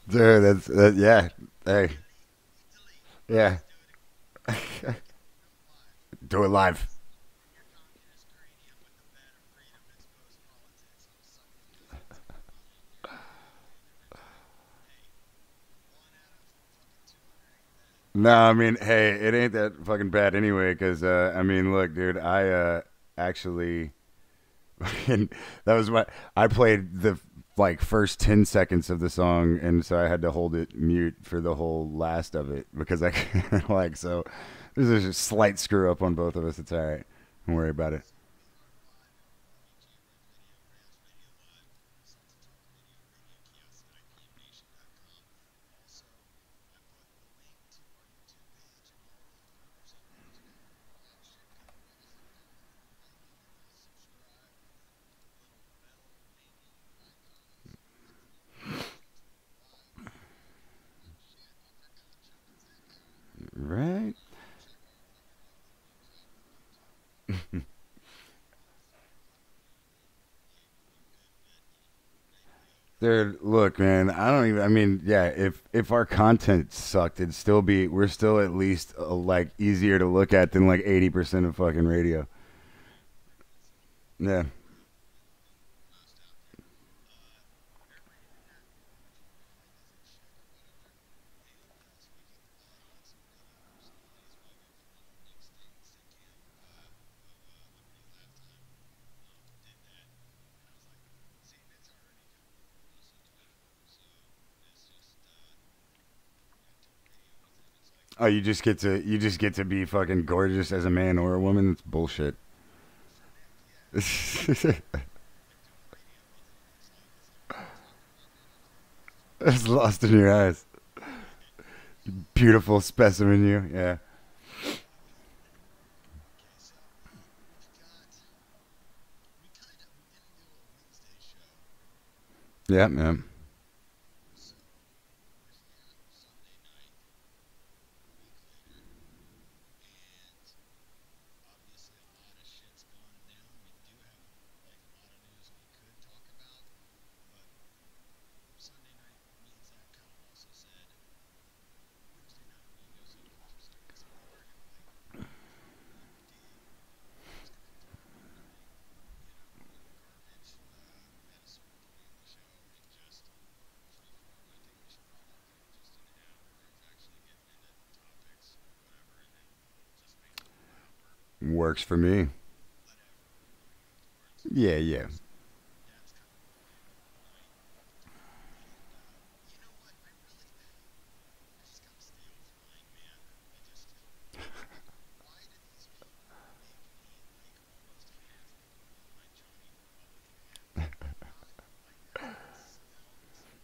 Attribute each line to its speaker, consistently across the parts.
Speaker 1: Dude, that's that. Yeah. Hey. Yeah. Do it live. No, I mean, hey, it ain't that fucking bad anyway. Cause I mean, look, dude, I actually fucking that was what I played the like first 10 seconds of the song, and so I had to hold it mute for the whole last of it because I like so. There's a slight screw up on both of us. It's all right. Don't worry about it. Right. Dude, look, man. I don't even. I mean, yeah. If our content sucked, it'd still be. We're still at least like easier to look at than like 80% of fucking radio. Yeah. Oh, you just get to be fucking gorgeous as a man or a woman. It's bullshit. It's lost in your eyes. Beautiful specimen, you. Yeah. Yeah, man. Works for me. Yeah, yeah.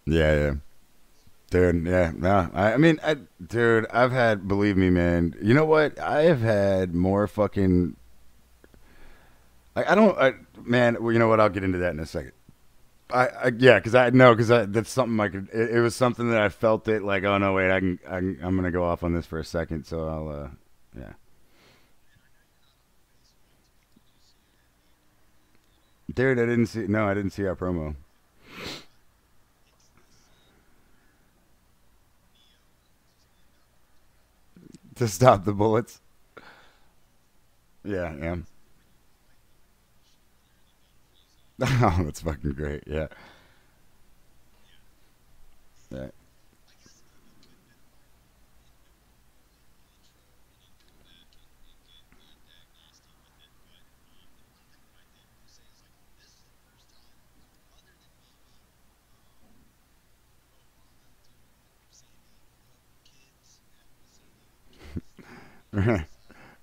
Speaker 1: Yeah, yeah. Dude, yeah, no. I mean, dude, I've had, believe me, man. You know what? I have had more fucking. I don't, man. Well, you know what? I'll get into that in a second. Yeah, because I know, because that's something I could. It was something that I felt it like, oh no, wait, I'm gonna go off on this for a second, so I'll, yeah. Dude, I didn't see. No, I didn't see our promo to stop the bullets. Yeah, yeah. Oh, that's fucking great. Yeah, yeah.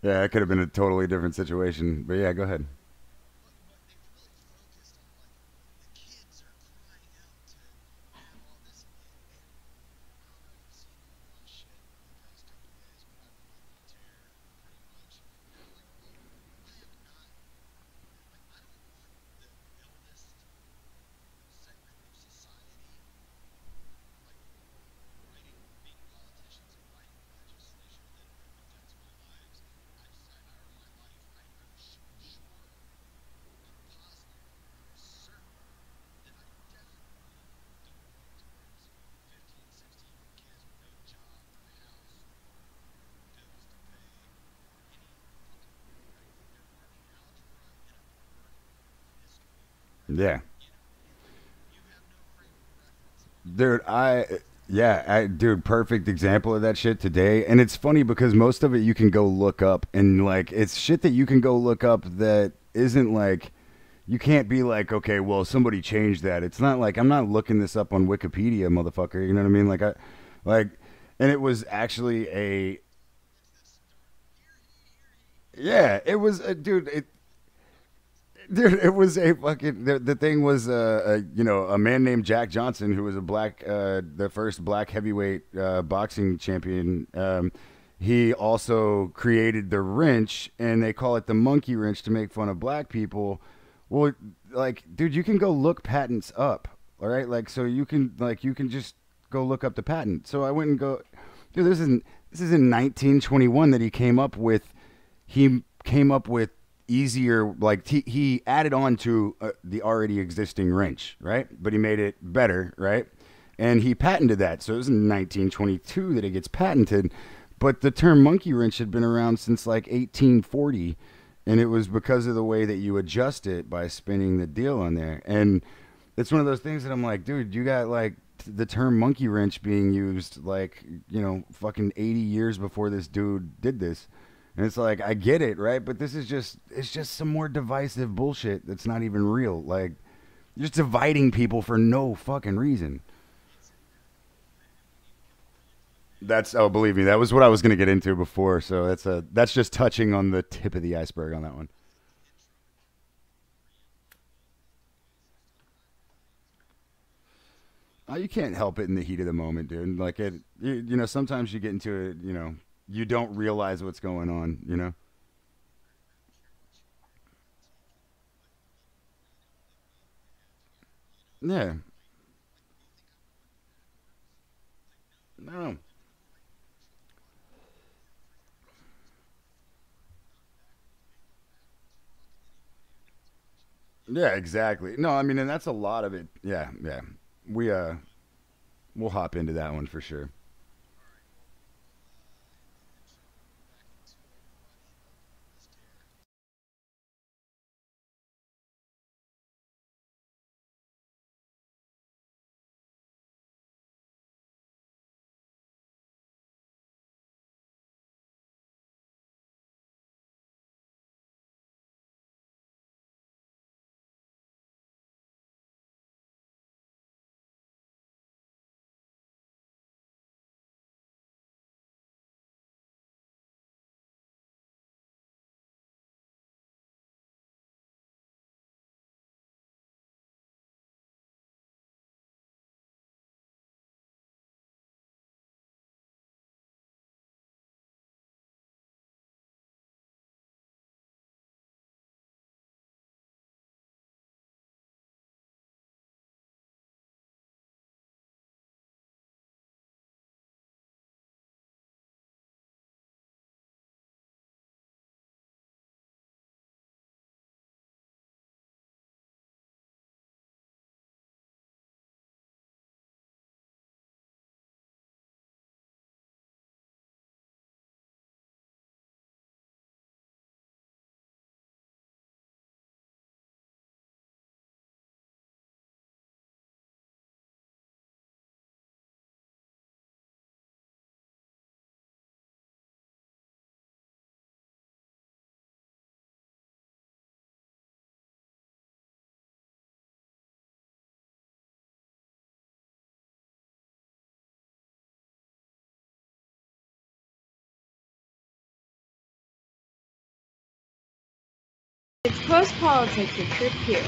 Speaker 1: Yeah, it could have been a totally different situation, but yeah, go ahead. Yeah. Dude, dude, perfect example of that shit today. And it's funny because most of it you can go look up, and like it's shit that you can go look up that isn't like, you can't be like, okay, well, somebody changed that. It's not like I'm not looking this up on Wikipedia, motherfucker. You know what I mean? Like, and it was actually a, yeah, it was, dude. Dude, it was a fucking. The thing was, a man named Jack Johnson, who was the first black heavyweight boxing champion. He also created the wrench, and they call it the monkey wrench to make fun of black people. Well, like, dude, you can go look patents up, all right? Like, so you can just go look up the patent. So I went and go, dude. This is in 1921 that he came up with easier, like he added on to the already existing wrench, right? But he made it better, right? And he patented that. So it was in 1922 that it gets patented. But the term monkey wrench had been around since like 1840, and it was because of the way that you adjust it by spinning the deal on there. And it's one of those things that I'm like, dude, you got like the term monkey wrench being used like, fucking 80 years before this dude did this. And it's like, I get it, right? But it's just some more divisive bullshit that's not even real. Like, you're just dividing people for no fucking reason. Oh, believe me, that was what I was going to get into before. So that's just touching on the tip of the iceberg on that one. You can't help it in the heat of the moment, dude. Like sometimes you get into it, you don't realize what's going on. Yeah. No. Yeah, exactly. No, I mean, and that's a lot of it. Yeah, yeah. We we'll hop into that one for sure.
Speaker 2: It's post politics with Trip here.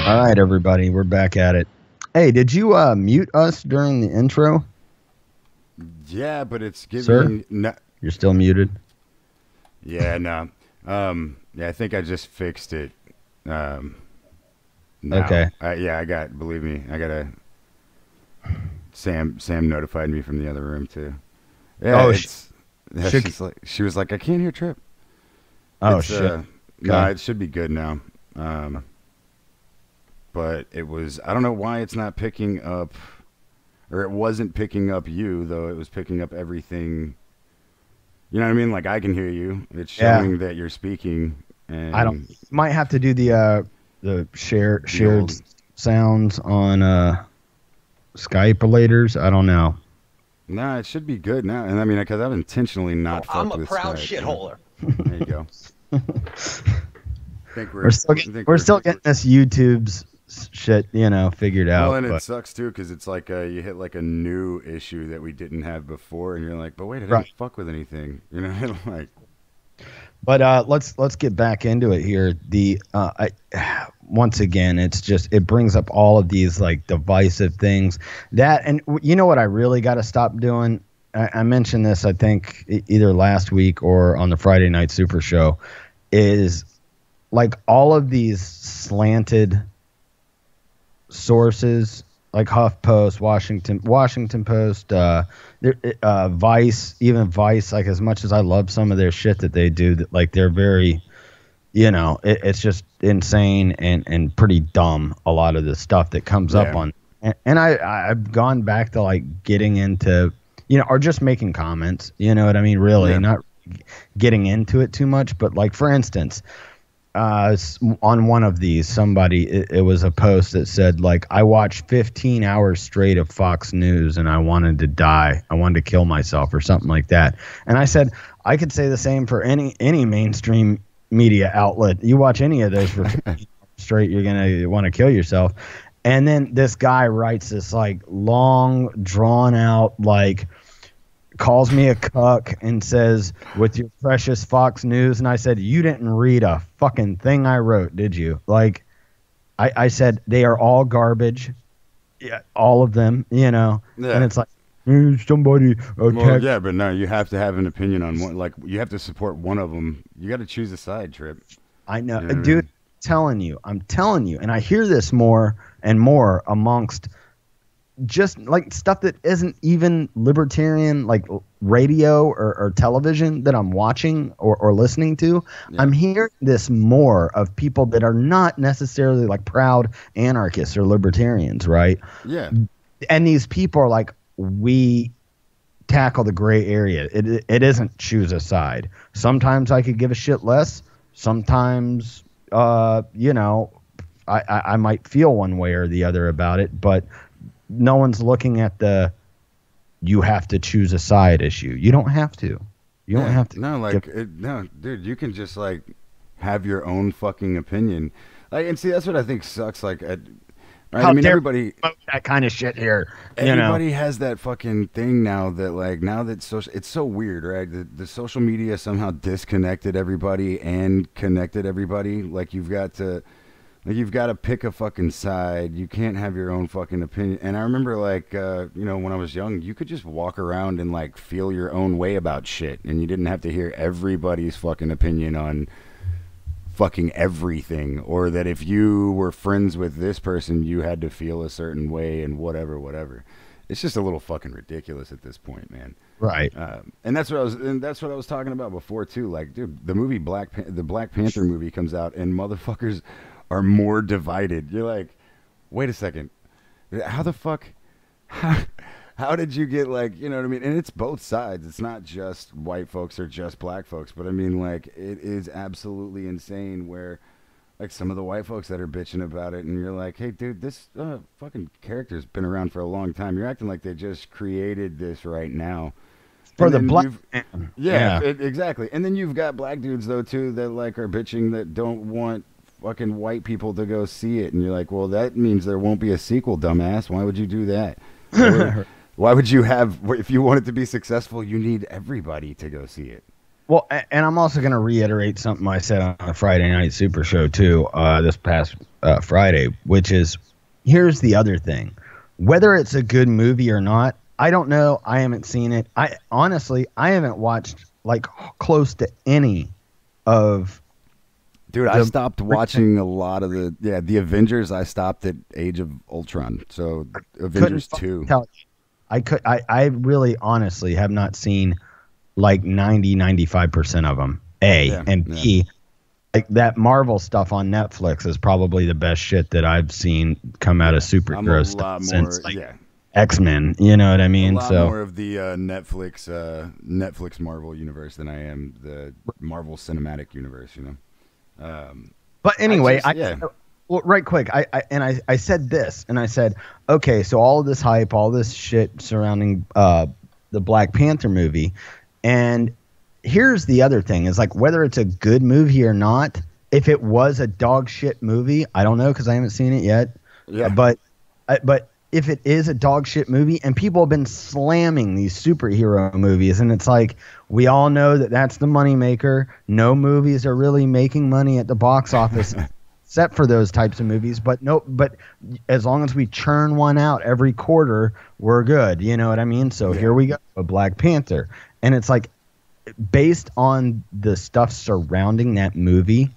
Speaker 3: All right, everybody, we're back at it. Hey, did you mute us during the intro,
Speaker 1: Yeah, but it's
Speaker 3: sir?
Speaker 1: giving no.
Speaker 3: You're still muted.
Speaker 1: Yeah, no. Yeah, I think I just fixed it. Um,
Speaker 3: Okay.
Speaker 1: now. Yeah, I got. Believe me, I got a. Sam notified me from the other room too. Yeah,
Speaker 3: Oh,
Speaker 1: it's. Yeah,
Speaker 3: should,
Speaker 1: she was like, I can't hear Trip.
Speaker 3: oh
Speaker 1: It's
Speaker 3: shit.
Speaker 1: no,
Speaker 3: Okay.
Speaker 1: it should be good now. Um, but it was. I don't know why it's not picking up, or it wasn't picking up you though. It was picking up everything. You know what I mean? Like I can hear you. It's
Speaker 3: Yeah.
Speaker 1: showing that you're speaking. And
Speaker 3: I don't. Might have to do the shared
Speaker 1: old-
Speaker 3: sounds on Skype-relators. I don't know.
Speaker 1: Nah, it should be good now. And I mean, because I've intentionally not
Speaker 4: I'm
Speaker 1: fucked
Speaker 4: a
Speaker 1: with
Speaker 4: proud
Speaker 1: Skype.
Speaker 4: shitholer.
Speaker 1: There you go.
Speaker 3: We're still getting this YouTube's shit, figured out.
Speaker 1: Well, and
Speaker 3: but,
Speaker 1: it sucks too because it's like you hit like a new issue that we didn't have before, and you're like, but wait, I didn't
Speaker 3: Right.
Speaker 1: fuck with anything, like.
Speaker 3: But let's get back into it here. Once again, it brings up all of these like divisive things and you know what I really got to stop doing. I mentioned this, I think either last week or on the Friday Night Super Show, is like all of these slanted sources like HuffPost, Washington Post, Vice, even Vice. Like as much as I love some of their shit that they do, that like they're very, it's just insane and pretty dumb. A lot of the stuff that comes up on, and I've gone back to like getting into, or just making comments. You know what I mean? Really, not getting into it too much. But like for instance. On one of these, somebody, it was a post that said, like, I watched 15 hours straight of Fox News and I wanted to die. I wanted to kill myself or something like that. And I said, I could say the same for any mainstream media outlet. You watch any of those for 15 hours straight, you're going to want to kill yourself. And then this guy writes this, like, long, drawn out, like, calls me a cuck and says, with your precious Fox News. And I said, you didn't read a fucking thing I wrote, did you? Like, I said, they are all garbage. Yeah, all of them, And it's like, somebody
Speaker 1: Well, yeah, but no, you have to have an opinion on one. Like, you have to support one of them. You got to choose a side, Trip.
Speaker 3: I know.
Speaker 1: You know what I
Speaker 3: Dude,
Speaker 1: mean?
Speaker 3: I'm telling you. And I hear this more and more amongst just like stuff that isn't even libertarian, like radio or television that I'm watching or listening to. Yeah. I'm hearing this more of people that are not necessarily like proud anarchists or libertarians, right?
Speaker 1: Yeah.
Speaker 3: And these people are like, we tackle the gray area. It isn't choose a side. Sometimes I could give a shit less. Sometimes, I might feel one way or the other about it, but no one's looking at you have to choose a side issue. You don't have to. You don't have to.
Speaker 1: No, no, dude, you can just like have your own fucking opinion. Like, and see, that's what I think sucks. Like, right? I mean, everybody
Speaker 3: that kind of shit here.
Speaker 1: Everybody has that fucking thing now that it's so weird, right? The social media somehow disconnected everybody and connected everybody. Like you've got to pick a fucking side. You can't have your own fucking opinion. And I remember, like, when I was young, you could just walk around and, like, feel your own way about shit. And you didn't have to hear everybody's fucking opinion on fucking everything. Or that if you were friends with this person, you had to feel a certain way and whatever. It's just a little fucking ridiculous at this point, man.
Speaker 3: Right.
Speaker 1: And that's what I was talking about before, too. Like, dude, the movie the Black Panther movie comes out and motherfuckers are more divided. You're like, wait a second, how the fuck, how did you get, like, you know what I mean? And it's both sides. It's not just white folks or just black folks, but I mean, like, it is absolutely insane where, like, some of the white folks that are bitching about it, and you're like, hey, dude, this fucking character's been around for a long time. You're acting like they just created this right now.
Speaker 3: For the black,
Speaker 1: exactly. And then you've got black dudes though too that like are bitching that don't want fucking white people to go see it, and you're like, well, that means there won't be a sequel, dumbass. Why would you do that? Why would you have, if you want it to be successful, you need everybody to go see it.
Speaker 3: Well, and I'm also going to reiterate something I said on the Friday Night Super Show too, this past Friday, which is, here's the other thing. Whether it's a good movie or not, I don't know. I haven't seen it. I haven't watched like close to any of.
Speaker 1: Dude, I stopped watching a lot of the Avengers. I stopped at Age of Ultron. So Avengers 2.
Speaker 3: I really honestly have not seen like 95% of them. And B, like that Marvel stuff on Netflix is probably the best shit that I've seen come out of superhero stuff since X-Men. You know what I mean?
Speaker 1: A lot more of the Netflix Marvel universe than I am the Marvel Cinematic Universe, you know?
Speaker 3: But anyway,
Speaker 1: yeah.
Speaker 3: well, right quick, I said this, and I said, okay, so all this hype, all this shit surrounding the Black Panther movie, and here's the other thing: is like whether it's a good movie or not. If it was a dog shit movie, I don't know because I haven't seen it yet.
Speaker 1: Yeah.
Speaker 3: But if it is a dog shit movie, and people have been slamming these superhero movies, and it's like we all know that that's the moneymaker. No movies are really making money at the box office. Except for those types of movies, but as long as we churn one out every quarter, we're good. You know what I mean? So here we go, a Black Panther, and it's based on the stuff surrounding that movie.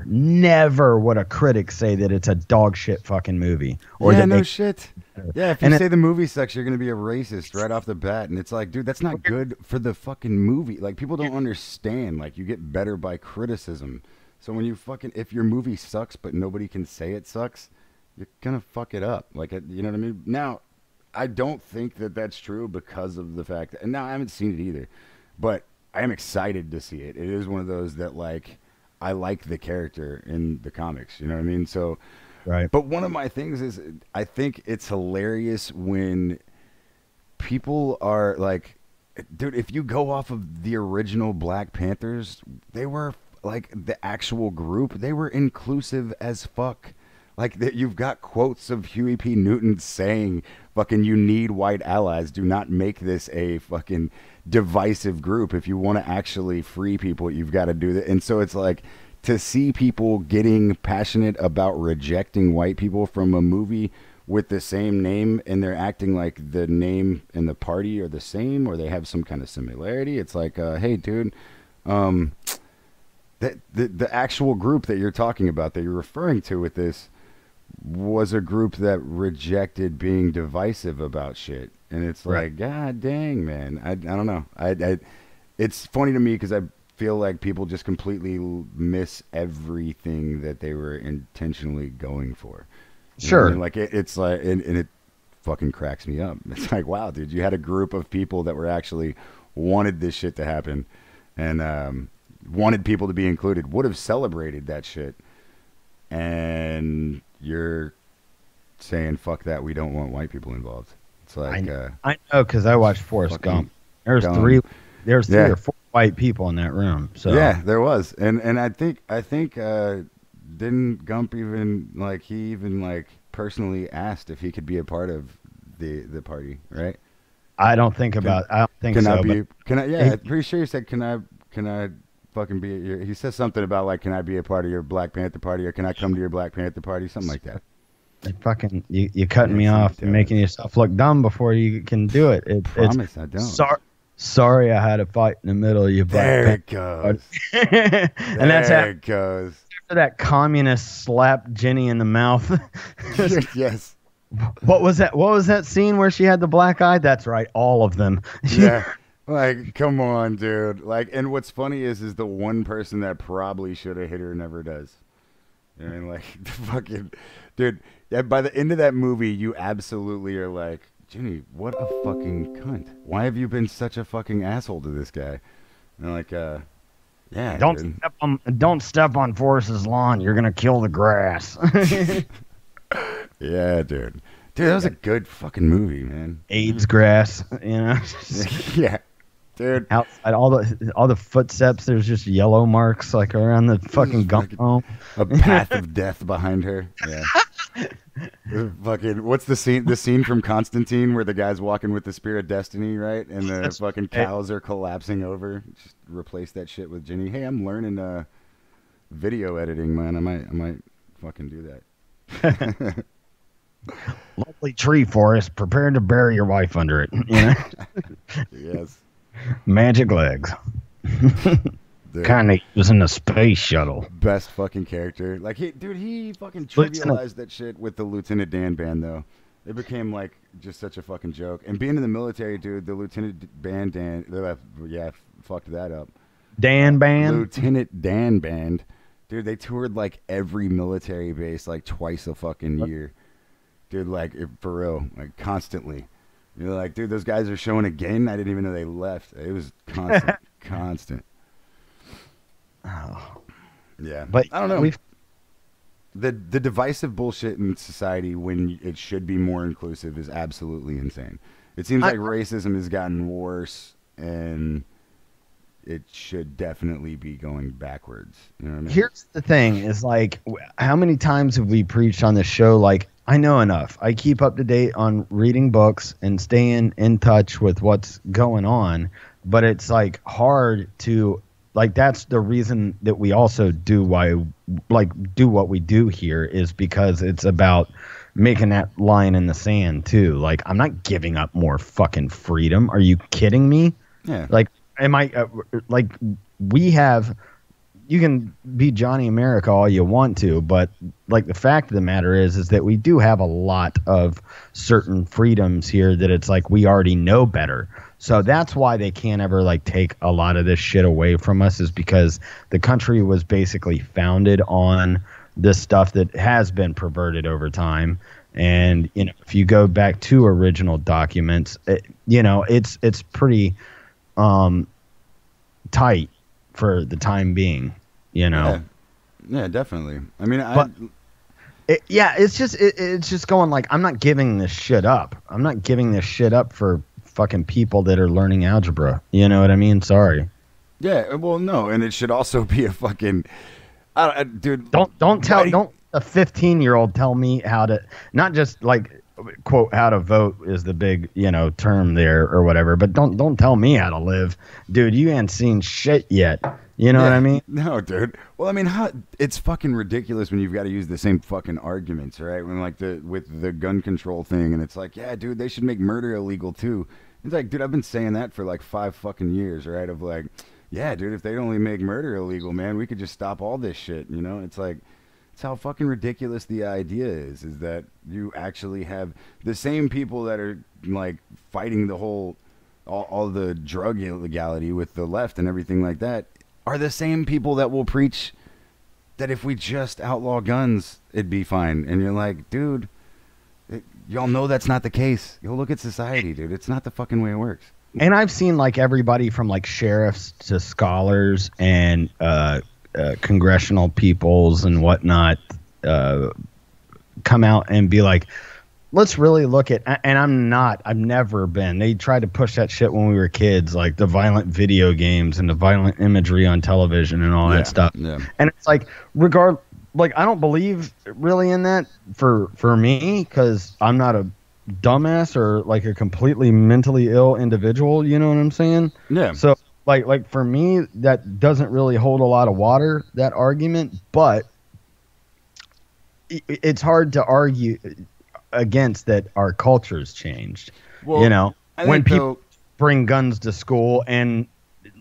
Speaker 3: Never would a critic say that it's a dog shit fucking movie.
Speaker 1: Or no shit. Yeah, if you say the movie sucks, you're gonna be a racist right off the bat, and it's like, dude, that's not good for the fucking movie. Like people don't understand. Like you get better by criticism. So when if your movie sucks but nobody can say it sucks, you're gonna fuck it up. Like, you know what I mean? Now, I don't think that that's true because of the fact that, and now I haven't seen it either, but I am excited to see it. It is one of those that I like the character in the comics. You know what I mean? So,
Speaker 3: right.
Speaker 1: But one of my things is I think it's hilarious when people are like, dude, if you go off of the original Black Panthers, they were like the actual group, they were inclusive as fuck. Like you've got quotes of Huey P. Newton saying, "Fucking, you need white allies. Do not make this a fucking divisive group. If you want to actually free people, you've got to do that." And so it's like to see people getting passionate about rejecting white people from a movie with the same name, and they're acting like the name and the party are the same, or they have some kind of similarity. It's like, hey, dude. The actual group that you're talking about, that you're referring to with this, was a group that rejected being divisive about shit. And it's like, God dang, man. I don't know. It's funny to me because I feel like people just completely miss everything that they were intentionally going for.
Speaker 3: Sure.
Speaker 1: I mean? Like it's like, and it fucking cracks me up. It's like, wow, dude, you had a group of people that were actually wanted this shit to happen, and wanted people to be included, would have celebrated that shit, and you're saying fuck that, we don't want white people involved. It's like
Speaker 3: I know because I watched Forrest Gump. There's three or four white people in that room. So
Speaker 1: yeah, there was, and I think didn't Gump even he personally asked if he could be a part of the party, right?
Speaker 3: I don't think so.
Speaker 1: I'm pretty sure he said, can I fucking be your, he says something about can I be a part of your Black Panther party, or can I come to your Black Panther party, something like that.
Speaker 3: Fucking you cutting me off and making yourself look dumb before you can do it.
Speaker 1: Promise I don't.
Speaker 3: Sorry, I had a fight in the middle of your Black Panther. And that's how it goes. After that communist slapped Jenny in the mouth.
Speaker 1: Yes.
Speaker 3: What was that scene where she had the black eye? That's right, all of them.
Speaker 1: Yeah. Come on, dude. And what's funny is the one person that probably should have hit her never does. I mean, the fucking dude. By the end of that movie, you absolutely are like, Jenny, what a fucking cunt. Why have you been such a fucking asshole to this guy? And yeah.
Speaker 3: Don't step on Forrest's lawn. You're gonna kill the grass.
Speaker 1: Yeah, dude. Dude, that was a good fucking movie, man.
Speaker 3: AIDS grass,
Speaker 1: Yeah. Dude,
Speaker 3: outside all the footsteps, there's just yellow marks around the fucking Gump home.
Speaker 1: A path of death behind her. Yeah. Fucking, what's the scene? The scene from Constantine where the guy's walking with the Spear of Destiny, right? And the fucking cows are collapsing over. Just replace that shit with Jenny. Hey, I'm learning video editing, man. I might fucking do that.
Speaker 3: Lovely tree forest. Prepare to bury your wife under it.
Speaker 1: Yes.
Speaker 3: Magic legs. Kind of using a space shuttle.
Speaker 1: Best fucking character. He fucking trivialized that shit with the Lieutenant Dan band, though. It became just such a fucking joke. And being in the military, dude, the Lieutenant band Dan, fucked that up.
Speaker 3: Dan band?
Speaker 1: Lieutenant Dan band. Dude, they toured every military base twice a fucking year. Dude, for real, constantly. You're like, dude, those guys are showing again. I didn't even know they left. It was constant, constant.
Speaker 3: Oh.
Speaker 1: Yeah,
Speaker 3: But
Speaker 1: I don't know.
Speaker 3: we've
Speaker 1: The divisive bullshit in society when it should be more inclusive is absolutely insane. It seems
Speaker 3: I-
Speaker 1: like racism has gotten worse, and it should definitely be going backwards. You know what I mean?
Speaker 3: Here's the thing: is like, how many times have we preached on this show? Like, I know enough. I keep up to date on reading books and staying in touch with what's going on, but it's like hard to like. That's the reason that we also do what we do here is because it's about making that line in the sand too. Like, I'm not giving up more fucking freedom. Are you kidding me?
Speaker 1: Yeah.
Speaker 3: Like, am I like we have? You can be Johnny America all you want to, but like the fact of the matter is that we do have a lot of certain freedoms here that it's like we already know better. So that's why they can't ever like take a lot of this shit away from us, is because the country was basically founded on this stuff that has been perverted over time. And you know, if you go back to original documents, it's pretty tight for the time being,
Speaker 1: Yeah, definitely. I mean,
Speaker 3: it's just going like, I'm not giving this shit up. I'm not giving this shit up for fucking people that are learning algebra. You know what I mean? Sorry.
Speaker 1: yeah. Well, no, and it should also be a fucking, dude.
Speaker 3: Don't a 15-year-old tell me how to, not just like quote how to vote is the big term there or whatever, but don't tell me how to live, dude. You ain't seen shit yet. You know what I mean?
Speaker 1: No, dude. Well, I mean, it's fucking ridiculous when you've got to use the same fucking arguments, right? When like with the gun control thing, and it's like, yeah, dude, they should make murder illegal too. It's like, dude, I've been saying that for like 5 fucking years, right? Of like, yeah, dude, if they'd only make murder illegal, man, we could just stop all this shit. It's like, it's how fucking ridiculous the idea is that you actually have the same people that are like fighting the whole all the drug illegality with the left and everything like that are the same people that will preach that if we just outlaw guns, it'd be fine. And you're like, dude, y'all know that's not the case. You'll look at society, dude. It's not the fucking way it works.
Speaker 3: And I've seen like everybody from like sheriffs to scholars and congressional peoples and whatnot come out and be like, let's really look at, and I've never been, they tried to push that shit when we were kids, like the violent video games and the violent imagery on television and all that stuff.
Speaker 1: Yeah.
Speaker 3: And it's like, I don't believe really in that for me, because I'm not a dumbass or like a completely mentally ill individual. You know what I'm saying?
Speaker 1: Yeah.
Speaker 3: So like for me, that doesn't really hold a lot of water, that argument, but it's hard to argue against that our culture's changed.
Speaker 1: Well,
Speaker 3: when people bring guns to school and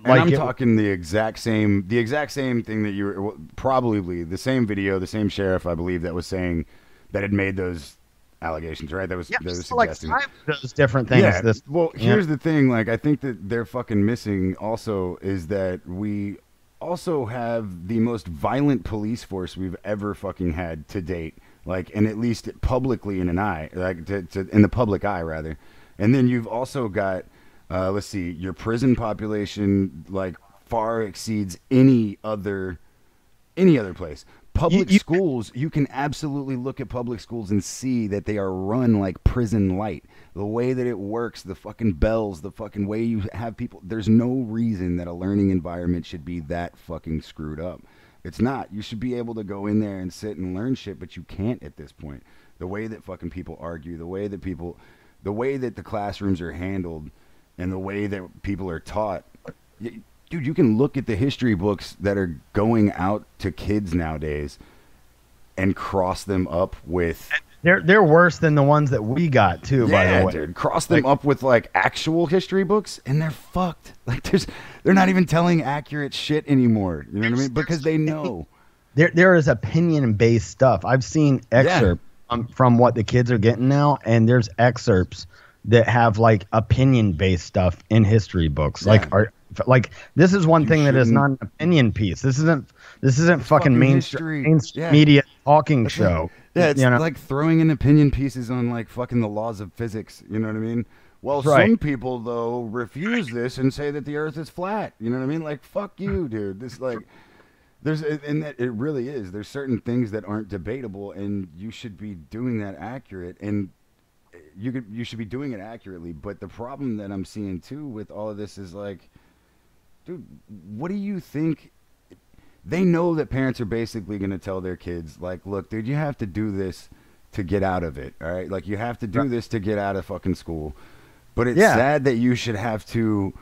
Speaker 1: I'm talking the exact same thing that you were probably the same video, the same sheriff, I believe, that was saying that had made those allegations, right? That was suggesting
Speaker 3: like 5 of those different things.
Speaker 1: Yeah. Well, here's the thing. Like, I think that they're fucking missing also is that we also have the most violent police force we've ever fucking had to date. Like, and at least publicly in an eye, like in the public eye rather. And then you've also got, let's see, your prison population like far exceeds any other place. Public schools, you can absolutely look at public schools and see that they are run like prison light. The way that it works, the fucking bells, the fucking way you have people, there's no reason that a learning environment should be that fucking screwed up. It's not. You should be able to go in there and sit and learn shit, but you can't at this point. The way that fucking people argue, the way that the classrooms are handled, and the way that people are taught. Dude, you can look at the history books that are going out to kids nowadays and cross them up with...
Speaker 3: They're worse than the ones that we got too, by the way.
Speaker 1: Dude, cross them up with like actual history books and they're fucked. Like they're not even telling accurate shit anymore. You know what I mean? Because they know.
Speaker 3: There is opinion-based stuff. I've seen excerpts from what the kids are getting now, and there's excerpts that have like opinion-based stuff in history books.
Speaker 1: Yeah.
Speaker 3: Like this is one thing that is not an opinion piece. This isn't fucking mainstream media talking show.
Speaker 1: Yeah, it's like throwing in opinion pieces on like fucking the laws of physics. You know what I mean? Well, some people though refuse this and say that the Earth is flat. You know what I mean? Like, fuck you, dude. This like, and that it really is. There's certain things that aren't debatable, and you should be doing that accurate, and you should be doing it accurately. But the problem that I'm seeing too with all of this is like, dude, what do you think? They know that parents are basically going to tell their kids, like, look, dude, you have to do this to get out of it. All right, like you have to do this to get out of fucking school. But it's sad that you should have to.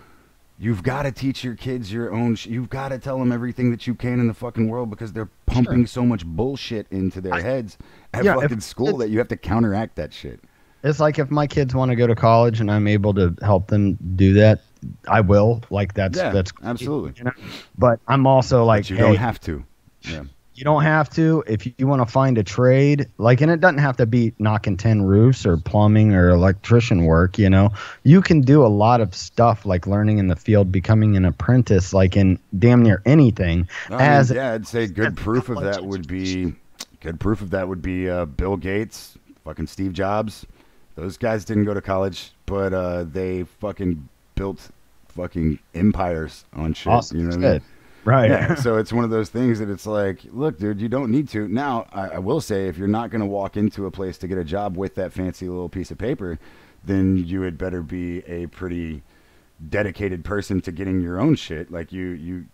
Speaker 1: You've got to teach your kids your own. You've got to tell them everything that you can in the fucking world because they're pumping so much bullshit into their heads at fucking school that you have to counteract that shit.
Speaker 3: It's like if my kids want to go to college and I'm able to help them do that, I will. Like that's
Speaker 1: absolutely.
Speaker 3: You know? But I'm also like,
Speaker 1: but you don't have to. Yeah.
Speaker 3: You don't have to. If you want to find a trade, like, and it doesn't have to be knocking 10 roofs or plumbing or electrician work, you know. You can do a lot of stuff like learning in the field, becoming an apprentice, like in damn near anything.
Speaker 1: I'd say good proof of that would be Bill Gates, fucking Steve Jobs. Those guys didn't go to college, but they fucking built fucking empires on shit.
Speaker 3: Awesome.
Speaker 1: You know what I mean?
Speaker 3: Right.
Speaker 1: Yeah, so it's one of those things that it's like, look, dude, you don't need to. Now, I will say, if you're not going to walk into a place to get a job with that fancy little piece of paper, then you had better be a pretty dedicated person to getting your own shit. Like you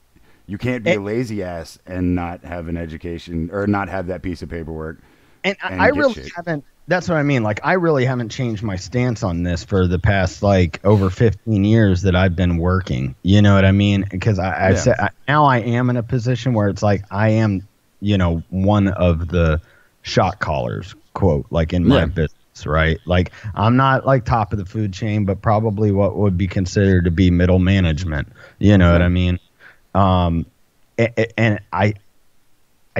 Speaker 1: can't be a lazy ass and not have an education or not have that piece of paperwork.
Speaker 3: And I really haven't. That's what I mean. Like, I really haven't changed my stance on this for the past, like, over 15 years that I've been working. You know what I mean? Because I said now I am in a position where it's like I am, you know, one of the shot callers, quote, like in my business, right? Like, I'm not like top of the food chain, but probably what would be considered to be middle management. You know what I mean? And I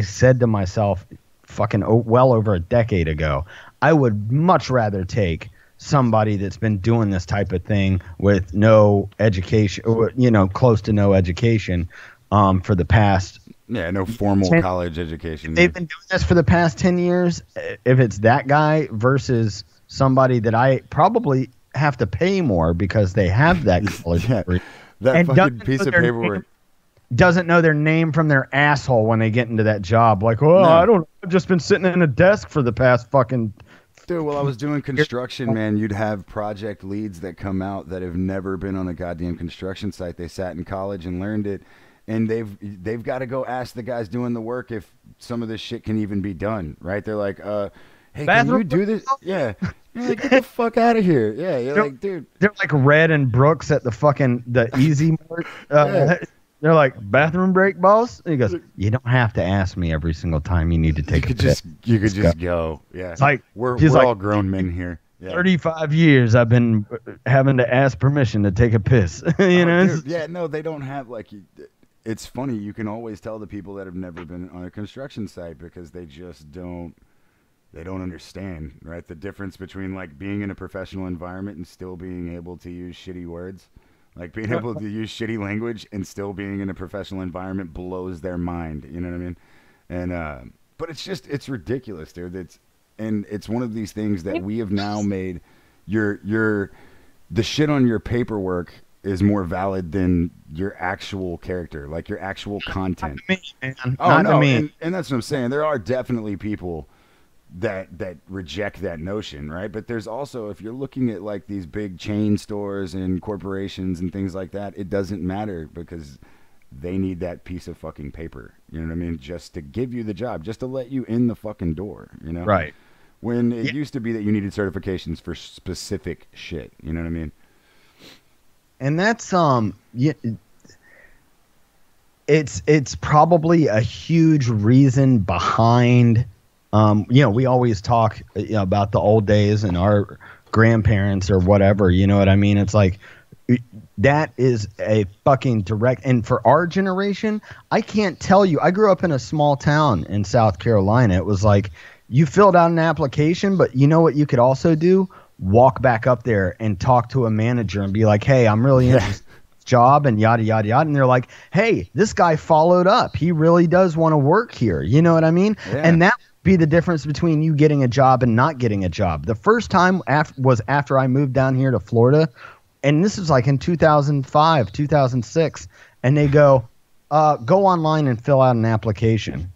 Speaker 3: said to myself, fucking well over a decade ago, I would much rather take somebody that's been doing this type of thing with no education, or, you know, close to no education, for the past.
Speaker 1: Yeah, no formal college education.
Speaker 3: They've been doing this for the past 10 years. If it's that guy versus somebody that I probably have to pay more because they have that college degree.
Speaker 1: That fucking piece of paperwork.
Speaker 3: Doesn't know their name from their asshole when they get into that job. Like, I don't know. I've just been sitting in a desk for the past fucking...
Speaker 1: Dude, while I was doing construction, man, you'd have project leads that come out that have never been on a goddamn construction site. They sat in college and learned it, and they've got to go ask the guys doing the work if some of this shit can even be done, right? They're like, hey, can you do this? Yeah. You're like, get the fuck out of here. Yeah, you're like, dude.
Speaker 3: They're like Red and Brooks at the Easy Mart. They're like, bathroom break, boss? And he goes, you don't have to ask me every single time you need to take a piss.
Speaker 1: You could just go. Yeah. It's
Speaker 3: like,
Speaker 1: we're all grown men here. Yeah.
Speaker 3: 35 years I've been having to ask permission to take a piss. you know?
Speaker 1: Dude, yeah, no, they don't have, like, it's funny. You can always tell the people that have never been on a construction site because they just don't understand, right? The difference between, like, being in a professional environment and still being able to use shitty words. Like, being able to use shitty language and still being in a professional environment blows their mind. You know what I mean? And but it's ridiculous, dude. It's one of these things that we have now made. The shit on your paperwork is more valid than your actual character, like your actual content.
Speaker 3: Not to me, man.
Speaker 1: Oh, no, and that's what I'm saying. There are definitely people that reject that notion, right? But there's also, if you're looking at like these big chain stores and corporations and things like that, it doesn't matter because they need that piece of fucking paper, you know what I mean? Just to give you the job, just to let you in the fucking door, you know?
Speaker 3: Right.
Speaker 1: When it used to be that you needed certifications for specific shit, you know what I mean?
Speaker 3: And that's it's probably a huge reason behind. We always talk about the old days and our grandparents or whatever, you know what I mean? It's like, that is a fucking direct, and for our generation, I can't tell you, I grew up in a small town in South Carolina. It was like, you filled out an application, but you know what you could also do? Walk back up there and talk to a manager and be like, hey, I'm really interested in this job and yada, yada, yada. And they're like, hey, this guy followed up. He really does want to work here. You know what I mean? Yeah. And that be the difference between you getting a job and not getting a job. The first time was after I moved down here to Florida, and this was like in 2005, 2006, and they go, go online and fill out an application.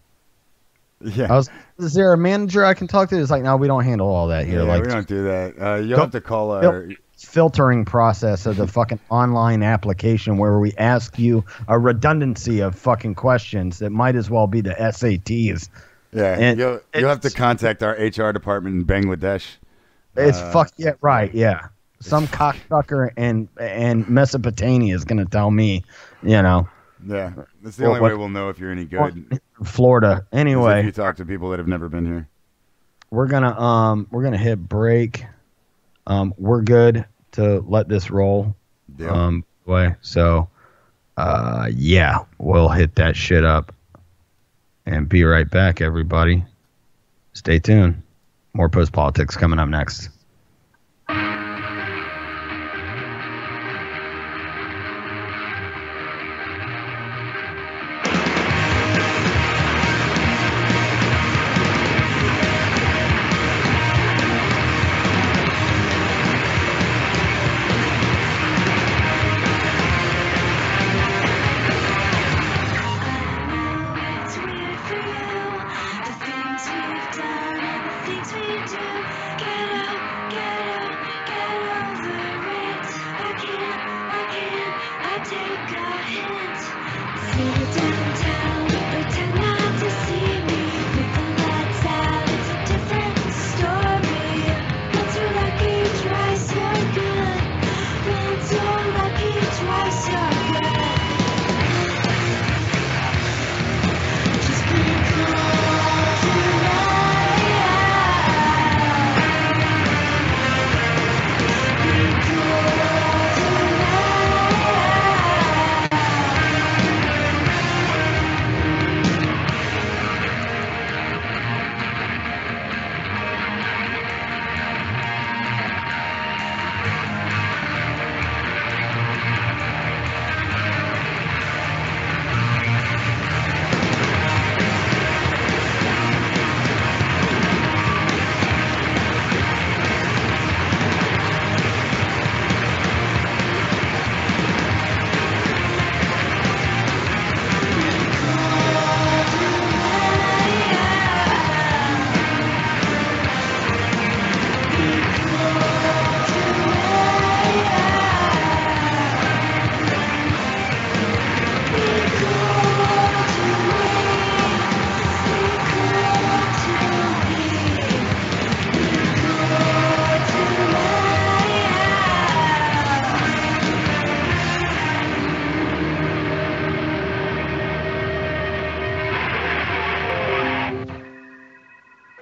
Speaker 1: Yeah.
Speaker 3: Is there a manager I can talk to? It's like, no, we don't handle all that here.
Speaker 1: Yeah,
Speaker 3: like,
Speaker 1: we don't do that. You'll have to call our
Speaker 3: filtering process of the fucking online application where we ask you a redundancy of fucking questions that might as well be the SATs.
Speaker 1: Yeah,
Speaker 3: and
Speaker 1: you'll have to contact our HR department in Bangladesh.
Speaker 3: It's yeah. Some cocksucker in Mesopotamia is gonna tell me,
Speaker 1: Yeah, that's the only way we'll know if you're any good.
Speaker 3: Florida, anyway.
Speaker 1: If you talk to people that have never been here,
Speaker 3: we're gonna hit break. We're good to let this roll.
Speaker 1: Yeah.
Speaker 3: So, yeah, we'll hit that shit up and be right back, everybody. Stay tuned. More Post Politics coming up next.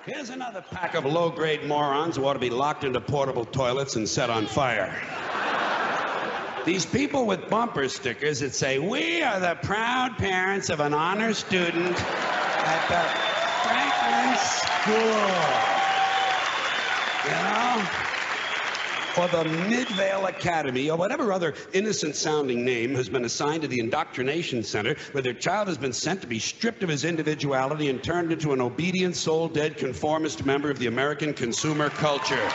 Speaker 4: Here's another pack of low-grade morons who ought to be locked into portable toilets and set on fire. These people with bumper stickers that say, "We are the proud parents of an honor student at the Franklin School." You know? Or the Midvale Academy, or whatever other innocent-sounding name has been assigned to the indoctrination center where their child has been sent to be stripped of his individuality and turned into an obedient, soul-dead, conformist member of the American consumer culture.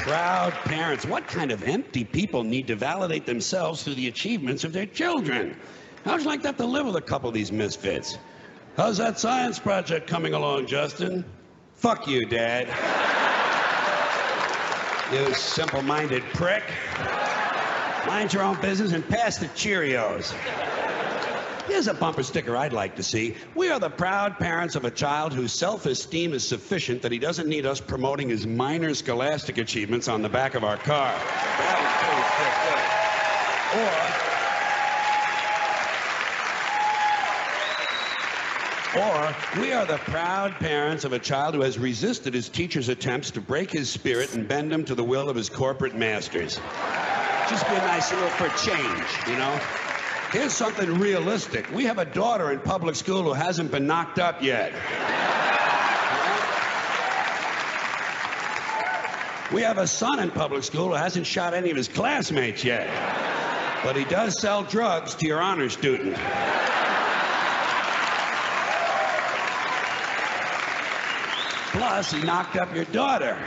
Speaker 4: Proud parents. What kind of empty people need to validate themselves through the achievements of their children? How'd you like that to live with a couple of these misfits? How's that science project coming along, Justin? Fuck you, Dad. You simple-minded prick. Mind your own business and pass the Cheerios. Here's a bumper sticker I'd like to see. We are the proud parents of a child whose self-esteem is sufficient that he doesn't need us promoting his minor scholastic achievements on the back of our car. Or, we are the proud parents of a child who has resisted his teacher's attempts to break his spirit and bend him to the will of his corporate masters. Just be a nice little for change, you know? Here's something realistic. We have a daughter in public school who hasn't been knocked up yet. We have a son in public school who hasn't shot any of his classmates yet. But he does sell drugs to your honor student. Plus, he knocked up your daughter.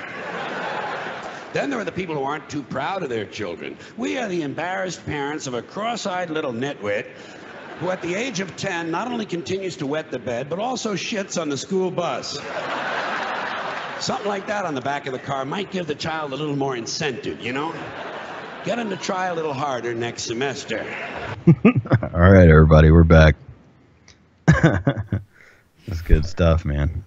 Speaker 4: Then there are the people who aren't too proud of their children. We are the embarrassed parents of a cross-eyed little nitwit who at the age of 10 not only continues to wet the bed, but also shits on the school bus. Something like that on the back of the car might give the child a little more incentive, you know? Get him to try a little harder next semester.
Speaker 3: All right, everybody, we're back. That's good stuff, man.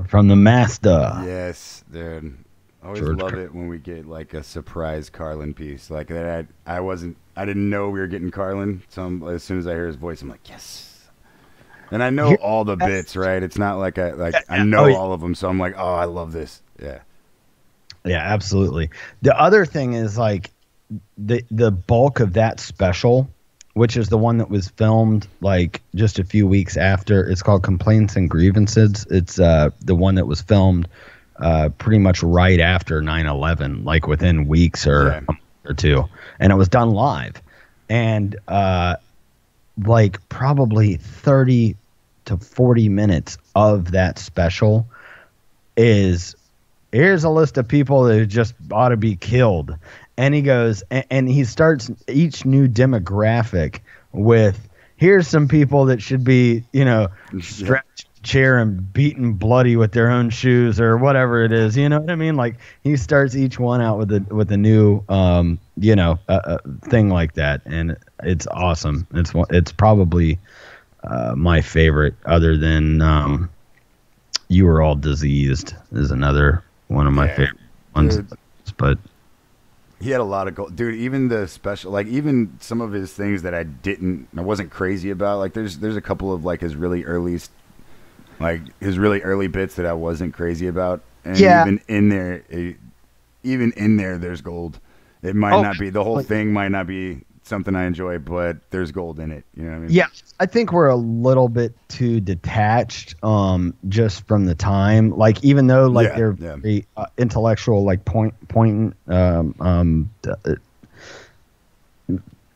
Speaker 3: From the master.
Speaker 1: Yes, dude. I always
Speaker 3: George
Speaker 1: love it when we get like a surprise Carlin piece like that. I didn't know we were getting Carlin. So as soon as I hear his voice, I'm like, yes. And I know all the bits, right? It's not like I know all of them, so I'm like, oh, I love this. Yeah.
Speaker 3: Yeah, absolutely. The other thing is like the bulk of that special, which is the one that was filmed like just a few weeks after. It's called Complaints and Grievances. It's the one that was filmed pretty much right after 9/11, like within weeks or a month or two, and it was done live. And like probably 30 to 40 minutes of that special is, here's a list of people that just ought to be killed. And he goes, and he starts each new demographic with, here's some people that should be, you know, strapped to a chair and beaten bloody with their own shoes or whatever it is. You know what I mean? Like he starts each one out with a new, you know, thing like that. And it's awesome. It's probably my favorite, other than You Were All Diseased is another one of my favorite ones.
Speaker 1: Dude.
Speaker 3: But
Speaker 1: He had a lot of gold, dude. Even the special, like even some of his things that I wasn't crazy about. Like there's a couple of like his really early bits that I wasn't crazy about. And even in there, there's gold. It might not be the whole thing, might not be something I enjoy, but there's gold in it. You know what I mean?
Speaker 3: Yeah, I think we're a little bit too detached, just from the time. Like even though they're very intellectual, like point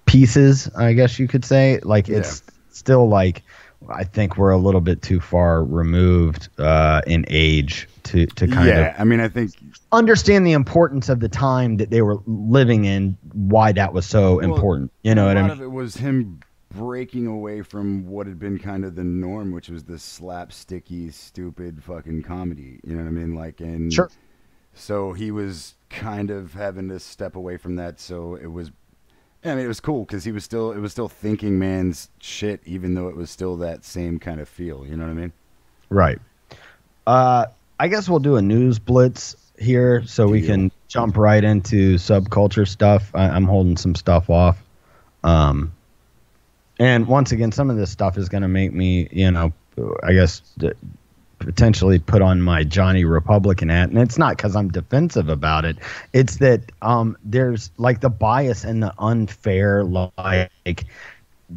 Speaker 3: pieces, I guess you could say. Like it's still like, I think we're a little bit too far removed in age to kind of.
Speaker 1: I mean, I think
Speaker 3: understand the importance of the time that they were living in, why that was so important. You know what I mean? A lot
Speaker 1: of it was him breaking away from what had been kind of the norm, which was the slapsticky, stupid fucking comedy. You know what I mean? Like, and
Speaker 3: sure.
Speaker 1: So he was kind of having to step away from that. So it was, I mean, it was cool because it was still thinking man's shit, even though it was still that same kind of feel. You know what I mean?
Speaker 3: Right. I guess we'll do a news blitz here so we can jump right into subculture stuff. I'm holding some stuff off. And once again, some of this stuff is going to make me, you know, I guess potentially put on my Johnny Republican hat. And it's not because I'm defensive about it. It's that there's like the bias and the unfair,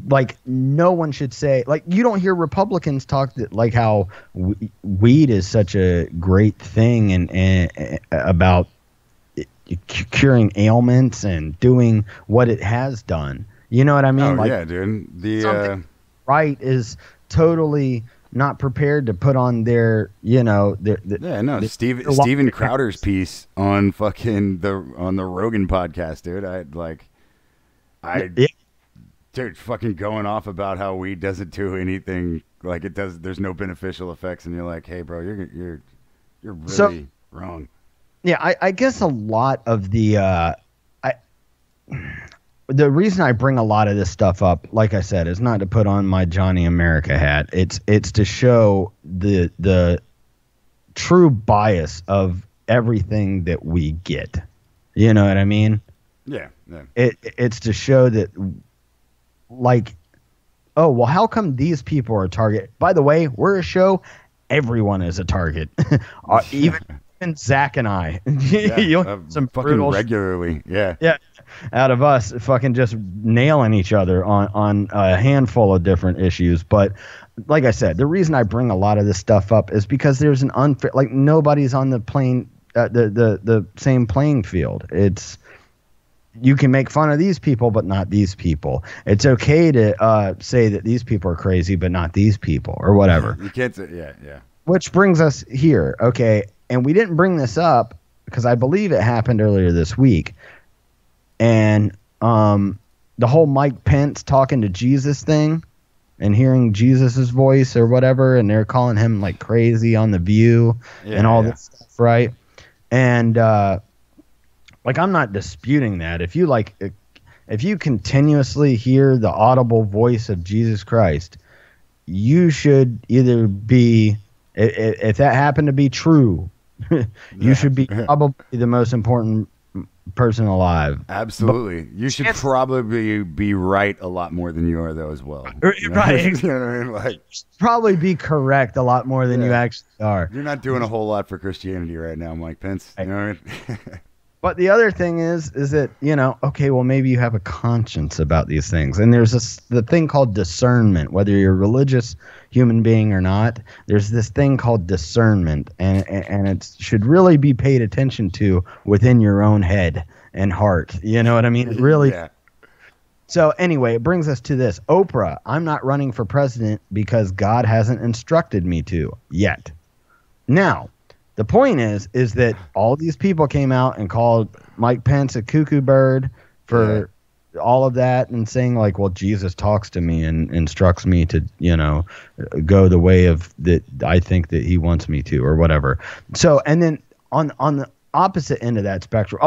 Speaker 3: like no one should say, like you don't hear Republicans talk that, like how weed is such a great thing and about curing ailments and doing what it has done. You know what I mean?
Speaker 1: Oh,
Speaker 3: like,
Speaker 1: yeah, dude.
Speaker 3: The right is totally not prepared to put on their, you know,
Speaker 1: Steven Crowder's piece on fucking the Rogan podcast, dude. Dude, fucking going off about how weed doesn't do anything, like it does. There's no beneficial effects, and you're like, hey, bro, you're really wrong.
Speaker 3: Yeah, I guess a lot of the reason I bring a lot of this stuff up, like I said, is not to put on my Johnny America hat. It's to show the true bias of everything that we get. You know what I mean?
Speaker 1: Yeah.
Speaker 3: It's to show that. Like, oh, well, how come these people are a target? By the way, we're a show. Everyone is a target. Even Zach and I. Some
Speaker 1: fucking regularly. Yeah.
Speaker 3: Out of us fucking just nailing each other on a handful of different issues. But like I said, the reason I bring a lot of this stuff up is because there's an unfair, like nobody's on the the same playing field. It's, you can make fun of these people, but not these people. It's okay to say that these people are crazy, but not these people, or whatever.
Speaker 1: You can't say, yeah.
Speaker 3: Which brings us here, okay? And we didn't bring this up because I believe it happened earlier this week, and the whole Mike Pence talking to Jesus thing and hearing Jesus's voice or whatever, and they're calling him like crazy on The View and all this stuff, right? And like, I'm not disputing that. If you continuously hear the audible voice of Jesus Christ, you should either be, if that happened to be true, you should be probably the most important person alive.
Speaker 1: Absolutely. You should probably be right a lot more than you are, though, as well.
Speaker 3: Right.
Speaker 1: You know what I mean? Like,
Speaker 3: probably be correct a lot more than you actually are.
Speaker 1: You're not doing a whole lot for Christianity right now, Mike Pence. You know what I mean?
Speaker 3: But the other thing is that, okay, well, maybe you have a conscience about these things. And there's the thing called discernment, whether you're a religious human being or not. There's this thing called discernment, and it should really be paid attention to within your own head and heart. You know what I mean? It really.
Speaker 1: Yeah.
Speaker 3: So anyway, it brings us to this. Oprah, I'm not running for president because God hasn't instructed me to yet. Now, the point is that all these people came out and called Mike Pence a cuckoo bird for all of that, and saying like, well, Jesus talks to me and instructs me to, go the way of that I think that he wants me to, or whatever. So, and then on the opposite end of that spectrum,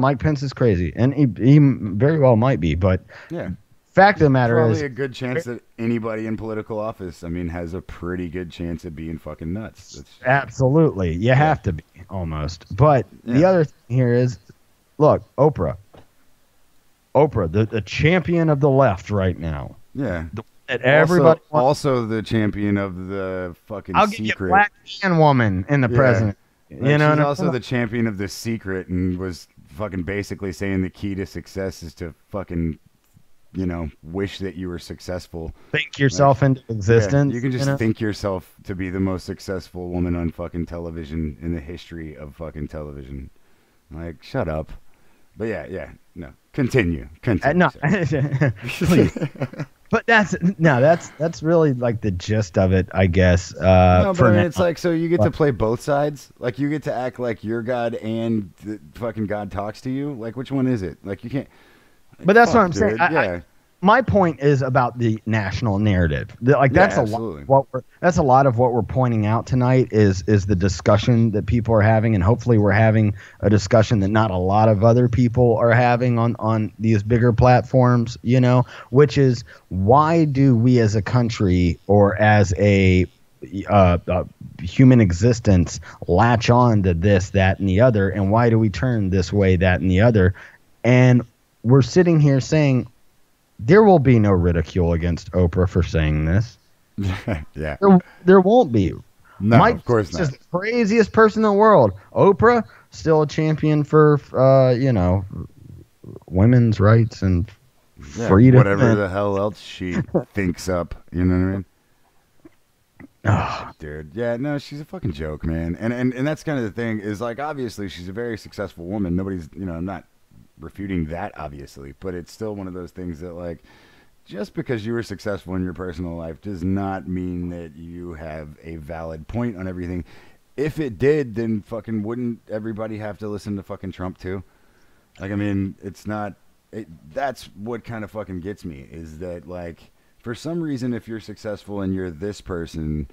Speaker 3: Mike Pence is crazy, and he very well might be, but fact of the matter
Speaker 1: probably
Speaker 3: is,
Speaker 1: a good chance that anybody in political office, has a pretty good chance of being fucking nuts.
Speaker 3: Absolutely. You have to be, almost. But the other thing here is, look, Oprah, the champion of the left right now.
Speaker 1: Yeah.
Speaker 3: That everybody
Speaker 1: also the champion of the fucking
Speaker 3: I'll
Speaker 1: secret.
Speaker 3: give you black man woman in the president.
Speaker 1: She's also the champion of the secret, and was fucking basically saying the key to success is to fucking wish that you were successful.
Speaker 3: Think yourself into existence.
Speaker 1: You can just think yourself to be the most successful woman on fucking television in the history of fucking television. Like, shut up. But no. Continue.
Speaker 3: No, please. But that's really like the gist of it, I guess.
Speaker 1: No, but it's like, so you get to play both sides. Like, you get to act like you're God and the fucking God talks to you. Like, which one is it? Like, you can't.
Speaker 3: But that's what I'm saying.
Speaker 1: Yeah.
Speaker 3: My point is about the national narrative. That's a lot of what we're pointing out tonight is the discussion that people are having, and hopefully we're having a discussion that not a lot of other people are having on these bigger platforms, which is, why do we as a country or as a human existence latch on to this, that, and the other, and why do we turn this way, that, and the other? And we're sitting here saying there will be no ridicule against Oprah for saying this.
Speaker 1: Yeah.
Speaker 3: There won't be.
Speaker 1: No,
Speaker 3: Mike
Speaker 1: of course not.
Speaker 3: is the craziest person in the world. Oprah, still a champion for, women's rights and freedom.
Speaker 1: Whatever the hell else she thinks up. You know what I mean? Oh, dude. Yeah, no, she's a fucking joke, man. And that's kind of the thing, is like, obviously she's a very successful woman. Nobody's, I'm not refuting that, obviously, but it's still one of those things that, like, just because you were successful in your personal life does not mean that you have a valid point on everything. If it did, then fucking wouldn't everybody have to listen to fucking Trump too? Like, I mean, that's what kind of fucking gets me, is that, like, for some reason, if you're successful and you're this person,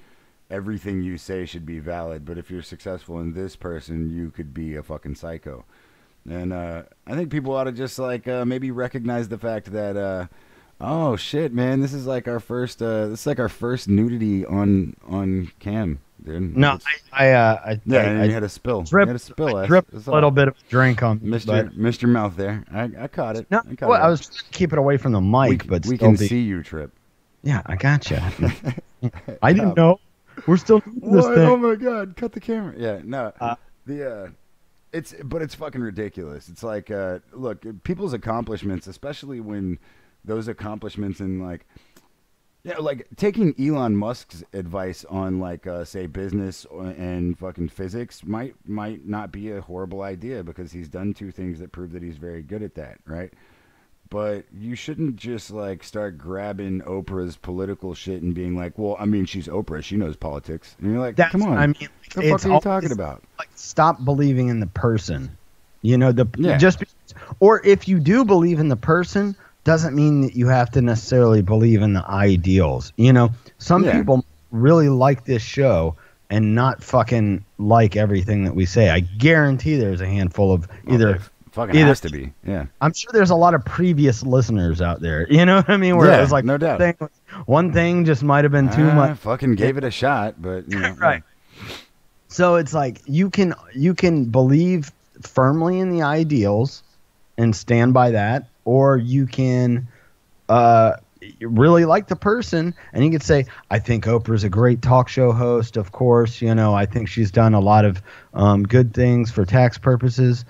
Speaker 1: everything you say should be valid, but if you're successful in this person, you could be a fucking psycho. And I think people ought to just, like, maybe recognize the fact that, oh shit, man, this is like our first nudity on cam, dude.
Speaker 3: No, I
Speaker 1: you had a spill.
Speaker 3: Dripped a little bit of drink on
Speaker 1: Mr. Mouth there. I caught it.
Speaker 3: No, I was trying to keep it away from the mic, but
Speaker 1: we can see you, Trip.
Speaker 3: Yeah, I gotcha. I didn't know. We're still doing this thing.
Speaker 1: Oh my god, cut the camera. Yeah, no. It's fucking ridiculous. It's like, look, people's accomplishments, especially when those accomplishments in, like, like taking Elon Musk's advice on, like, say, business and fucking physics might not be a horrible idea, because he's done two things that prove that he's very good at that, right? But you shouldn't just like start grabbing Oprah's political shit and being like, well, I mean, she's Oprah, she knows politics, and you're like, come on,
Speaker 3: I mean,
Speaker 1: what the fuck are you talking about?
Speaker 3: Like, stop believing in the person. You know,
Speaker 1: Yeah.
Speaker 3: or if you do believe in the person, doesn't mean that you have to necessarily believe in the ideals. You know, some people really like this show and not fucking like everything that we say. I guarantee there's a handful of
Speaker 1: Fucking has to be. Yeah.
Speaker 3: I'm sure there's a lot of previous listeners out there. You know what I mean? Where it was like,
Speaker 1: no doubt.
Speaker 3: One thing just might have been too much.
Speaker 1: Fucking gave it a shot, but you know.
Speaker 3: Right. So it's like you can believe firmly in the ideals and stand by that, or you can really like the person, and you could say, I think Oprah's a great talk show host, of course. You know, I think she's done a lot of good things for tax purposes,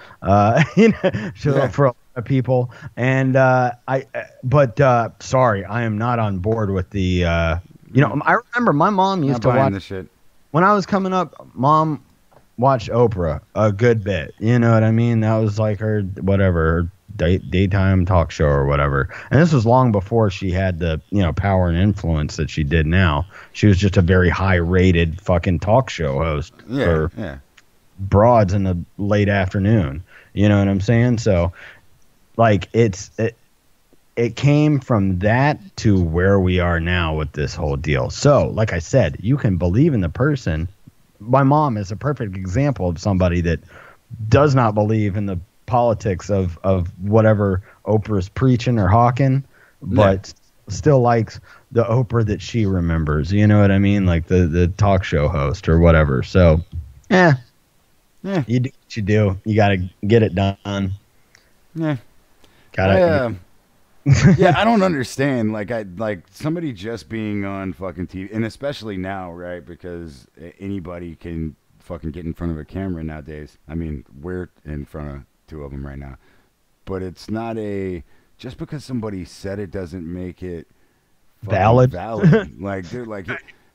Speaker 3: you know, for a lot of people. And sorry, I am not on board with the, you know, I remember my mom used to watch
Speaker 1: the shit.
Speaker 3: When I was coming up. Mom watched Oprah a good bit. You know what I mean? That was like her, whatever, her daytime talk show or whatever. And this was long before she had the, you know, power and influence that she did now. She was just a very high rated fucking talk show host for broads in the late afternoon. You know what I'm saying? So like it came from that to where we are now with this whole deal. So like I said, you can believe in the person. My mom is a perfect example of somebody that does not believe in the politics of whatever Oprah's preaching or hawking, but still likes the Oprah that she remembers. You know what I mean? Like the talk show host or whatever. So, you do what you do. You got to get it done.
Speaker 1: Yeah.
Speaker 3: Got it.
Speaker 1: Yeah, I don't understand. Like somebody just being on fucking TV, and especially now, right? Because anybody can fucking get in front of a camera nowadays. I mean, we're in front of two of them right now, but it's not just because somebody said it doesn't make it
Speaker 3: valid.
Speaker 1: Like, dude, like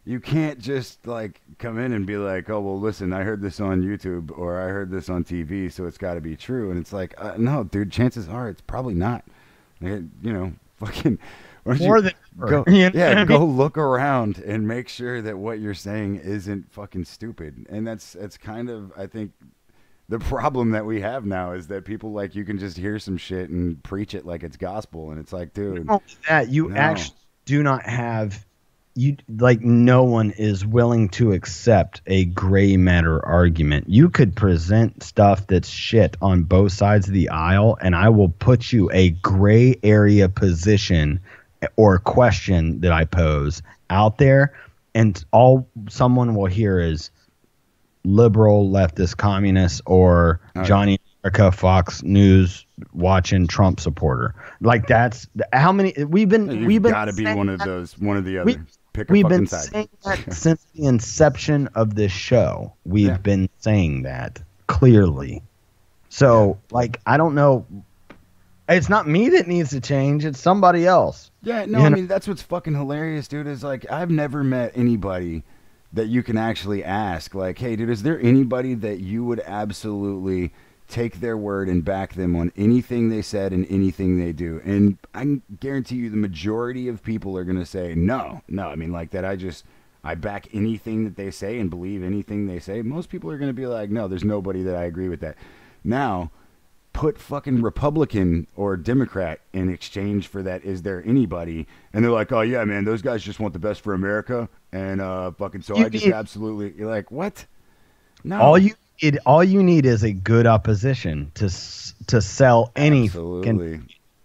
Speaker 1: you can't just like come in and be like, oh well, listen, I heard this on YouTube or I heard this on TV, so it's got to be true. And it's like, no, dude, chances are it's probably not. You know, fucking
Speaker 3: more than
Speaker 1: go, go look around and make sure that what you're saying isn't fucking stupid. And that's kind of, I think, the problem that we have now is that people like you can just hear some shit and preach it like it's gospel, and it's like, dude,
Speaker 3: actually do not have no one is willing to accept a gray matter argument. You could present stuff that's shit on both sides of the aisle, and I will put you a gray area position or question that I pose out there, and all someone will hear is liberal, leftist, communist, or Johnny America, Fox News watching Trump supporter. Like that's how many we've been
Speaker 1: got to be one of those, one of the other.
Speaker 3: We've been saying that since the inception of this show. We've been saying that clearly. So, like, I don't know. It's not me that needs to change. It's somebody else.
Speaker 1: Yeah, no, I mean, that's what's fucking hilarious, dude, is like, I've never met anybody that you can actually ask, like, hey, dude, is there anybody that you would absolutely take their word and back them on anything they said and anything they do? And I can guarantee you the majority of people are going to say, no, I mean, like that, I back anything that they say and believe anything they say. Most people are going to be like, no, there's nobody that I agree with that. Now, put fucking Republican or Democrat in exchange for that. Is there anybody? And they're like, oh yeah, man, those guys just want the best for America. And fucking, so I just absolutely, you're like, what? No.
Speaker 3: All you need is a good opposition to sell any.
Speaker 1: Absolutely.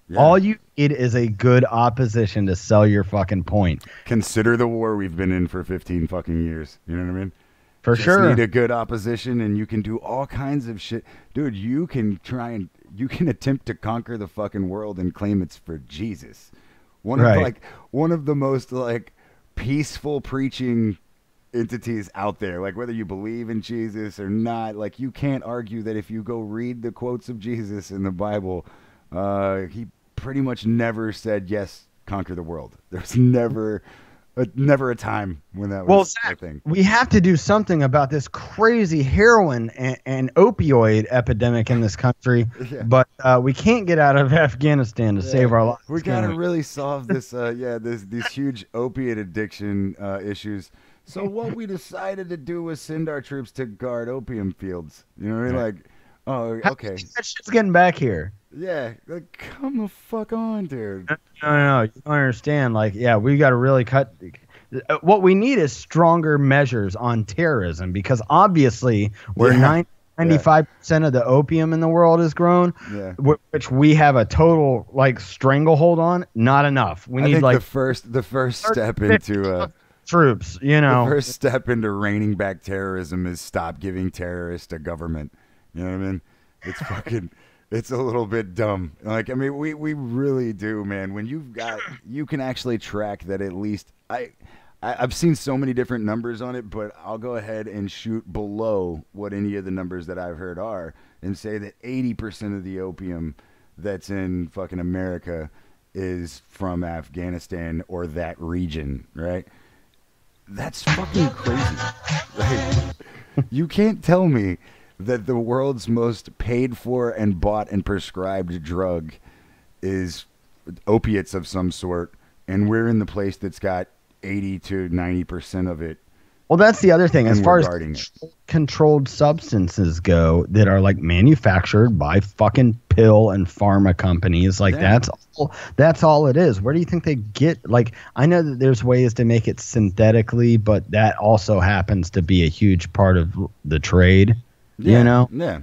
Speaker 1: Yeah.
Speaker 3: All you need is a good opposition to sell your fucking point.
Speaker 1: Consider the war we've been in for 15 fucking years. You know what I mean?
Speaker 3: For sure.
Speaker 1: Need a good opposition, and you can do all kinds of shit, dude. You can attempt to conquer the fucking world and claim it's for Jesus. One of the most like peaceful preaching entities out there, like whether you believe in Jesus or not, like you can't argue that if you go read the quotes of Jesus in the Bible, he pretty much never said, yes, conquer the world. There's never never a time when that
Speaker 3: Well,
Speaker 1: was a
Speaker 3: Zach,
Speaker 1: thing.
Speaker 3: we have to do something about this crazy heroin and opioid epidemic in this country,
Speaker 1: Yeah.
Speaker 3: but we can't get out of Afghanistan to save our lives.
Speaker 1: We
Speaker 3: can
Speaker 1: gotta really solve this. These huge opiate addiction issues. So what we decided to do was send our troops to guard opium fields. You know what I mean? Like, oh, okay,
Speaker 3: That shit's getting back here.
Speaker 1: yeah. Like, come the fuck on, dude.
Speaker 3: No, you don't understand. Like, yeah, we got to really cut. What we need is stronger measures on terrorism because obviously where
Speaker 1: Yeah.
Speaker 3: 95% of the opium in the world is grown,
Speaker 1: Yeah.
Speaker 3: which we have a total like stranglehold on, not enough. We
Speaker 1: I
Speaker 3: need
Speaker 1: think
Speaker 3: like
Speaker 1: the first step into
Speaker 3: troops, you know.
Speaker 1: the first step into reining back terrorism is stop giving terrorists a government. You know what I mean? It's fucking. It's a little bit dumb. Like, I mean, we really do, man. When you can actually track that at least. I've seen so many different numbers on it, but I'll go ahead and shoot below what any of the numbers that I've heard are and say that 80% of the opium that's in fucking America is from Afghanistan or that region, right? That's fucking crazy. Like, you can't tell me that the world's most paid for and bought and prescribed drug is opiates of some sort, and we're in the place that's got 80 to 90% of it.
Speaker 3: Well, that's the other thing. As
Speaker 1: And
Speaker 3: far
Speaker 1: we're
Speaker 3: as
Speaker 1: guarding it.
Speaker 3: controlled substances go that are like manufactured by fucking pill and pharma companies, like
Speaker 1: Yeah.
Speaker 3: that's all it is. Where do you think they get? Like, I know that there's ways to make it synthetically, but that also happens to be a huge part of the trade.
Speaker 1: Yeah,
Speaker 3: You know,
Speaker 1: Yeah.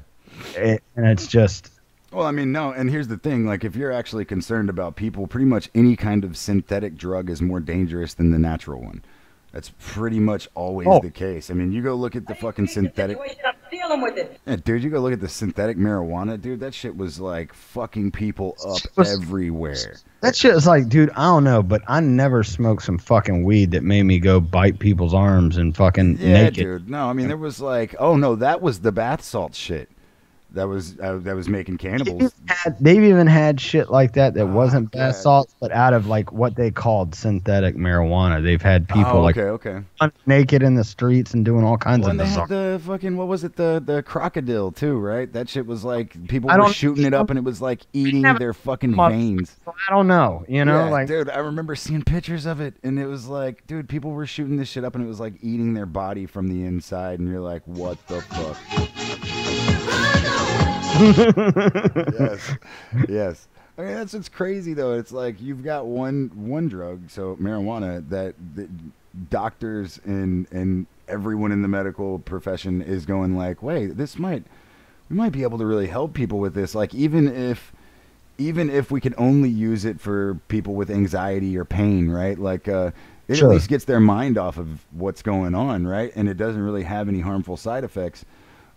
Speaker 3: and it's just
Speaker 1: Well, I mean, no, and here's the thing. Like, if you're actually concerned about people, pretty much any kind of synthetic drug is more dangerous than the natural one. That's pretty much always the case. I mean, you go look at the fucking synthetic...
Speaker 5: I'm dealing with it.
Speaker 1: Yeah, dude, you go look at the synthetic marijuana, dude, that shit was like fucking people up everywhere.
Speaker 3: that shit is like, dude, I don't know, but I never smoked some fucking weed that made me go bite people's arms and fucking
Speaker 1: Yeah,
Speaker 3: naked.
Speaker 1: dude. No, I mean, there was like... Oh, no, that was the bath salt shit. That was making cannibals.
Speaker 3: They've even had shit like that wasn't bath
Speaker 1: God.
Speaker 3: salts, but out of like what they called synthetic marijuana. They've had people like
Speaker 1: okay.
Speaker 3: naked in the streets and doing all kinds
Speaker 1: Well,
Speaker 3: of
Speaker 1: and they
Speaker 3: bizarre.
Speaker 1: had the fucking, what was it, the crocodile too, right? That shit was like, people
Speaker 3: I
Speaker 1: were
Speaker 3: don't-
Speaker 1: shooting it up and it was like eating their fucking veins.
Speaker 3: I don't know, you know,
Speaker 1: Yeah,
Speaker 3: like
Speaker 1: dude, I remember seeing pictures of it and it was like, dude, people were shooting this shit up and it was like eating their body from the inside and you're like, what the fuck? Yes. I mean, that's what's crazy though. It's like you've got one drug, so marijuana, that doctors and everyone in the medical profession is going like, wait, we might be able to really help people with this. Like even if we could only use it for people with anxiety or pain, right? Like it
Speaker 3: Sure.
Speaker 1: at least gets their mind off of what's going on, right? And it doesn't really have any harmful side effects.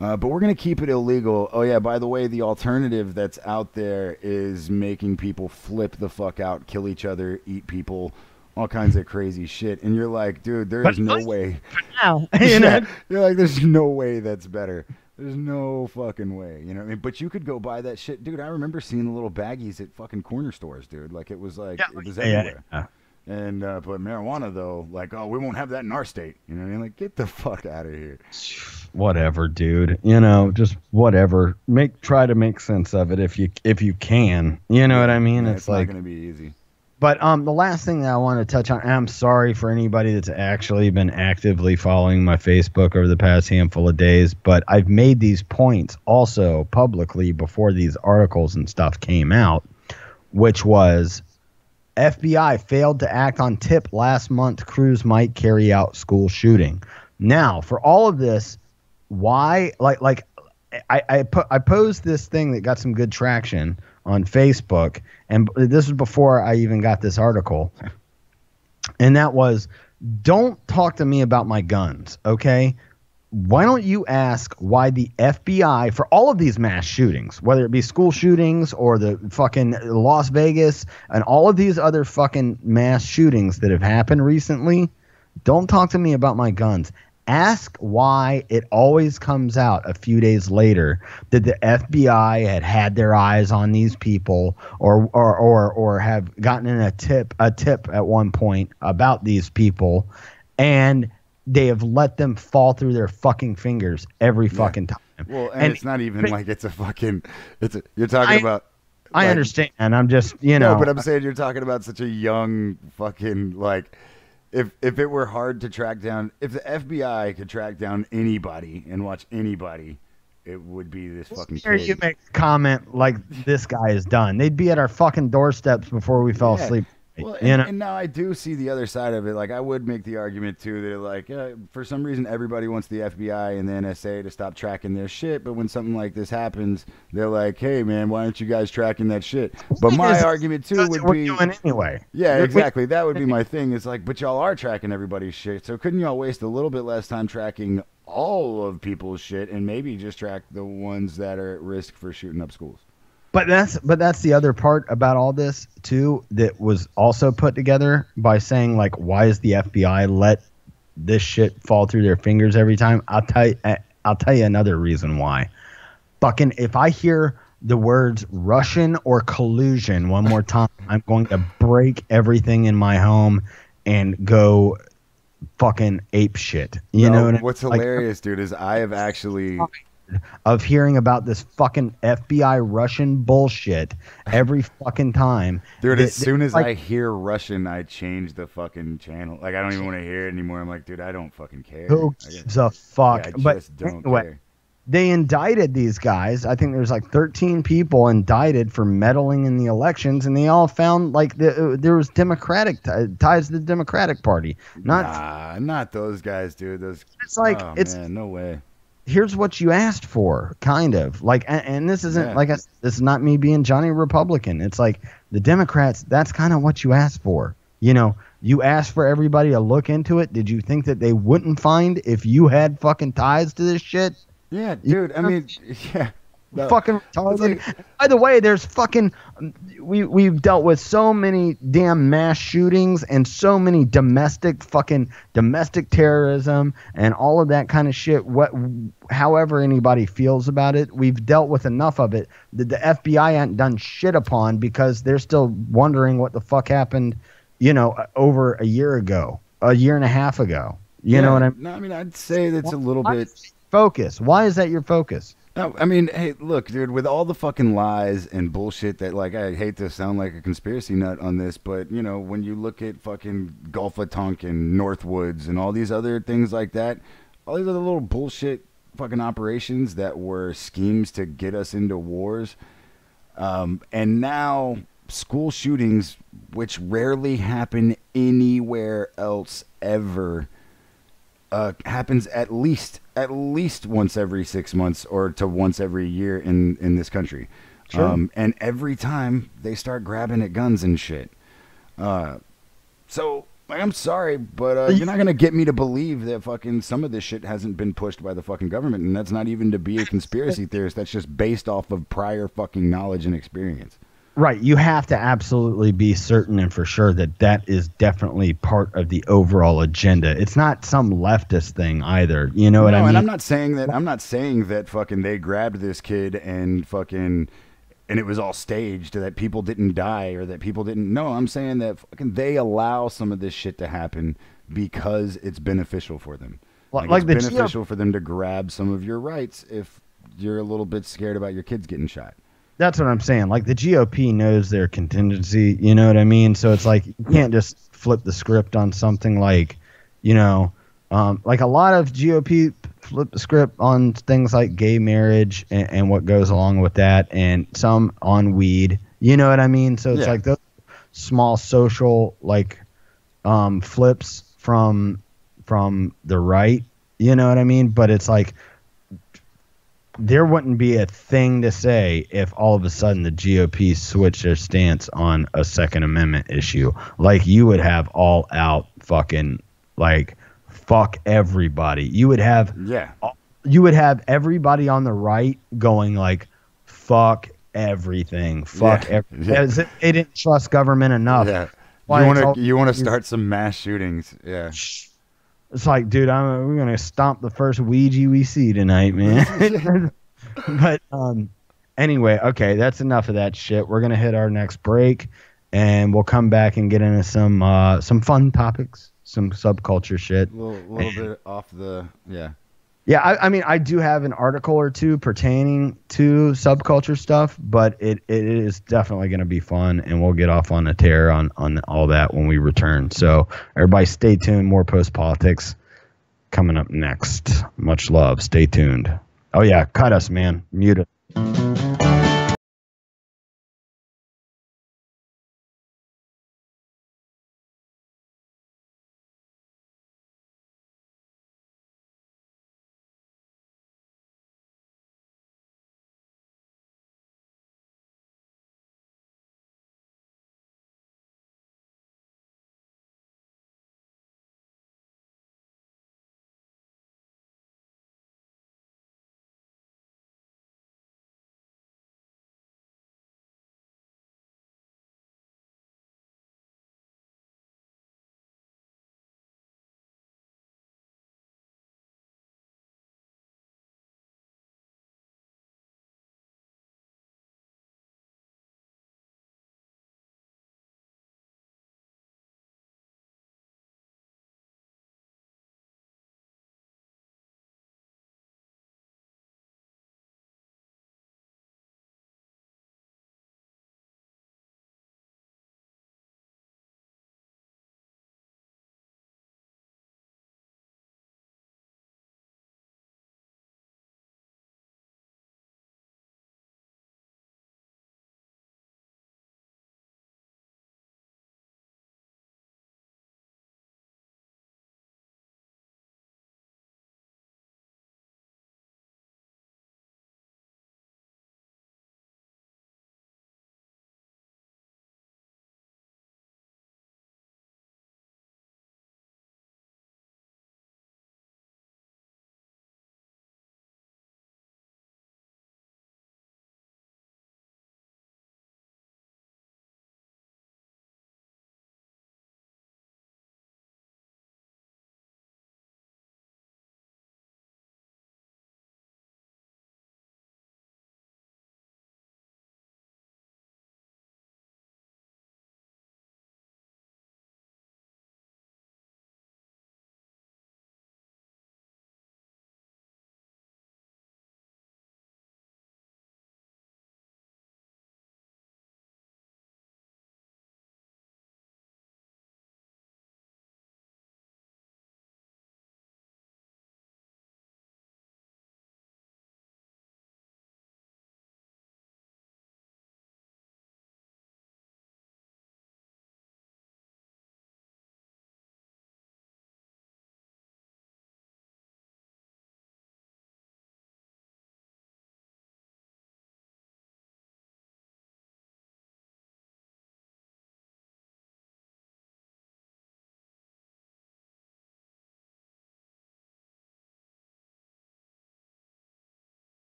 Speaker 1: But we're going to keep it illegal. Oh, yeah, by the way, the alternative that's out there is making people flip the fuck out, kill each other, eat people, all kinds of crazy shit. And you're like, dude, there is no way.
Speaker 3: now, you know,
Speaker 1: Yeah, you're like, there's no way that's better. There's no fucking way. You know what I mean? But you could go buy that shit. Dude, I remember seeing the little baggies at fucking corner stores, dude. Like, it was like, it was everywhere.
Speaker 3: yeah.
Speaker 1: And but marijuana, though, like, oh, we won't have that in our state. You know what I mean? Like, get the fuck out of here.
Speaker 3: Whatever, dude. You know, just whatever. Try to make sense of it if you can. You know what I mean?
Speaker 1: Yeah,
Speaker 3: It's
Speaker 1: not
Speaker 3: like,
Speaker 1: going to be easy.
Speaker 3: but the last thing that I want to touch on, and I'm sorry for anybody that's actually been actively following my Facebook over the past handful of days, but I've made these points also publicly before these articles and stuff came out, which was FBI failed to act on tip last month Cruz might carry out school shooting. Now, for all of this, why I posed this thing that got some good traction on Facebook, and this was before I even got this article, and that was, don't talk to me about my guns, okay? Why don't you ask why the FBI, for all of these mass shootings, whether it be school shootings or the fucking Las Vegas and all of these other fucking mass shootings that have happened recently, don't talk to me about my guns. Ask why it always comes out a few days later that the FBI had their eyes on these people, or have gotten in a tip at one point about these people, and they have let them fall through their fucking fingers every fucking time.
Speaker 1: Well, and it's not even like it's a fucking. You're talking about.
Speaker 3: I understand. I'm just, you know.
Speaker 1: No, but I'm saying you're talking about such a young fucking, like, if it were hard to track down, if the FBI could track down anybody and watch anybody, it would be this fucking
Speaker 3: Here
Speaker 1: kid.
Speaker 3: you make a comment like this guy is done. They'd be at our fucking doorsteps before we fell asleep.
Speaker 1: Well,
Speaker 3: You know?
Speaker 1: and now I do see the other side of it. Like, I would make the argument, too, that, like, for some reason, everybody wants the FBI and the NSA to stop tracking their shit. But when something like this happens, they're like, hey, man, why aren't you guys tracking that shit? But my argument, too, would be...
Speaker 3: We're doing anyway.
Speaker 1: Yeah, exactly. That would be my thing. It's like, but y'all are tracking everybody's shit. So couldn't y'all waste a little bit less time tracking all of people's shit and maybe just track the ones that are at risk for shooting up schools?
Speaker 3: But that's the other part about all this too, that was also put together by saying, like, why does the FBI let this shit fall through their fingers every time? I'll tell you another reason why. Fucking, if I hear the words Russian or collusion one more time, I'm going to break everything in my home and go fucking ape shit. You know what I mean?
Speaker 1: What's hilarious, dude, is I have actually...
Speaker 3: of hearing about this fucking FBI Russian bullshit every fucking time.
Speaker 1: Dude, as soon as I hear Russian, I change the fucking channel. Like, I don't even want to hear it anymore. I'm like, dude, I don't fucking care.
Speaker 3: Who gives a fuck?
Speaker 1: I
Speaker 3: But
Speaker 1: just don't
Speaker 3: anyway,
Speaker 1: care.
Speaker 3: they indicted these guys. I think there's like 13 people indicted for meddling in the elections, and they all found like there was Democratic ties to the Democratic Party.
Speaker 1: Not those guys, dude. Those.
Speaker 3: It's like
Speaker 1: man, no way.
Speaker 3: Here's what you asked for, kind of like, and this isn't like this is not me being Johnny Republican. It's like the Democrats. That's kind of what you asked for. You know, you asked for everybody to look into it. Did you think that they wouldn't find if you had fucking ties to this shit?
Speaker 1: Yeah, dude. I mean, yeah. No.
Speaker 3: Fucking retarded. By the way, there's fucking we've dealt with so many damn mass shootings and so many domestic terrorism and all of that kind of shit. However anybody feels about it, we've dealt with enough of it that the FBI hadn't done shit upon because they're still wondering what the fuck happened, you know, over a year and a half ago. You know what I mean?
Speaker 1: No, I mean, I'd say that's a little bit
Speaker 3: focus. Why is that your focus?
Speaker 1: No, I mean, hey, look, dude, with all the fucking lies and bullshit that, like, I hate to sound like a conspiracy nut on this, but, you know, when you look at fucking Gulf of Tonkin, Northwoods, and all these other things like that, all these other little bullshit fucking operations that were schemes to get us into wars, and now school shootings, which rarely happen anywhere else ever, happens at least once every 6 months or to once every year in this country. Sure. And every time they start grabbing at guns and shit. So, like, I'm sorry, but you're not going to get me to believe that fucking some of this shit hasn't been pushed by the fucking government. And that's not even to be a conspiracy theorist. That's just based off of prior fucking knowledge and experience. Right.
Speaker 3: You have to absolutely be certain and for sure that that is definitely part of the overall agenda. It's not some leftist thing either. You know what I mean?
Speaker 1: And I'm not saying that fucking they grabbed this kid and fucking and it was all staged, or that people didn't die, or that people didn't. No, I'm saying that fucking they allow some of this shit to happen because it's beneficial for them. Like it's beneficial for them to grab some of your rights if you're a little bit scared about your kids getting shot.
Speaker 3: That's what I'm saying. Like, the GOP knows their contingency, you know what I mean? So it's like, you can't just flip the script on something like, you know, like a lot of GOP flip the script on things like gay marriage and what goes along with that, and some on weed, you know what I mean? So it's like those small social, like, flips from the right, you know what I mean? But it's like, there wouldn't be a thing to say if all of a sudden the GOP switched their stance on a Second Amendment issue. Like, you would have all out fucking, like, fuck everybody. You would have everybody on the right going like, fuck everything. Fuck everything. They didn't trust government enough.
Speaker 1: Yeah. You want to start some mass shootings. Yeah.
Speaker 3: It's like, dude, we're gonna stomp the first Ouija we see tonight, man. But anyway, okay, that's enough of that shit. We're gonna hit our next break, and we'll come back and get into some fun topics, some subculture shit.
Speaker 1: A little bit off the
Speaker 3: Yeah, I mean, I do have an article or two pertaining to subculture stuff, but it is definitely going to be fun, and we'll get off on a tear on all that when we return. So everybody stay tuned. More Post Politics coming up next. Much love. Stay tuned. Oh, yeah, cut us, man. Mute it.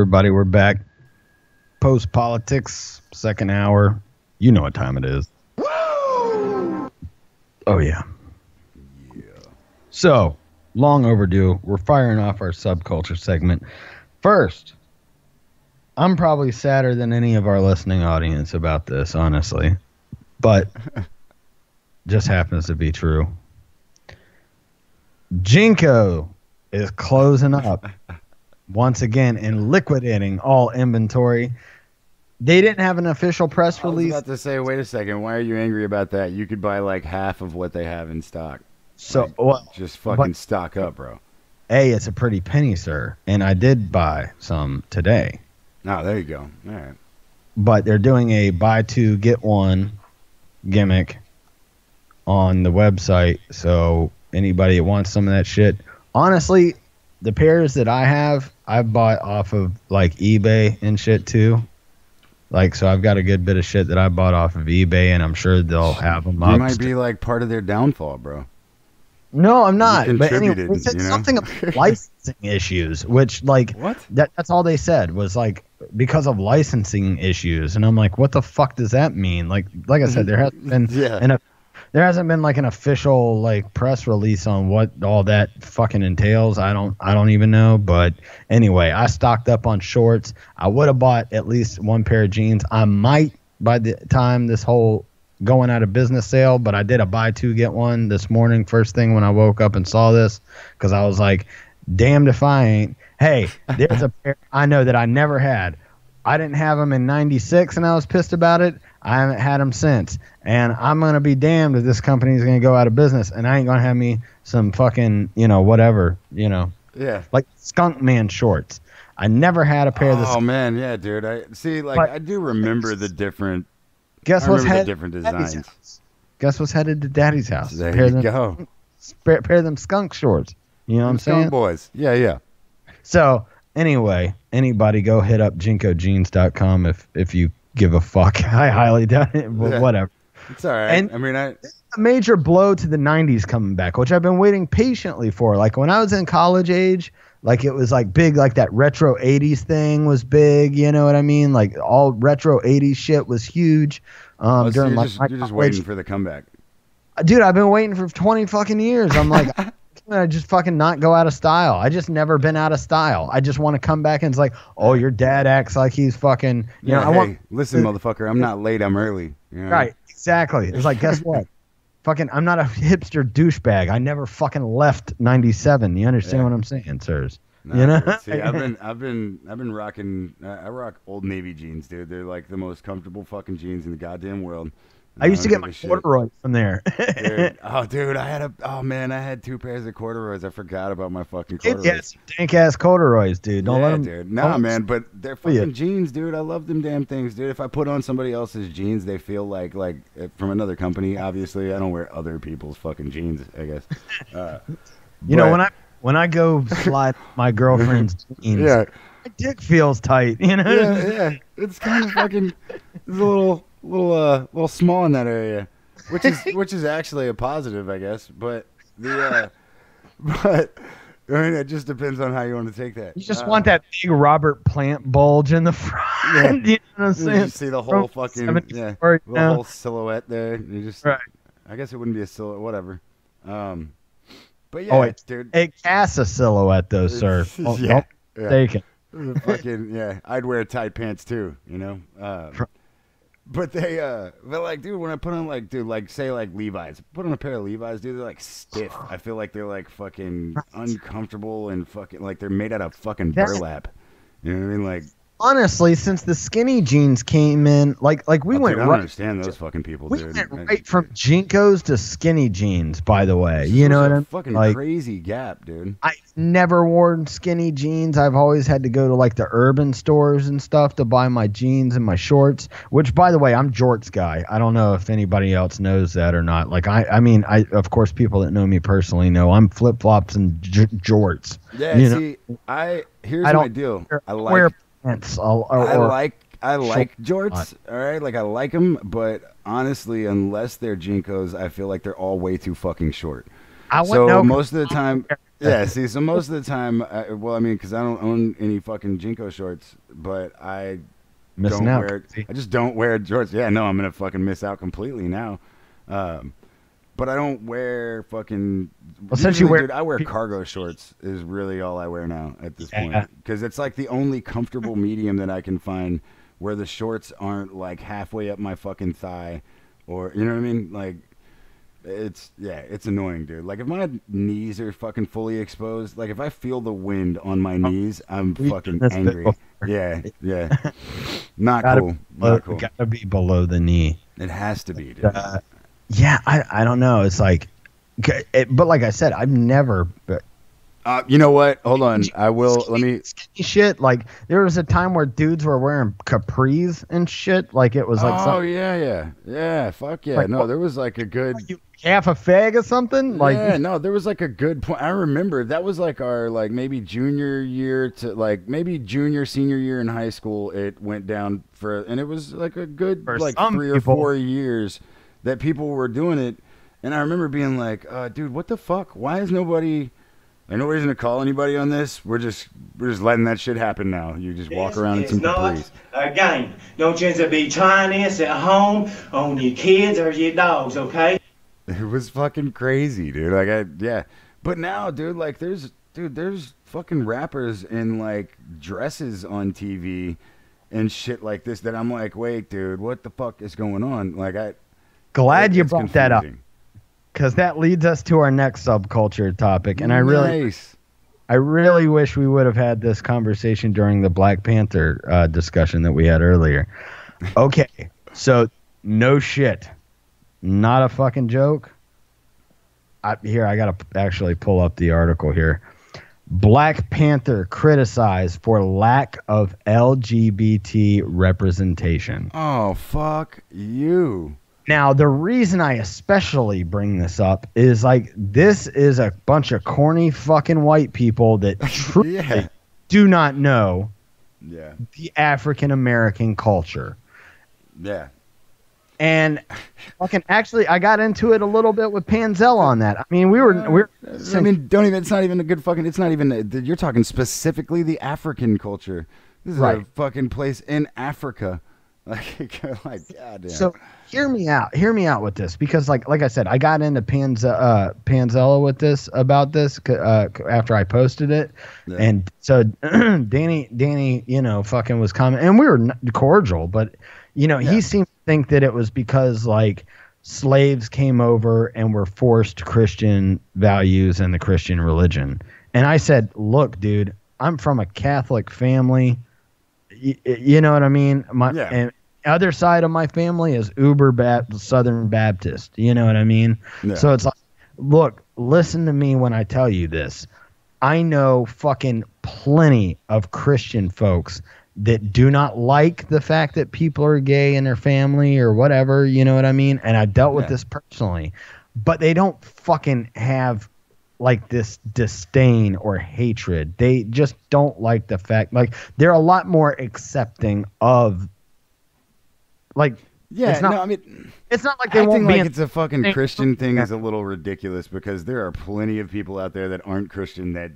Speaker 3: Everybody, we're back. Post politics, second hour. You know what time it is. Oh yeah. So long overdue. We're firing off our subculture segment. First, I'm probably sadder than any of our listening audience about this, honestly, but just happens to be true. Jinko is closing up once again and liquidating all inventory. They didn't have an official press release.
Speaker 1: I was about to say, wait a second. Why are you angry about that? You could buy like half of what they have in stock.
Speaker 3: So,
Speaker 1: like,
Speaker 3: well,
Speaker 1: just fucking stock up, bro.
Speaker 3: A, it's a pretty penny, sir, and I did buy some today.
Speaker 1: Oh, there you go. All right.
Speaker 3: But they're doing a buy two get one gimmick on the website, so anybody that wants some of that shit. Honestly, the pairs that I have, I bought off of like eBay and shit too. Like, so I've got a good bit of shit that I bought off of eBay, and I'm sure they'll have them up.
Speaker 1: You might be like part of their downfall, bro.
Speaker 3: No, I'm not.
Speaker 1: You
Speaker 3: but anyway,
Speaker 1: contributed,
Speaker 3: they said
Speaker 1: you know?
Speaker 3: something about licensing issues, which like
Speaker 1: What?
Speaker 3: that's all they said was like because of licensing issues, and I'm like, what the fuck does that mean? Like I said, there hasn't been there hasn't been like an official like press release on what all that fucking entails. I don't even know. But anyway, I stocked up on shorts. I would have bought at least one pair of jeans. I might by the time this whole going out of business sale, but I did a buy two get one this morning first thing when I woke up and saw this, because I was like, damned if I ain't. Hey, there's a pair I know that I never had. I didn't have them in 96 and I was pissed about it. I haven't had them since, and I'm going to be damned if this company is going to go out of business and I ain't going to have me some fucking, whatever, like Skunk Man shorts. I never had a pair of this.
Speaker 1: Oh man, yeah, dude. I see. Like, I do remember the different.
Speaker 3: Guess what's headed
Speaker 1: different
Speaker 3: to Daddy's
Speaker 1: designs.
Speaker 3: house? Guess what's headed to Daddy's house?
Speaker 1: There
Speaker 3: pair
Speaker 1: you go.
Speaker 3: Pair of them skunk shorts. You know what I'm saying?
Speaker 1: Skunk boys. Yeah.
Speaker 3: So anyway, anybody go hit up JinkoJeans.com if you give a fuck. I highly doubt it, but whatever.
Speaker 1: It's all right.
Speaker 3: And
Speaker 1: I mean,
Speaker 3: it's a major blow to the 90s coming back, which I've been waiting patiently for. Like when I was in college age, like it was like big, like that retro 80s thing was big. You know what I mean? Like all retro 80s shit was huge.
Speaker 1: so
Speaker 3: During
Speaker 1: you're
Speaker 3: my
Speaker 1: just waiting for the comeback.
Speaker 3: Dude, I've been waiting for 20 fucking years. I'm like, I just fucking not go out of style. I just never been out of style. I just want to come back and it's like, oh, your dad acts like he's fucking,
Speaker 1: Listen, motherfucker, I'm not late, I'm early. You know?
Speaker 3: Right, exactly. It's like, guess what? Fucking, I'm not a hipster douchebag. I never fucking left 97. You understand what I'm saying, sirs?
Speaker 1: Nah, dude, see, I've been rocking. I rock Old Navy jeans, dude. They're like the most comfortable fucking jeans in the goddamn world.
Speaker 3: I used to get my corduroys from there.
Speaker 1: Dude, I had 2 pairs of corduroys. I forgot about my fucking corduroys.
Speaker 3: Yes, dank ass corduroys, dude. Don't let them.
Speaker 1: Dude. Nah, man, but they're fucking jeans, dude. I love them damn things, dude. If I put on somebody else's jeans, they feel like from another company. Obviously, I don't wear other people's fucking jeans, I guess.
Speaker 3: When I go slide my girlfriend's jeans, my dick feels tight.
Speaker 1: Yeah. It's kind of fucking. It's a little small in that area, which is actually a positive, I guess. But I mean, it just depends on how you want to take that.
Speaker 3: You just want that big Robert Plant bulge in the front. You know what I'm saying?
Speaker 1: You see the whole fucking the whole silhouette there. You just, I guess it wouldn't be a silhouette, whatever. But yeah, dude,
Speaker 3: it casts a silhouette though, sir. Taken.
Speaker 1: Fucking I'd wear tight pants too, But but like, dude, when I put on say Levi's, put on a pair of Levi's, dude, they're like stiff. I feel like they're like fucking uncomfortable and fucking like they're made out of fucking burlap. You know what I mean? Like,
Speaker 3: honestly, since the skinny jeans came in, like we went.
Speaker 1: Dude, I don't understand those fucking people, dude.
Speaker 3: We went right from Jinkos to skinny jeans. By the way, you know what I'm
Speaker 1: fucking crazy gap, dude.
Speaker 3: I've never worn skinny jeans. I've always had to go to like the urban stores and stuff to buy my jeans and my shorts. Which, by the way, I'm jorts guy. I don't know if anybody else knows that or not. Like I mean, of course, people that know me personally know I'm flip flops and jorts.
Speaker 1: Yeah, here's my deal. I like. I like jorts, all right? Like, I like them, but honestly, unless they're Jinkos, I feel like they're all way too fucking short. Most of the time, Yeah, see, so most of the time, well, I mean, because I don't own any fucking Jinko shorts, but I
Speaker 3: Missing
Speaker 1: don't
Speaker 3: out.
Speaker 1: wear. I just don't wear shorts. Yeah, no, I'm gonna fucking miss out completely now. But I don't wear fucking.
Speaker 3: Well, since you
Speaker 1: usually,
Speaker 3: wear,
Speaker 1: dude, I wear cargo shorts. Is really all I wear now at this point, because it's like the only comfortable medium that I can find where the shorts aren't like halfway up my fucking thigh, or you know what I mean, like. It's annoying, dude. Like if my knees are fucking fully exposed, like if I feel the wind on my knees, I'm fucking angry. Yeah. Not cool. Not cool.
Speaker 3: Gotta be below the knee.
Speaker 1: It has to be, dude.
Speaker 3: Yeah, I don't know. It's like, but like I said, I've never.
Speaker 1: You know what? Hold on. I will. Let me.
Speaker 3: Skinny shit. Like there was a time where dudes were wearing capris and shit. Like it was like.
Speaker 1: Oh yeah. Fuck yeah.
Speaker 3: Like,
Speaker 1: no, there was like a good.
Speaker 3: Half a fag or something. Like
Speaker 1: yeah, no, there was like a good point. I remember that was like our like maybe junior year to like maybe junior senior year in high school. It went down and it was like a good like 3 or 4 years that people were doing it, and I remember being like, dude, what the fuck? Why is nobody's gonna call anybody on this? We're just letting that shit happen now. You just walk around in some capris.
Speaker 5: Again, don't just be trying this at home on your kids or your dogs, okay?
Speaker 1: It was fucking crazy, dude. Like but now, dude, like there's fucking rappers in like dresses on TV and shit like this that I'm like, wait, dude, what the fuck is going on? Like
Speaker 3: glad you brought that up. Because that leads us to our next subculture topic, and I really wish we would have had this conversation during the Black Panther discussion that we had earlier. Okay, so no shit, not a fucking joke. I gotta actually pull up the article here. Black Panther criticized for lack of LGBT representation.
Speaker 1: Oh, fuck you.
Speaker 3: Now, the reason I especially bring this up is like this is a bunch of corny fucking white people that truly do not know the African American culture.
Speaker 1: Yeah.
Speaker 3: And fucking actually, I got into it a little bit with Panzel on that. I mean, we're.
Speaker 1: I mean, don't even. It's not even a good fucking. It's not even. You're talking specifically the African culture. This is a fucking place in Africa. Like goddamn.
Speaker 3: So hear me out with this, because like I said, I got into Panzella with this about this after I posted it, and so Danny, you know, fucking was commenting, and we were cordial, but you know, he seemed to think that it was because like slaves came over and were forced Christian values and the Christian religion, and I said, look, dude, I'm from a Catholic family. You know what I mean? And other side of my family is Southern Baptist. You know what I mean? Yeah. So it's like, look, listen to me when I tell you this. I know fucking plenty of Christian folks that do not like the fact that people are gay in their family or whatever. You know what I mean? And I've dealt with this personally, but they don't fucking have like this disdain or hatred. They just don't like the fact, like they're a lot more accepting of like it's not like they
Speaker 1: acting
Speaker 3: won't
Speaker 1: like
Speaker 3: be
Speaker 1: it's a fucking Christian thing is a little ridiculous, because there are plenty of people out there that aren't Christian that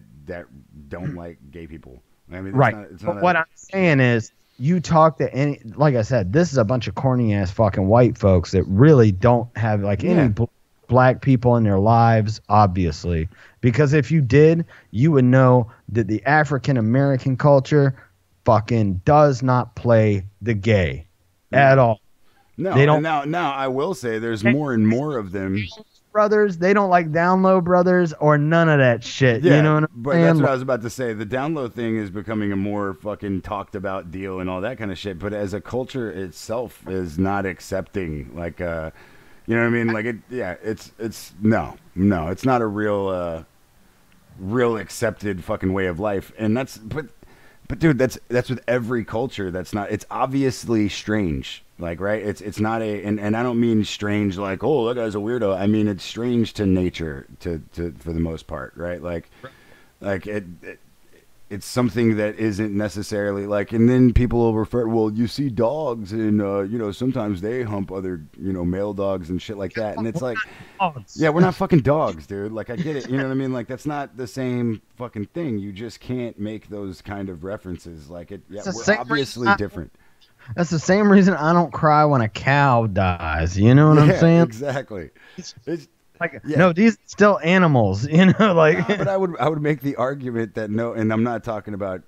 Speaker 1: don't like gay people. I mean,
Speaker 3: what I'm saying is, you talk to any, like I said, this is a bunch of corny ass fucking white folks that really don't have like any black people in their lives, obviously, because if you did, you would know that the African American culture fucking does not play the gay at all.
Speaker 1: No, they don't. Now I will say there's more and more of them.
Speaker 3: Brothers, they don't like Down Low Brothers or none of that shit.
Speaker 1: Yeah,
Speaker 3: you know what I'm
Speaker 1: but
Speaker 3: saying?
Speaker 1: That's what I was about to say. The Down Low thing is becoming a more fucking talked about deal and all that kind of shit. But as a culture itself is not accepting, like you know what I mean? Like it's no, it's not a real accepted fucking way of life. And but dude, that's with every culture. It's obviously strange. Like, right? It's not and I don't mean strange like, oh, that guy's a weirdo. I mean, it's strange to nature for the most part, right? Like it's something that isn't necessarily like, and then people will refer, well, you see dogs and, sometimes they hump other, male dogs and shit like that. And it's like, yeah, we're not fucking dogs, dude. Like, I get it. You know what I mean? Like, that's not the same fucking thing. You just can't make those kind of references. Like, we're obviously different.
Speaker 3: That's the same reason I don't cry when a cow dies. You know what I'm saying?
Speaker 1: Exactly. It's,
Speaker 3: no, these are still animals, like.
Speaker 1: But I would make the argument that no, and I'm not talking about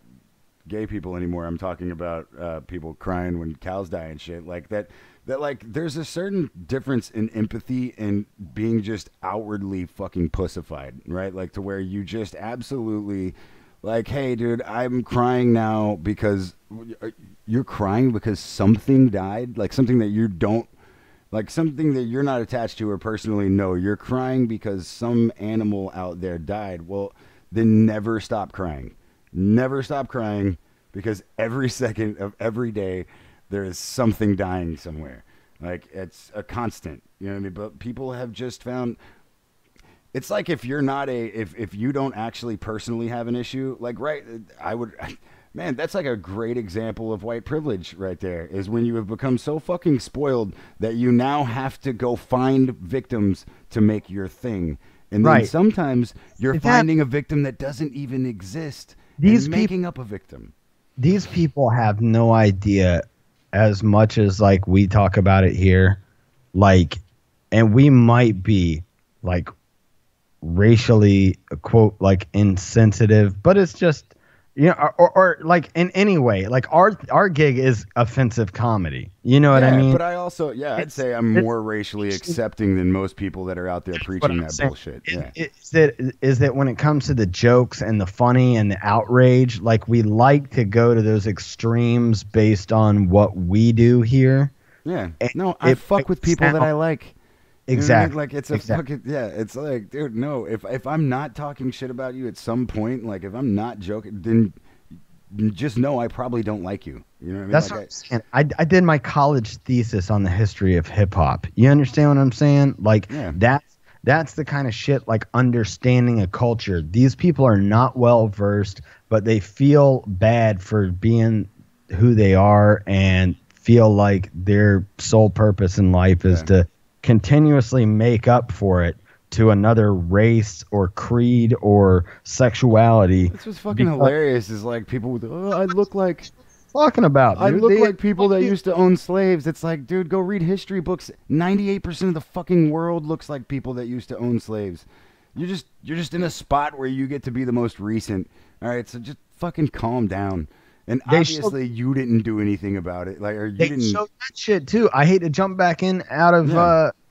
Speaker 1: gay people anymore. I'm talking about people crying when cows die and shit like that. That like there's a certain difference in empathy and being just outwardly fucking pussified, right? Like to where you just absolutely like, hey, dude, I'm crying now because you're crying because something died, like something that you don't. Like something that you're not attached to or personally know. You're crying because some animal out there died. Well, then never stop crying. Never stop crying because every second of every day there is something dying somewhere. Like it's a constant. You know what I mean? But people have just found it's like if you're not if you don't actually personally have an issue, like man, that's like a great example of white privilege right there, is when you have become so fucking spoiled that you now have to go find victims to make your thing. And then sometimes you're finding a victim that doesn't even exist and making up a victim.
Speaker 3: These people have no idea as much as like we talk about it here, like, and we might be like racially, quote, like insensitive, but it's just, or like in any way, like our gig is offensive comedy. You know what I mean?
Speaker 1: But I also, I'd say I'm more racially accepting than most people that are out there preaching that bullshit.
Speaker 3: Is that when it comes to the jokes and the funny and the outrage, like we like to go to those extremes based on what we do here.
Speaker 1: Yeah. No, I fuck with people that I like.
Speaker 3: Exactly.
Speaker 1: Like it's a fucking it's like, dude, no, if I'm not talking shit about you at some point, like if I'm not joking, then just know I probably don't like you. You know what I mean?
Speaker 3: That's what I'm saying. I did my college thesis on the history of hip hop. You understand what I'm saying? Like that's the kind of shit, like understanding a culture. These people are not well versed, but they feel bad for being who they are and feel like their sole purpose in life is to continuously make up for it to another race or creed or sexuality.
Speaker 1: That's what's fucking hilarious is like people with, I look like
Speaker 3: talking about.
Speaker 1: I look like people that used to own slaves. It's like, dude, go read history books. 98% of the fucking world looks like people that used to own slaves. You're just in a spot where you get to be the most recent. All right, so just fucking calm down. And obviously, you didn't do anything about it. Like, or you didn't. They showed
Speaker 3: that shit too. I hate to jump back in out of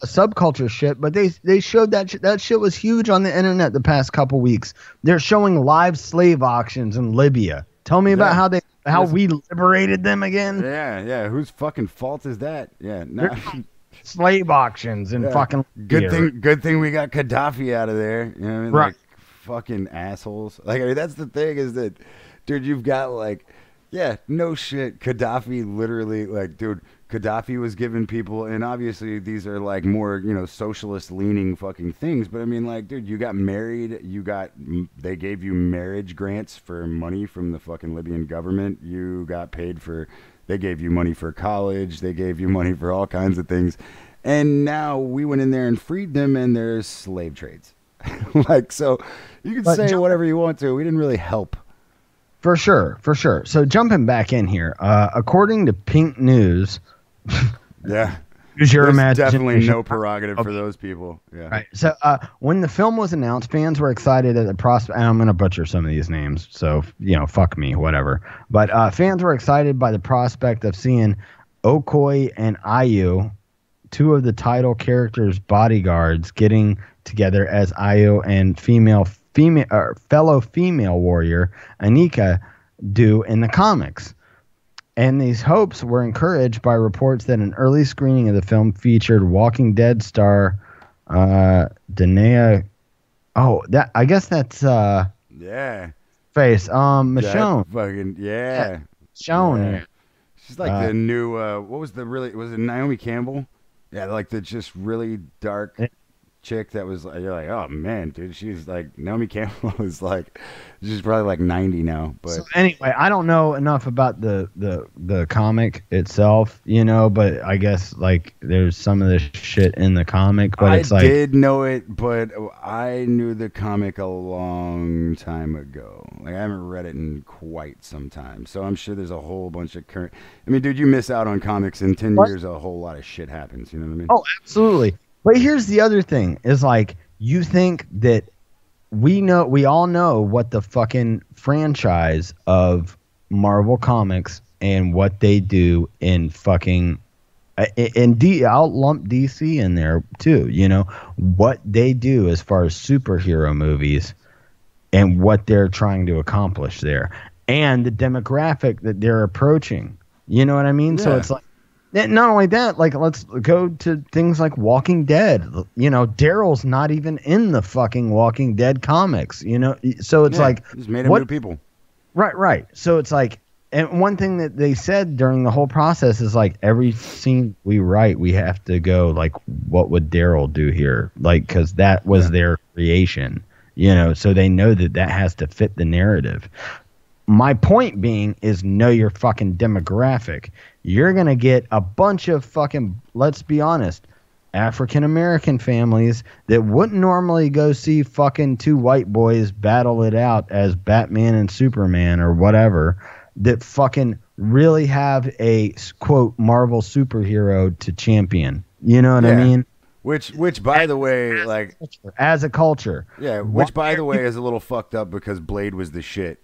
Speaker 3: subculture shit, but they showed that shit. That shit was huge on the internet the past couple weeks. They're showing live slave auctions in Libya. Tell me about how we liberated them again.
Speaker 1: Yeah. Whose fucking fault is that? Yeah, no.
Speaker 3: Slave auctions and fucking.
Speaker 1: Good thing we got Gaddafi out of there. You know what I mean?
Speaker 3: Right.
Speaker 1: Like, fucking assholes. Like, I mean, that's the thing is that, dude, you've got like. Yeah, no shit. Gaddafi literally, like, dude, Gaddafi was giving people, and obviously these are like more, socialist leaning fucking things. But I mean, like, dude, you got married, they gave you marriage grants for money from the fucking Libyan government. You got paid they gave you money for college. They gave you money for all kinds of things. And now we went in there and freed them, and there's slave trades. Like, so you can say whatever you want to. We didn't really help.
Speaker 3: For sure. So jumping back in here, according to Pink News, use your imagination.
Speaker 1: Definitely no prerogative for those people. Yeah.
Speaker 3: Right. So when the film was announced, fans were excited at the prospect. I'm going to butcher some of these names, so fuck me, whatever. But fans were excited by the prospect of seeing Okoye and Ayu, two of the title characters' bodyguards, getting together as Ayu and fellow female warrior Anika do in the comics. And these hopes were encouraged by reports that an early screening of the film featured Walking Dead star Danae. Oh, that I guess that's face. Michonne.
Speaker 1: Fucking
Speaker 3: Michonne.
Speaker 1: Yeah. She's like the new was it Naomi Campbell? Yeah, like the just really dark chick that was like, you're like, oh man, dude, she's like Naomi Campbell is like, she's probably like 90 now. But
Speaker 3: so anyway, I don't know enough about the comic itself, but I guess like there's some of this shit in the comic, but it's like
Speaker 1: I did know it, but I knew the comic a long time ago. Like I haven't read it in quite some time, so I'm sure there's a whole bunch of current. I mean, dude, you miss out on comics in 10 years. A whole lot of shit happens. You know what I mean?
Speaker 3: Oh, absolutely. But here's the other thing: is like you think that we all know what the fucking franchise of Marvel Comics and what they do in fucking I'll lump DC in there too. What they do as far as superhero movies and what they're trying to accomplish there, and the demographic that they're approaching. You know what I mean? Yeah. So it's like. Not only that, like let's go to things like Walking Dead. Daryl's not even in the fucking Walking Dead comics. So it's like
Speaker 1: he's made him new people.
Speaker 3: Right. So it's like, and one thing that they said during the whole process is like every scene we write, we have to go like, what would Daryl do here? Like, because that was their creation. So they know that has to fit the narrative. My point being is know your fucking demographic. You're going to get a bunch of fucking, let's be honest, African-American families that wouldn't normally go see fucking two white boys battle it out as Batman and Superman or whatever, that fucking really have a, quote, Marvel superhero to champion. You know what I mean?
Speaker 1: Which, by the way, like...
Speaker 3: As a culture.
Speaker 1: Yeah, which, by the way, is a little fucked up because Blade was the shit.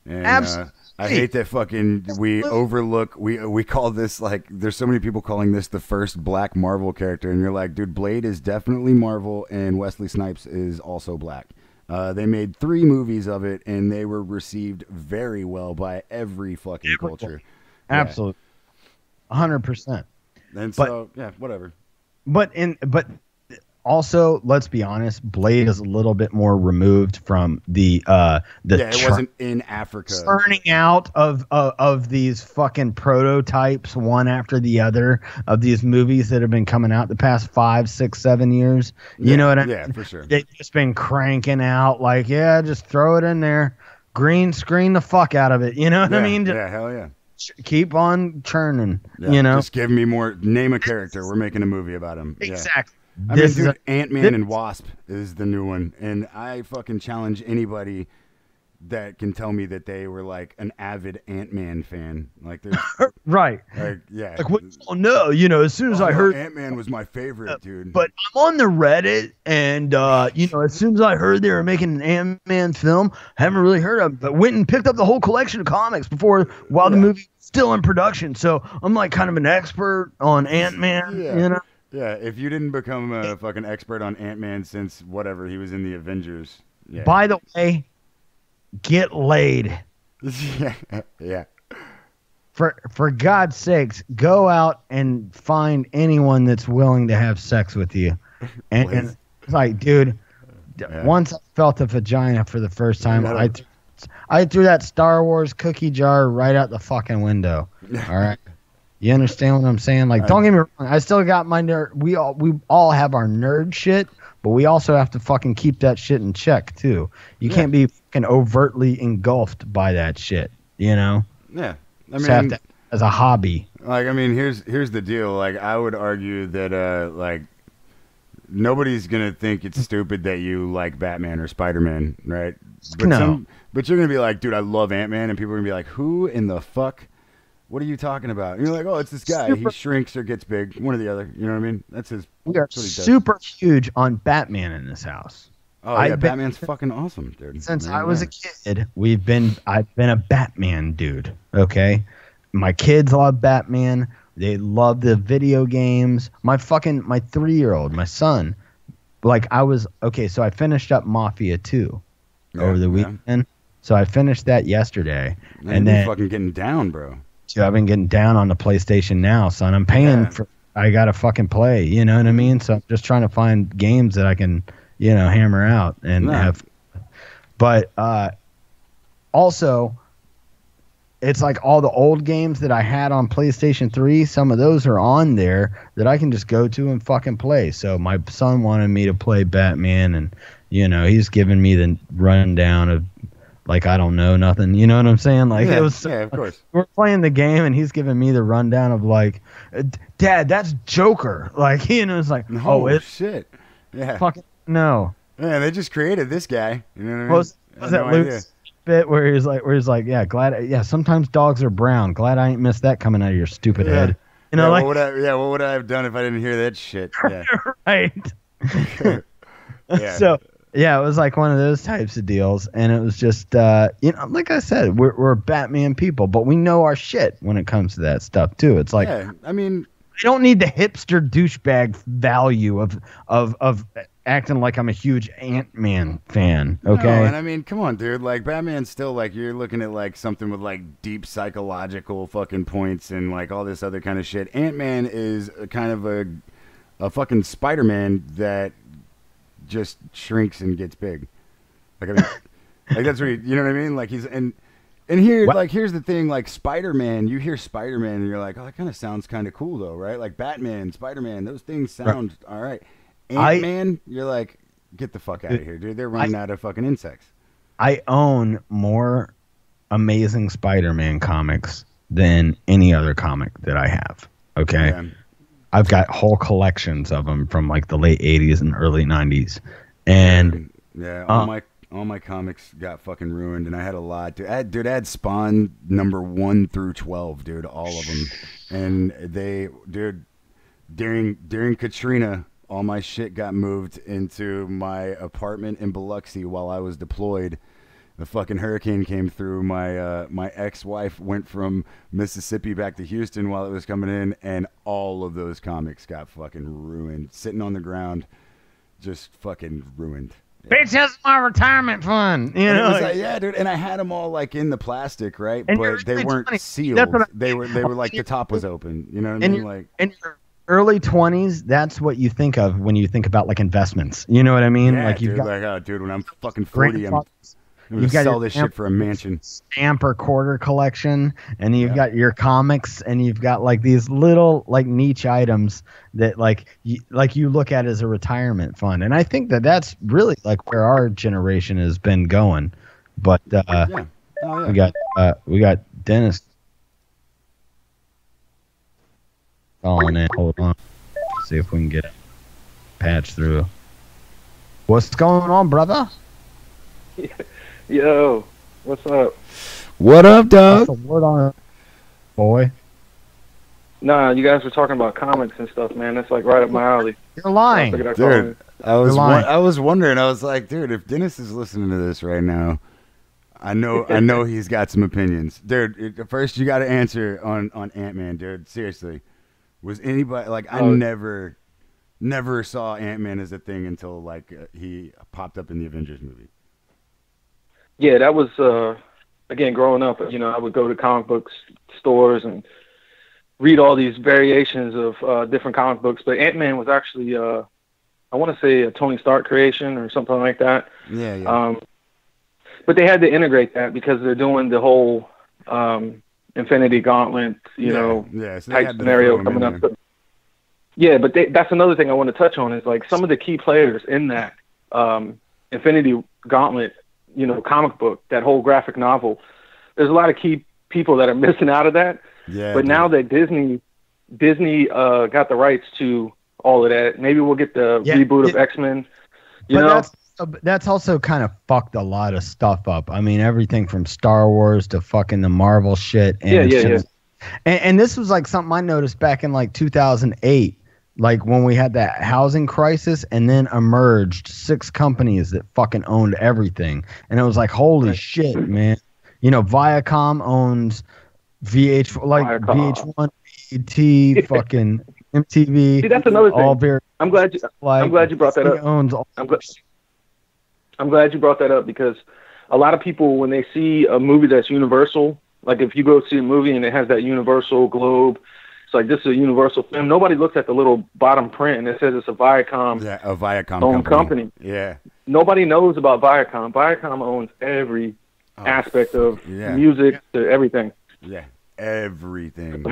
Speaker 1: And,
Speaker 3: absolutely.
Speaker 1: I hate that fucking we overlook we call this like there's so many people calling this the first black Marvel character, and you're like, dude, Blade is definitely Marvel and Wesley Snipes is also black. They made 3 movies of it and they were received very well by every fucking culture.
Speaker 3: Absolutely. 100%.
Speaker 1: And so whatever.
Speaker 3: But also, let's be honest, Blade is a little bit more removed from the
Speaker 1: it wasn't in Africa.
Speaker 3: Churning out of these fucking prototypes one after the other of these movies that have been coming out the past 5, 6, 7 years. You know what I mean?
Speaker 1: Yeah, for sure.
Speaker 3: They've just been cranking out like, just throw it in there. Green screen the fuck out of it. You know what I mean?
Speaker 1: Yeah, hell yeah.
Speaker 3: Keep on churning,
Speaker 1: Just give me more. Name a character. We're making a movie about him.
Speaker 3: Exactly.
Speaker 1: I mean, dude, Ant-Man and Wasp is the new one, and I fucking challenge anybody that can tell me that they were like an avid Ant-Man fan. Like, there's
Speaker 3: right.
Speaker 1: Like, yeah.
Speaker 3: Like, what? Oh no, as soon as I heard
Speaker 1: Ant-Man was my favorite, dude.
Speaker 3: But I'm on the Reddit, and as soon as I heard they were making an Ant-Man film, haven't really heard of it, but went and picked up the whole collection of comics while the movie was still in production. So I'm like kind of an expert on Ant-Man,
Speaker 1: Yeah, if you didn't become a fucking expert on Ant-Man since whatever, he was in the Avengers. Yeah.
Speaker 3: By the way, get laid.
Speaker 1: Yeah.
Speaker 3: For God's sakes, go out and find anyone that's willing to have sex with you. And it's like, dude, once I felt a vagina for the first time, I threw that Star Wars cookie jar right out the fucking window. All right. You understand what I'm saying? Like, don't get me wrong. I still got my nerd. We all have our nerd shit, but we also have to fucking keep that shit in check too. You can't be fucking overtly engulfed by that shit.
Speaker 1: Yeah. I mean,
Speaker 3: as a hobby.
Speaker 1: Like, I mean, here's the deal. Like, I would argue that like nobody's gonna think it's stupid that you like Batman or Spider-Man, right? But but you're gonna be like, dude, I love Ant-Man, and people are gonna be like, who in the fuck? What are you talking about? And you're like, oh, it's this guy. He shrinks or gets big, one or the other. You know what I mean? That's his.
Speaker 3: We are super huge on Batman in this house.
Speaker 1: Oh yeah, Batman's fucking awesome, dude.
Speaker 3: Since I was a kid, I've been a Batman dude. Okay, my kids love Batman. They love the video games. My 3-year-old, my son, like so I finished up Mafia 2 over the weekend. So I finished that yesterday, and then
Speaker 1: fucking getting down, bro.
Speaker 3: Dude, I've been getting down on the PlayStation now, son. I'm paying for. I gotta fucking play. You know what I mean? So I'm just trying to find games that I can, hammer out and have. But also, it's like all the old games that I had on PlayStation 3, some of those are on there that I can just go to and fucking play. So my son wanted me to play Batman, and he's giving me the rundown of, like, I don't know nothing. You know what I'm saying? Like,
Speaker 1: Yeah,
Speaker 3: it was,
Speaker 1: of course.
Speaker 3: we're playing the game, and he's giving me the rundown of, like, Dad, that's Joker. Like, it's like,
Speaker 1: Oh,
Speaker 3: it's
Speaker 1: shit. Yeah.
Speaker 3: fucking no.
Speaker 1: Yeah, they just created this guy. You know what I mean?
Speaker 3: Was
Speaker 1: I had
Speaker 3: that
Speaker 1: no
Speaker 3: Luke's bit where he's like, yeah, sometimes dogs are brown. Glad I ain't missed that coming out of your stupid head.
Speaker 1: Yeah,
Speaker 3: like,
Speaker 1: what would I have done if I didn't hear that shit? Yeah.
Speaker 3: right.
Speaker 1: Yeah.
Speaker 3: So yeah, it was like one of those types of deals, and it was just like I said, we're Batman people, but we know our shit when it comes to that stuff too. It's like,
Speaker 1: yeah, I mean,
Speaker 3: I don't need the hipster douchebag value of acting like I'm a huge Ant-Man fan. Okay,
Speaker 1: no, and I mean, come on, dude. Like, Batman's still, like, you're looking at, like, something with, like, deep psychological fucking points and, like, all this other kind of shit. Ant-Man is a kind of a fucking Spider-Man that just shrinks and gets big. Like, I mean, like, that's what you know what I mean? Like, he's and here,
Speaker 3: What?
Speaker 1: like, here's the thing. Like, Spider-Man, you hear Spider-Man and you're like, oh, that kind of sounds kind of cool, though, right? Like, Batman, Spider-Man, those things sound all right. Ant-Man, you're like, get the fuck out of here, dude. They're running out of fucking insects.
Speaker 3: I own more Amazing Spider-Man comics than any other comic that I have. Okay.
Speaker 1: Yeah.
Speaker 3: I've got whole collections of them from like the late 80s and early 90s. And
Speaker 1: yeah, all my comics got fucking ruined, and I had a lot. I had Spawn number 1 through 12, dude, all of them. And during Katrina, all my shit got moved into my apartment in Biloxi while I was deployed. The fucking hurricane came through. My ex-wife went from Mississippi back to Houston while it was coming in, and all of those comics got fucking ruined, sitting on the ground, just fucking ruined. Yeah.
Speaker 3: bitch, that's my retirement fund.
Speaker 1: And it was like, yeah, dude. And I had them all like in the plastic, right?
Speaker 3: And
Speaker 1: But they weren't
Speaker 3: 20.
Speaker 1: sealed.
Speaker 3: That's what I-
Speaker 1: They were like the top was open. You know what I
Speaker 3: And
Speaker 1: mean?
Speaker 3: you're-
Speaker 1: Like,
Speaker 3: in your early 20s, that's what you think of when you think about like investments. You know what I mean?
Speaker 1: yeah,
Speaker 3: like you've
Speaker 1: dude.
Speaker 3: got
Speaker 1: Like, oh, dude, when I'm fucking 40, I'm gonna
Speaker 3: you've got
Speaker 1: sell
Speaker 3: your
Speaker 1: this shit for a mansion.
Speaker 3: stamp or quarter collection, and you've got your comics, and you've got like these little like niche items that like you look at as a retirement fund. And I think that that's really like where our generation has been going. But
Speaker 1: Yeah. Oh, yeah.
Speaker 3: we got Dennis calling in. Hold on, see if we can get patch through. What's going on, brother?
Speaker 6: Yo, what's up?
Speaker 1: What up,
Speaker 3: What's
Speaker 1: dog?
Speaker 3: the word on it, boy?
Speaker 6: Nah, you guys were talking about comics and stuff, man. That's like right up my alley.
Speaker 3: You're lying.
Speaker 6: I figured I'd call
Speaker 1: Dude,
Speaker 6: in.
Speaker 1: I was
Speaker 3: lying.
Speaker 1: I was wondering. I was like, dude, if Dennis is listening to this right now, I know he's got some opinions, dude. First, you got to answer on Ant-Man, dude. Seriously, was anybody like I never saw Ant-Man as a thing until like he popped up in the Avengers movie.
Speaker 6: Yeah, that was again growing up. You know, I would go to comic book stores and read all these variations of different comic books. But Ant-Man was actually, I want to say, a Tony Stark creation or something like that.
Speaker 1: Yeah, yeah.
Speaker 6: But they had to integrate that because they're doing the whole Infinity Gauntlet, you know,
Speaker 1: yeah, so they
Speaker 6: type
Speaker 1: had to
Speaker 6: scenario
Speaker 1: throw him in
Speaker 6: coming up.
Speaker 1: there.
Speaker 6: Yeah, but that's another thing I want to touch on is like some of the key players in that Infinity Gauntlet, you know, comic book, that whole graphic novel. There's a lot of key people that are missing out of that.
Speaker 1: Yeah,
Speaker 6: But
Speaker 1: dude.
Speaker 6: now that Disney got the rights to all of that, maybe we'll get the reboot of X-Men. You know,
Speaker 3: that's also kind of fucked a lot of stuff up. I mean, everything from Star Wars to fucking the Marvel shit. And
Speaker 6: Yeah.
Speaker 3: And this was like something I noticed back in like 2008, like when we had that housing crisis, and then emerged 6 companies that fucking owned everything, and it was like, holy shit, man. You know, Viacom owns VH1, BET, fucking MTV.
Speaker 6: See, that's another thing.
Speaker 3: All very
Speaker 6: I'm glad you brought that up.
Speaker 3: Owns all
Speaker 6: I'm glad you brought that up because a lot of people, when they see a movie that's Universal, like if you go see a movie and it has that Universal globe, it's like this is a Universal film. Nobody looks at the little bottom print and it says it's a Viacom owned company.
Speaker 1: Yeah.
Speaker 6: Nobody knows about Viacom. Viacom owns every aspect of music to everything.
Speaker 1: Yeah, everything.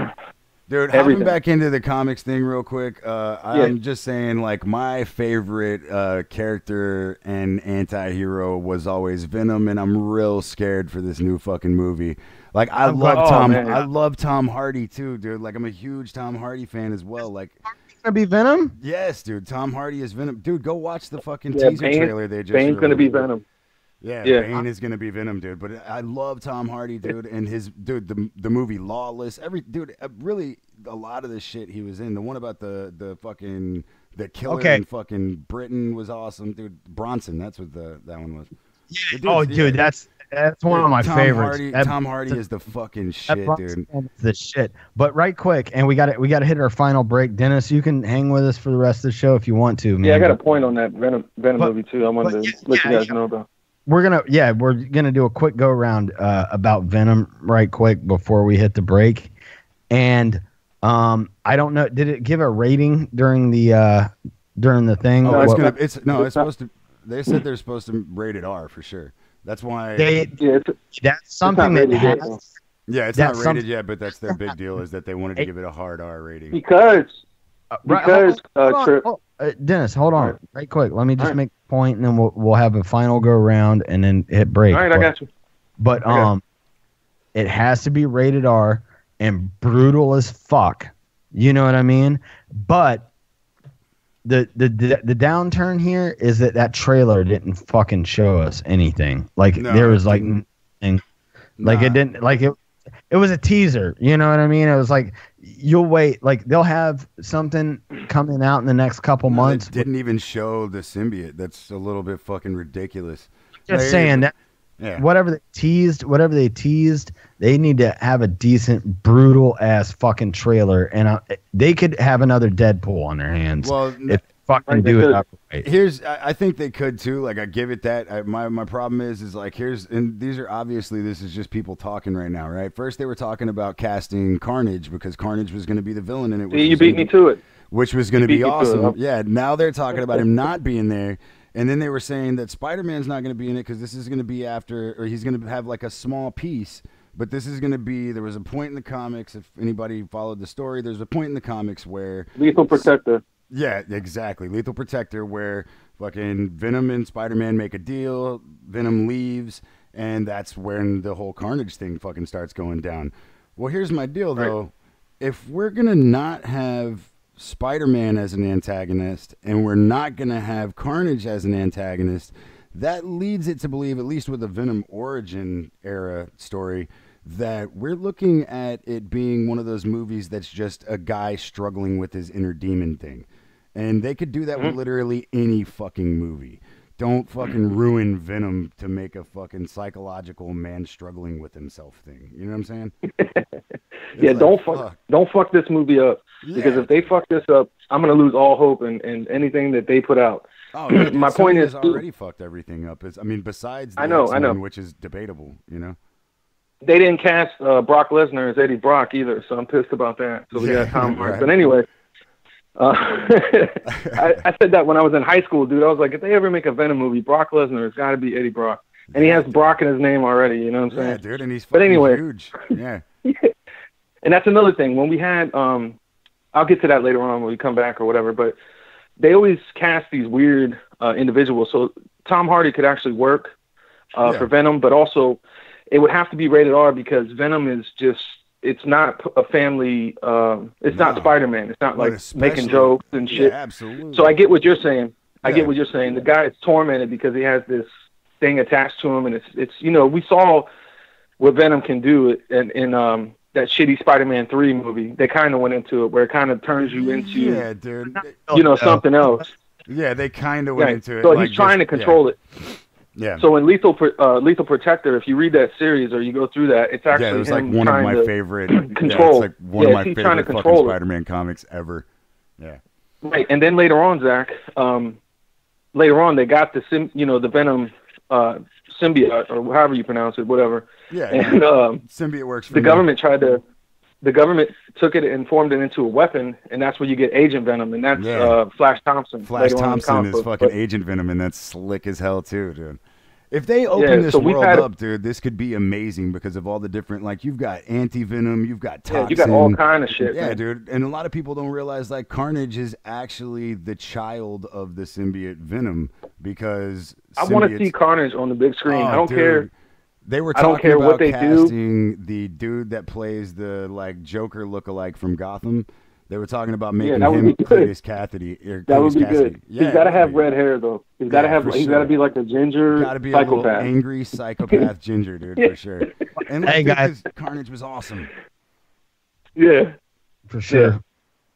Speaker 1: Dude,
Speaker 6: Everything.
Speaker 1: hopping back into the comics thing real quick, I'm just saying, like, my favorite character and anti-hero was always Venom, and I'm real scared for this new fucking movie. Like, I love Tom Hardy, too, dude. Like, I'm a huge Tom Hardy fan as well. Like,
Speaker 3: Gonna be Venom?
Speaker 1: yes, dude, Tom Hardy is Venom. Dude, go watch the fucking teaser trailer they just
Speaker 6: Bane's gonna be
Speaker 1: released.
Speaker 6: Venom.
Speaker 1: Yeah,
Speaker 6: Yeah.
Speaker 1: Bane is gonna be Venom, dude. But I love Tom Hardy, dude, and the movie Lawless. Really a lot of the shit he was in. The one about the fucking the killer in fucking Britain was awesome, dude. Bronson, that's what that one was.
Speaker 3: Dude, that's one of my favorites.
Speaker 1: Tom Hardy is the fucking shit, dude.
Speaker 3: The shit. But right quick, and we got to hit our final break. Dennis, you can hang with us for the rest of the show if you want to. Man.
Speaker 6: Yeah, I got a point on that Venom movie too. I wanted to let you guys know about.
Speaker 3: We're gonna do a quick go around about Venom right quick before we hit the break, and I don't know, did it give a rating during the thing?
Speaker 1: Oh, it's supposed to. They said they're supposed to rate it R for sure. That's why.
Speaker 3: That's something that has.
Speaker 1: Yeah, it's not rated yet, but that's their big deal is that they wanted to give it a hard R rating.
Speaker 6: Because
Speaker 3: Dennis, hold on, right quick. Let me just make a point, and then we'll have a final go around, and then hit break.
Speaker 6: All right, I got you.
Speaker 3: But it has to be rated R and brutal as fuck. You know what I mean? But the downturn here is that trailer didn't fucking show us anything. Like there was like nothing. Like it didn't like it. It was a teaser, you know what I mean? It was like, you'll wait. Like, they'll have something coming out in the next couple months.
Speaker 1: They didn't even show the symbiote. That's a little bit fucking ridiculous.
Speaker 3: Just saying that.
Speaker 1: Yeah.
Speaker 3: Whatever they teased, they need to have a decent, brutal ass fucking trailer, and they could have another Deadpool on their hands. Well, if fucking do it right.
Speaker 1: I think they could too. Like, I give it that. My problem is like, and these are obviously, this is just people talking right now, right? First they were talking about casting Carnage because Carnage was going to be the villain, and
Speaker 6: you beat me to it,
Speaker 1: which was going to be awesome. Yeah. Now they're talking about him not being there. And then they were saying that Spider-Man's not going to be in it because this is going to be after, or he's going to have like a small piece. But this is going to be, there was a point in the comics, if anybody followed the story, there's a point in the comics where...
Speaker 6: Lethal Protector.
Speaker 1: Yeah, exactly. Lethal Protector, where fucking Venom and Spider-Man make a deal, Venom leaves, and that's when the whole Carnage thing fucking starts going down. Well, here's my deal, though. Right. If we're going to not have Spider-Man as an antagonist, and we're not going to have Carnage as an antagonist, that leads it to believe, at least with the Venom origin era story, that we're looking at it being one of those movies that's just a guy struggling with his inner demon thing. And they could do that with literally any fucking movie. Don't fucking ruin Venom to make a fucking psychological man struggling with himself thing. You know what I'm saying?
Speaker 6: Yeah, like, don't fuck this movie up. Yeah. Because if they fuck this up, I'm gonna lose all hope in anything that they put out.
Speaker 1: Oh, yeah, my point is, already fucked everything up. Besides the X-Men, which is debatable, you know.
Speaker 6: They didn't cast Brock Lesnar as Eddie Brock either, so I'm pissed about that. So we got Tom Hardy. Right. But anyway, I said that when I was in high school, dude. I was like, if they ever make a Venom movie, Brock Lesnar has got to be Eddie Brock, and he has Brock in his name already. You know what I'm saying?
Speaker 1: Yeah, dude, and he's fucking huge. Yeah.
Speaker 6: And that's another thing. When we had, I'll get to that later on when we come back or whatever. But they always cast these weird individuals. So Tom Hardy could actually work for Venom, but also it would have to be rated R because Venom is just, it's not a family, it's not Spider-Man. It's not like making jokes and shit.
Speaker 1: Yeah, absolutely.
Speaker 6: So I get what you're saying. I get what you're saying. The guy is tormented because he has this thing attached to him, and it's you know, we saw what Venom can do in that shitty Spider-Man 3 movie. They kind of went into it where it kind of turns you into,
Speaker 1: dude.
Speaker 6: You know, something else.
Speaker 1: Yeah, they kind of went into it.
Speaker 6: So he's trying to control it.
Speaker 1: Yeah.
Speaker 6: So in Lethal Protector, if you read that series or you go through that, it's actually
Speaker 1: it was like one of my favorite
Speaker 6: control.
Speaker 1: It's like one of my favorite fucking Spider-Man comics ever. Yeah.
Speaker 6: Right, and then later on, Zach, later on they got the Venom symbiote or however you pronounce it, whatever.
Speaker 1: Yeah.
Speaker 6: And
Speaker 1: symbiote works for
Speaker 6: the government took it and formed it into a weapon, and that's where you get Agent Venom, and that's Flash Thompson.
Speaker 1: Flash Thompson is fucking Agent Venom, and that's slick as hell too, dude. If they open this
Speaker 6: so we've
Speaker 1: world
Speaker 6: had-
Speaker 1: up, dude, this could be amazing because of all the different, like, you've got anti-venom, you've got toxin.
Speaker 6: Yeah, you got all kind of shit.
Speaker 1: Yeah,
Speaker 6: man.
Speaker 1: dude. And a lot of people don't realize, like, Carnage is actually the child of the symbiote Venom because
Speaker 6: I want to
Speaker 1: symbiotes-
Speaker 6: see Carnage on the big screen.
Speaker 1: Oh,
Speaker 6: I don't
Speaker 1: dude.
Speaker 6: care.
Speaker 1: They were
Speaker 6: I don't
Speaker 1: talking
Speaker 6: care
Speaker 1: about
Speaker 6: what they do.
Speaker 1: casting the dude that plays the, like, Joker lookalike from Gotham. They were talking about making
Speaker 6: that would
Speaker 1: him
Speaker 6: be good.
Speaker 1: Cletus Cassidy.
Speaker 6: That would be
Speaker 1: Cletus Cassidy.
Speaker 6: good.
Speaker 1: Yeah,
Speaker 6: He's got to
Speaker 1: it would
Speaker 6: have
Speaker 1: be.
Speaker 6: red hair though. He's got to
Speaker 1: Yeah,
Speaker 6: have.
Speaker 1: for
Speaker 6: He's
Speaker 1: sure.
Speaker 6: got to be like a ginger
Speaker 1: Got to be a little
Speaker 6: psychopath.
Speaker 1: angry psychopath ginger dude for sure. And
Speaker 3: Hey,
Speaker 1: like,
Speaker 3: guys.
Speaker 1: because Carnage was awesome.
Speaker 6: Yeah,
Speaker 3: For sure.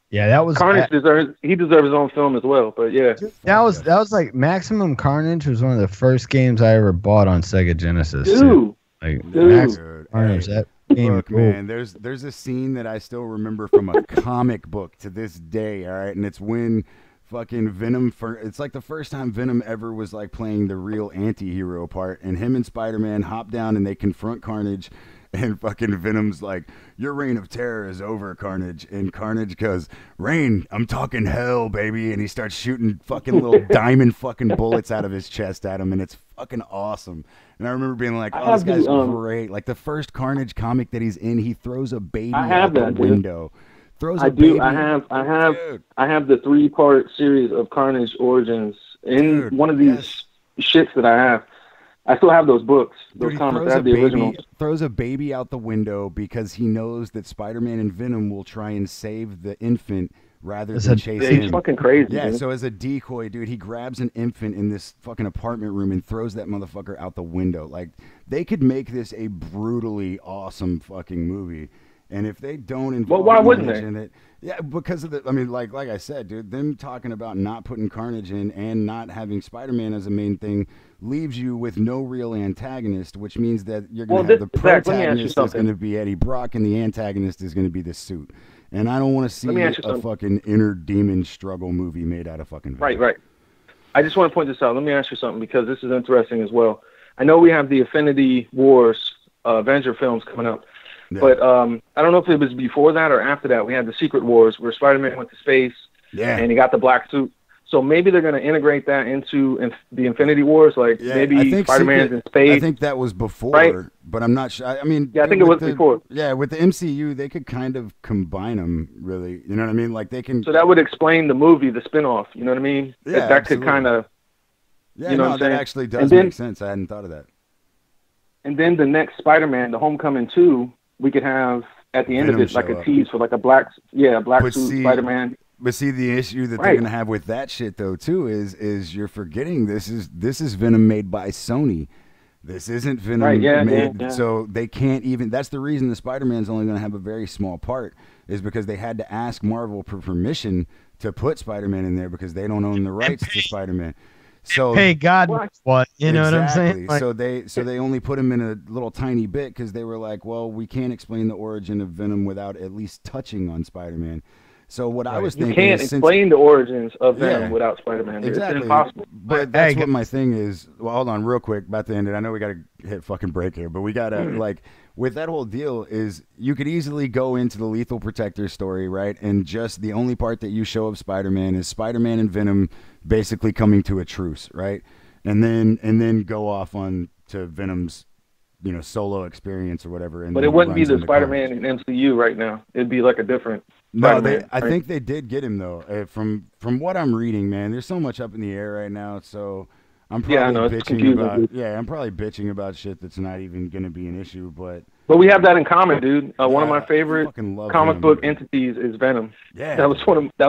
Speaker 3: Yeah, that was
Speaker 6: Carnage deserves. He deserves his own film as well. But yeah,
Speaker 3: that was like Maximum Carnage was one of the first games I ever bought on Sega Genesis.
Speaker 6: dude.
Speaker 3: too. Like
Speaker 6: Dude.
Speaker 3: Maximum Carnage,
Speaker 1: Hey,
Speaker 3: that game
Speaker 1: look,
Speaker 3: cool.
Speaker 1: man, there's a scene that I still remember from a comic book to this day, all right? And it's when fucking Venom it's like the first time Venom ever was like playing the real anti-hero part, and him and Spider-Man hop down and they confront Carnage, and fucking Venom's like, your reign of terror is over, Carnage. And Carnage goes, Reign, I'm talking hell, baby. And he starts shooting fucking little diamond fucking bullets out of his chest at him, and it's fucking awesome. And I remember being like, oh, this guy's great. Like the first Carnage comic that he's in, he throws a baby out the window. Throws a baby.
Speaker 6: I have
Speaker 1: Dude.
Speaker 6: I have the 3-part series of Carnage Origins in
Speaker 1: Dude,
Speaker 6: one of these shits that I have. I still have those books, those
Speaker 1: Dude, he
Speaker 6: comics.
Speaker 1: throws
Speaker 6: I have
Speaker 1: a
Speaker 6: the originals.
Speaker 1: throws a baby out the window because he knows that Spider-Man and Venom will try and save the infant rather than chase
Speaker 6: Yeah,
Speaker 1: him.
Speaker 6: he's fucking crazy.
Speaker 1: Yeah,
Speaker 6: dude.
Speaker 1: so as a decoy, dude, he grabs an infant in this fucking apartment room and throws that motherfucker out the window. Like, they could make this a brutally awesome fucking movie. And if they don't involve
Speaker 6: why wouldn't
Speaker 1: Carnage
Speaker 6: they?
Speaker 1: in it, yeah, because of the, I mean, like I said, dude, them talking about not putting Carnage in and not having Spider-Man as a main thing leaves you with no real antagonist, which means that you're going to have the
Speaker 6: Zach, let me ask you
Speaker 1: protagonist is
Speaker 6: something.
Speaker 1: going to be Eddie Brock and the antagonist is going to be the suit. And I don't want to see
Speaker 6: Let me ask you
Speaker 1: a
Speaker 6: something.
Speaker 1: fucking inner demon struggle movie made out of fucking Venom.
Speaker 6: Right. I just want to point this out. Let me ask you something because this is interesting as well. I know we have the Infinity Wars Avenger films coming up,
Speaker 1: Yeah.
Speaker 6: but I don't know if it was before that or after that. We had the Secret Wars where Spider-Man went to space
Speaker 1: Yeah.
Speaker 6: and he got the black suit. So maybe they're going to integrate that into the Infinity Wars. Like
Speaker 1: Yeah, I
Speaker 6: maybe
Speaker 1: think
Speaker 6: Spider-Man's in
Speaker 1: Secret-
Speaker 6: space.
Speaker 1: I think that was before,
Speaker 6: Right?
Speaker 1: but I'm not sure. I mean,
Speaker 6: Yeah, I think it
Speaker 1: with
Speaker 6: was before.
Speaker 1: Yeah, with the MCU, they could kind of combine them, really. You know what I mean? Like they can.
Speaker 6: So that would explain the movie, the spin-off. You know what I mean?
Speaker 1: Yeah,
Speaker 6: that could
Speaker 1: absolutely.
Speaker 6: kind of.
Speaker 1: Yeah,
Speaker 6: you know
Speaker 1: no,
Speaker 6: what I'm
Speaker 1: that
Speaker 6: saying?
Speaker 1: actually does
Speaker 6: And then-
Speaker 1: make sense. I hadn't thought of that.
Speaker 6: And then the next Spider-Man, the Homecoming 2, we could have at the end
Speaker 1: Venom
Speaker 6: of it like
Speaker 1: show
Speaker 6: a
Speaker 1: up.
Speaker 6: tease for like a black
Speaker 1: But
Speaker 6: suit
Speaker 1: see-
Speaker 6: Spider-Man.
Speaker 1: But see, the issue that they're
Speaker 6: Right.
Speaker 1: gonna have with that shit though too is you're forgetting this is Venom made by Sony. This isn't Venom
Speaker 6: Right, yeah,
Speaker 1: made,
Speaker 6: yeah.
Speaker 1: so they can't even. That's the reason the Spider-Man's only going to have a very small part, is because they had to ask Marvel for permission to put Spider-Man in there because they don't own the rights to Spider-Man. So
Speaker 3: Hey, God,
Speaker 6: What?
Speaker 3: what? You know what I'm
Speaker 1: Exactly.
Speaker 3: saying? Like,
Speaker 1: So they only put him in a little tiny bit because they were like, well, we can't explain the origin of Venom without at least touching on Spider-Man. So what I was
Speaker 6: You
Speaker 1: thinking
Speaker 6: can't
Speaker 1: is
Speaker 6: explain the origins of Venom
Speaker 1: Yeah.
Speaker 6: without Spider-Man.
Speaker 1: exactly,
Speaker 6: It's impossible.
Speaker 1: But that's
Speaker 3: Hey,
Speaker 1: what my thing is. Well, hold on, real quick, about to end it. I know we got to hit fucking break here, but we got to like with that whole deal is you could easily go into the Lethal Protector story, right? And just the only part that you show of Spider-Man is Spider-Man and Venom basically coming to a truce, right? And then go off on to Venom's solo experience or whatever. And
Speaker 6: But
Speaker 1: then
Speaker 6: it wouldn't be
Speaker 1: runs
Speaker 6: the
Speaker 1: into
Speaker 6: Spider-Man
Speaker 1: Carnage.
Speaker 6: in MCU right now. It'd be like a different.
Speaker 1: No,
Speaker 6: Spider-Man,
Speaker 1: I
Speaker 6: right?
Speaker 1: think they did get him though. From what I'm reading, man, there's so much up in the air right now. So I'm probably
Speaker 6: Yeah, I know, it's
Speaker 1: bitching
Speaker 6: confusing,
Speaker 1: about.
Speaker 6: dude.
Speaker 1: Yeah, I'm probably bitching about shit that's not even going to be an issue. But
Speaker 6: But we have that in common, dude. One of
Speaker 1: Yeah,
Speaker 6: my favorite
Speaker 1: fucking love
Speaker 6: comic
Speaker 1: Venom,
Speaker 6: book
Speaker 1: dude.
Speaker 6: entities is Venom.
Speaker 1: Yeah,
Speaker 6: That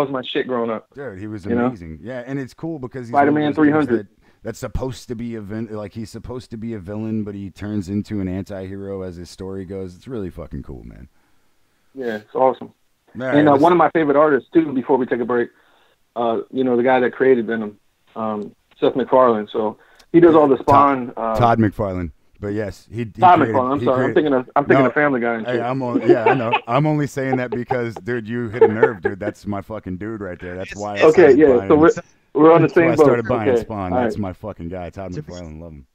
Speaker 6: was my shit growing up.
Speaker 1: dude, he was
Speaker 6: you know?
Speaker 1: amazing. Yeah, and it's cool because he's
Speaker 6: Spider-Man
Speaker 1: one of those dudes
Speaker 6: 300.
Speaker 1: That's supposed to be he's supposed to be a villain, but he turns into an anti-hero as his story goes. It's really fucking cool, man.
Speaker 6: Yeah, it's awesome.
Speaker 1: All
Speaker 6: And
Speaker 1: right,
Speaker 6: one of my favorite artists too. Before we take a break, the guy that created Venom, Seth MacFarlane. So he does all the Spawn.
Speaker 1: Todd McFarlane. But yes, he
Speaker 6: Todd
Speaker 1: created-
Speaker 6: McFarlane. I'm
Speaker 1: he
Speaker 6: sorry. I'm
Speaker 1: created-
Speaker 6: thinking
Speaker 1: No,
Speaker 6: of Family Guy. And
Speaker 1: Hey,
Speaker 6: shit.
Speaker 1: I know. I'm only saying that because, dude, you hit a nerve, dude. That's my fucking dude right there. That's why. I
Speaker 6: Okay,
Speaker 1: started
Speaker 6: yeah.
Speaker 1: buying-
Speaker 6: So we're on the
Speaker 1: that's why
Speaker 6: same
Speaker 1: I
Speaker 6: boat.
Speaker 1: started buying
Speaker 6: Okay.
Speaker 1: Spawn.
Speaker 6: All
Speaker 1: That's
Speaker 6: right.
Speaker 1: my fucking guy, Todd
Speaker 3: To be-
Speaker 1: McFarlane. Love him.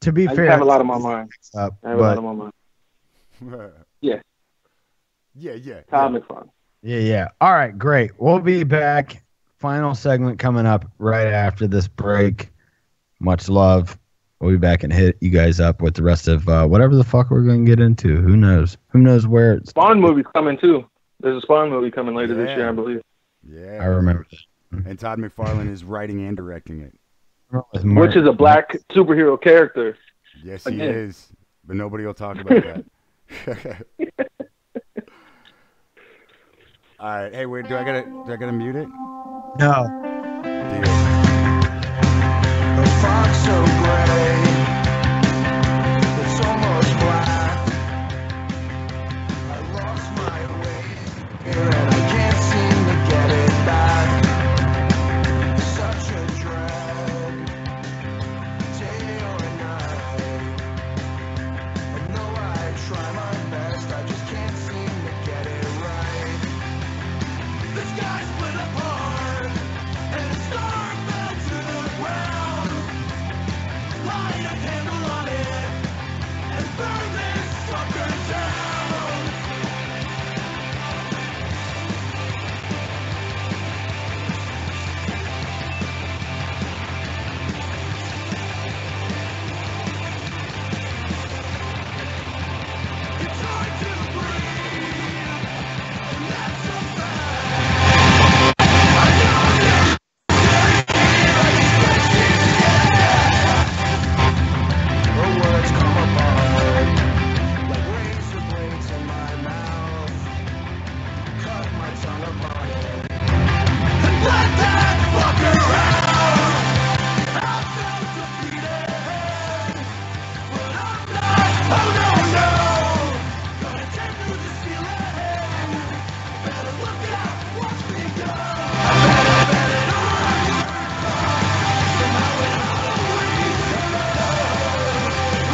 Speaker 3: to be
Speaker 6: I
Speaker 3: fair,
Speaker 6: just have a lot on my mind.
Speaker 3: up,
Speaker 6: I have a lot
Speaker 3: but
Speaker 6: on my mind.
Speaker 1: yeah.
Speaker 6: Yeah.
Speaker 1: Yeah.
Speaker 6: Todd McFarlane.
Speaker 3: yeah. All right, great. We'll be back. Final segment coming up right after this break. Much love. we'll be back and hit you guys up with the rest of whatever the fuck we're going to get into. Who knows? Who knows where it's...
Speaker 6: Spawn movie's coming, too. There's a Spawn movie coming later this year, I believe.
Speaker 1: Yeah.
Speaker 3: I remember that.
Speaker 1: And Todd McFarlane is writing and directing it.
Speaker 6: Which is a black superhero character.
Speaker 1: Yes, he is. But nobody will talk about that. All right. Hey, wait. Do I gotta mute it?
Speaker 3: No.
Speaker 1: Deal.
Speaker 7: The fox so gray, it's almost black. I lost my way here and I can't seem to get it back. Such a drag, day or night. I know I try my best, I just can't seem to get it right. The sky split apart and a star fell to the ground. Light a candle on it and burn this sucker down. It's hard to breathe, and that's a fact. The words come apart like razor blades in my mouth. Cut my tongue apart and let that fucker out. I felt defeated, but I'm not. Oh no, no. Gonna take through the ceiling. Better look out, watch me go. I better bet it on. Somehow it always goes.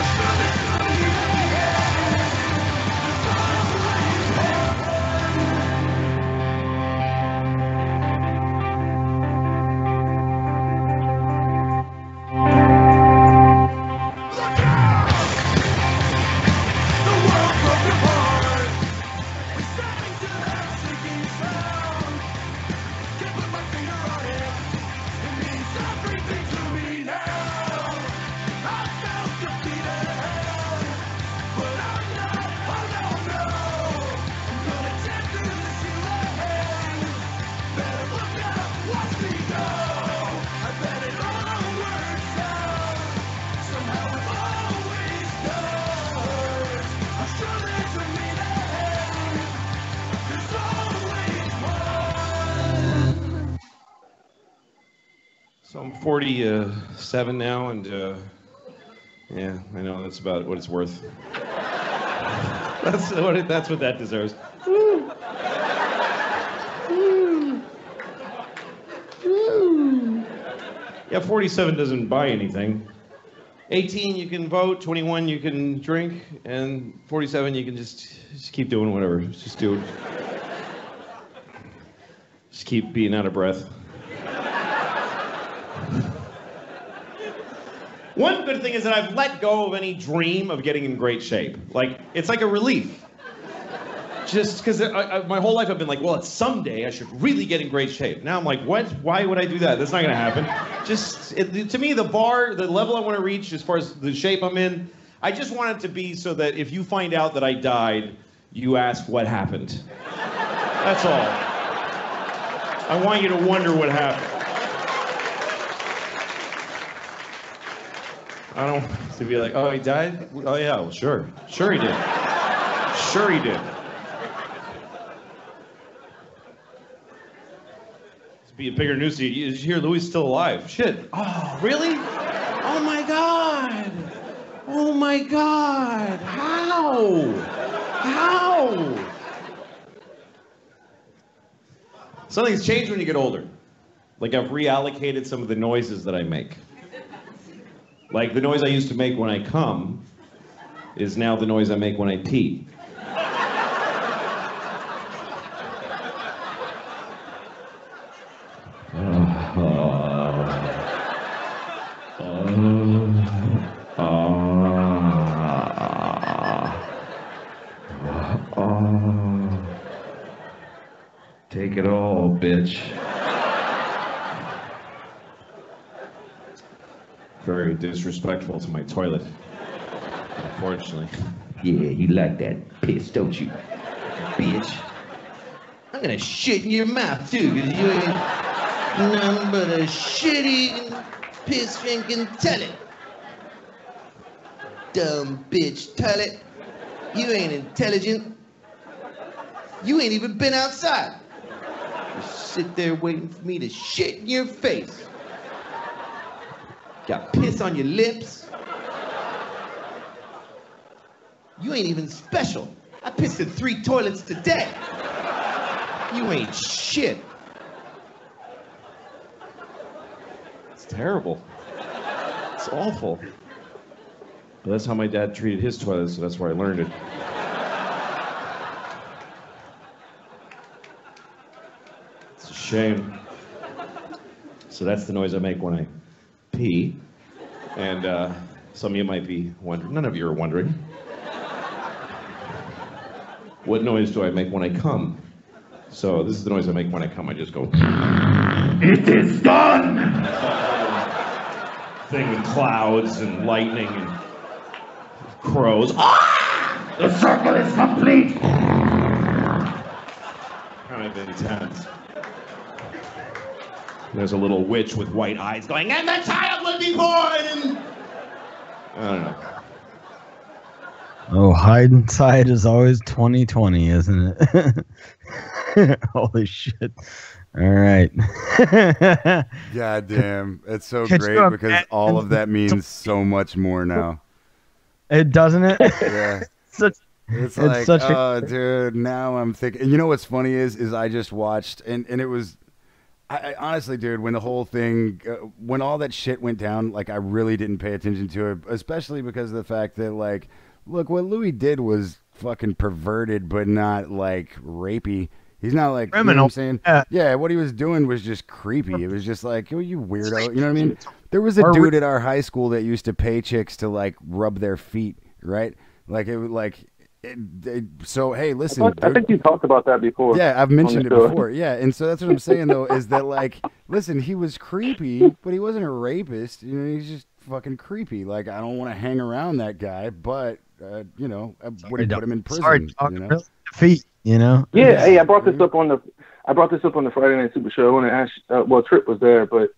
Speaker 7: I'm sure there's gonna be a end. There's always look out! The world broke apart. Listening to that sinking sound. Can't put my finger on it. It means everything to me now. I felt defeated, but I'm not. Oh no, no. I'm gonna tear through the ceiling. Better look out, watch me go. I bet it all works out. Somehow it always does. I'm sure there's a meaning. There's always one.
Speaker 8: So I'm 47 now, and yeah, I know that's about what it's worth. That's what that deserves. Yeah, 47 doesn't buy anything. 18 you can vote, 21 you can drink, and 47 you can just keep doing whatever. Just do it. Just keep being out of breath. One good thing is that I've let go of any dream of getting in great shape. Like, it's like a relief. Just because my whole life I've been like, well, someday I should really get in great shape. Now I'm like, what? Why would I do that? That's not gonna happen. To me, the level I want to reach as far as the shape I'm in, I just want it to be so that if you find out that I died, you ask what happened. That's all. I want you to wonder what happened. I don't want to be like, oh, he died? Oh, yeah, well, sure. Sure he did. Sure he did. To be a bigger news to you, did you hear Louis is still alive? Shit. Oh, really? Oh, my God. Oh, my God. How? How? Something's changed when you get older. Like, I've reallocated some of the noises that I make. Like, the noise I used to make when I come is now the noise I make when I pee. Take it all, bitch. very disrespectful to my toilet. Unfortunately.
Speaker 9: Yeah, you like that piss, don't you, bitch? I'm gonna shit in your mouth too, cause you ain't nothing but a shitty piss drinking toilet. Dumb bitch toilet. You ain't intelligent. You ain't even been outside. You sit there waiting for me to shit in your face. Got piss on your lips. You ain't even special. I pissed in 3 toilets today. You ain't shit.
Speaker 8: It's terrible. It's awful. But that's how my dad treated his toilet, so that's where I learned it. It's a shame. So that's the noise I make when I pee. And some of you might be wondering, none of you are wondering. What noise do I make when I come? So this is the noise I make when I come. I just go. It is done! Thing with clouds and lightning and crows. Ah! The circle is complete! Kind of intense. There's a little witch with white eyes going, and the child will be born! And I don't know.
Speaker 3: Oh, hide inside is always 2020, isn't it? Holy shit. All right.
Speaker 1: God damn. It's so
Speaker 3: Could
Speaker 1: great
Speaker 3: you
Speaker 1: because
Speaker 3: imagine-
Speaker 1: all of that means so much more now.
Speaker 3: It doesn't it?
Speaker 1: Yeah.
Speaker 3: Such,
Speaker 1: It's
Speaker 3: It's
Speaker 1: like,
Speaker 3: such a-
Speaker 1: oh, dude, now I'm thinking. You know what's funny is I just watched, and it was, I honestly, dude, when the whole thing, when all that shit went down, like, I really didn't pay attention to it, especially because of the fact that, like, look, what Louis did was fucking perverted, but not, like, rapey. He's not, like, you know what
Speaker 3: Criminal.
Speaker 1: I'm saying?
Speaker 3: Yeah.
Speaker 1: Yeah, what he was doing was just creepy. It was just like, oh, you weirdo. You know what I mean? There was a
Speaker 3: Or
Speaker 1: dude at our high school that used to pay chicks to, like, rub their feet, right? Like, it would, like, so, hey, listen.
Speaker 6: I think you talked about that before.
Speaker 1: Yeah, I've mentioned it
Speaker 6: on the show.
Speaker 1: before. Yeah, and so that's what I'm saying, though, is that, like, listen, he was creepy, but he wasn't a rapist. You know, he's just fucking creepy. Like, I don't want to hang around that guy, but, you know, I wouldn't put him in prison.
Speaker 3: Sorry, dog,
Speaker 1: you know?
Speaker 3: really defeat, you know?
Speaker 6: Yeah, hey, I brought this up on the Friday Night Super Show. I want to ask, well, Trip was there, but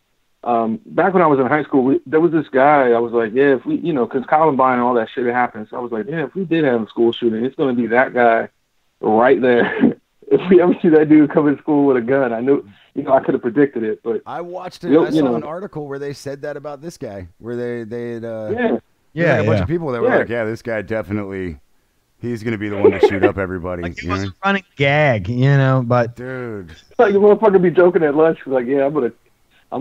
Speaker 6: back when I was in high school, there was this guy. I was like, yeah, if we, you know, because Columbine and all that shit had happened. So I was like, yeah, if we did have a school shooting, it's going to be that guy right there. If we ever see that dude come in school with a gun, I knew, you know, I could have predicted it. But
Speaker 1: I watched it.
Speaker 6: You
Speaker 1: I saw
Speaker 6: know.
Speaker 1: an article where they said that about this guy, where they had
Speaker 6: yeah,
Speaker 1: a bunch of people that were
Speaker 6: Yeah.
Speaker 1: like, yeah, this guy definitely, he's going to be the one to shoot up everybody.
Speaker 3: Like, it
Speaker 1: you know?
Speaker 3: was a running gag, you know, but
Speaker 1: Dude.
Speaker 6: like a motherfucker be joking at lunch, like, yeah, I'm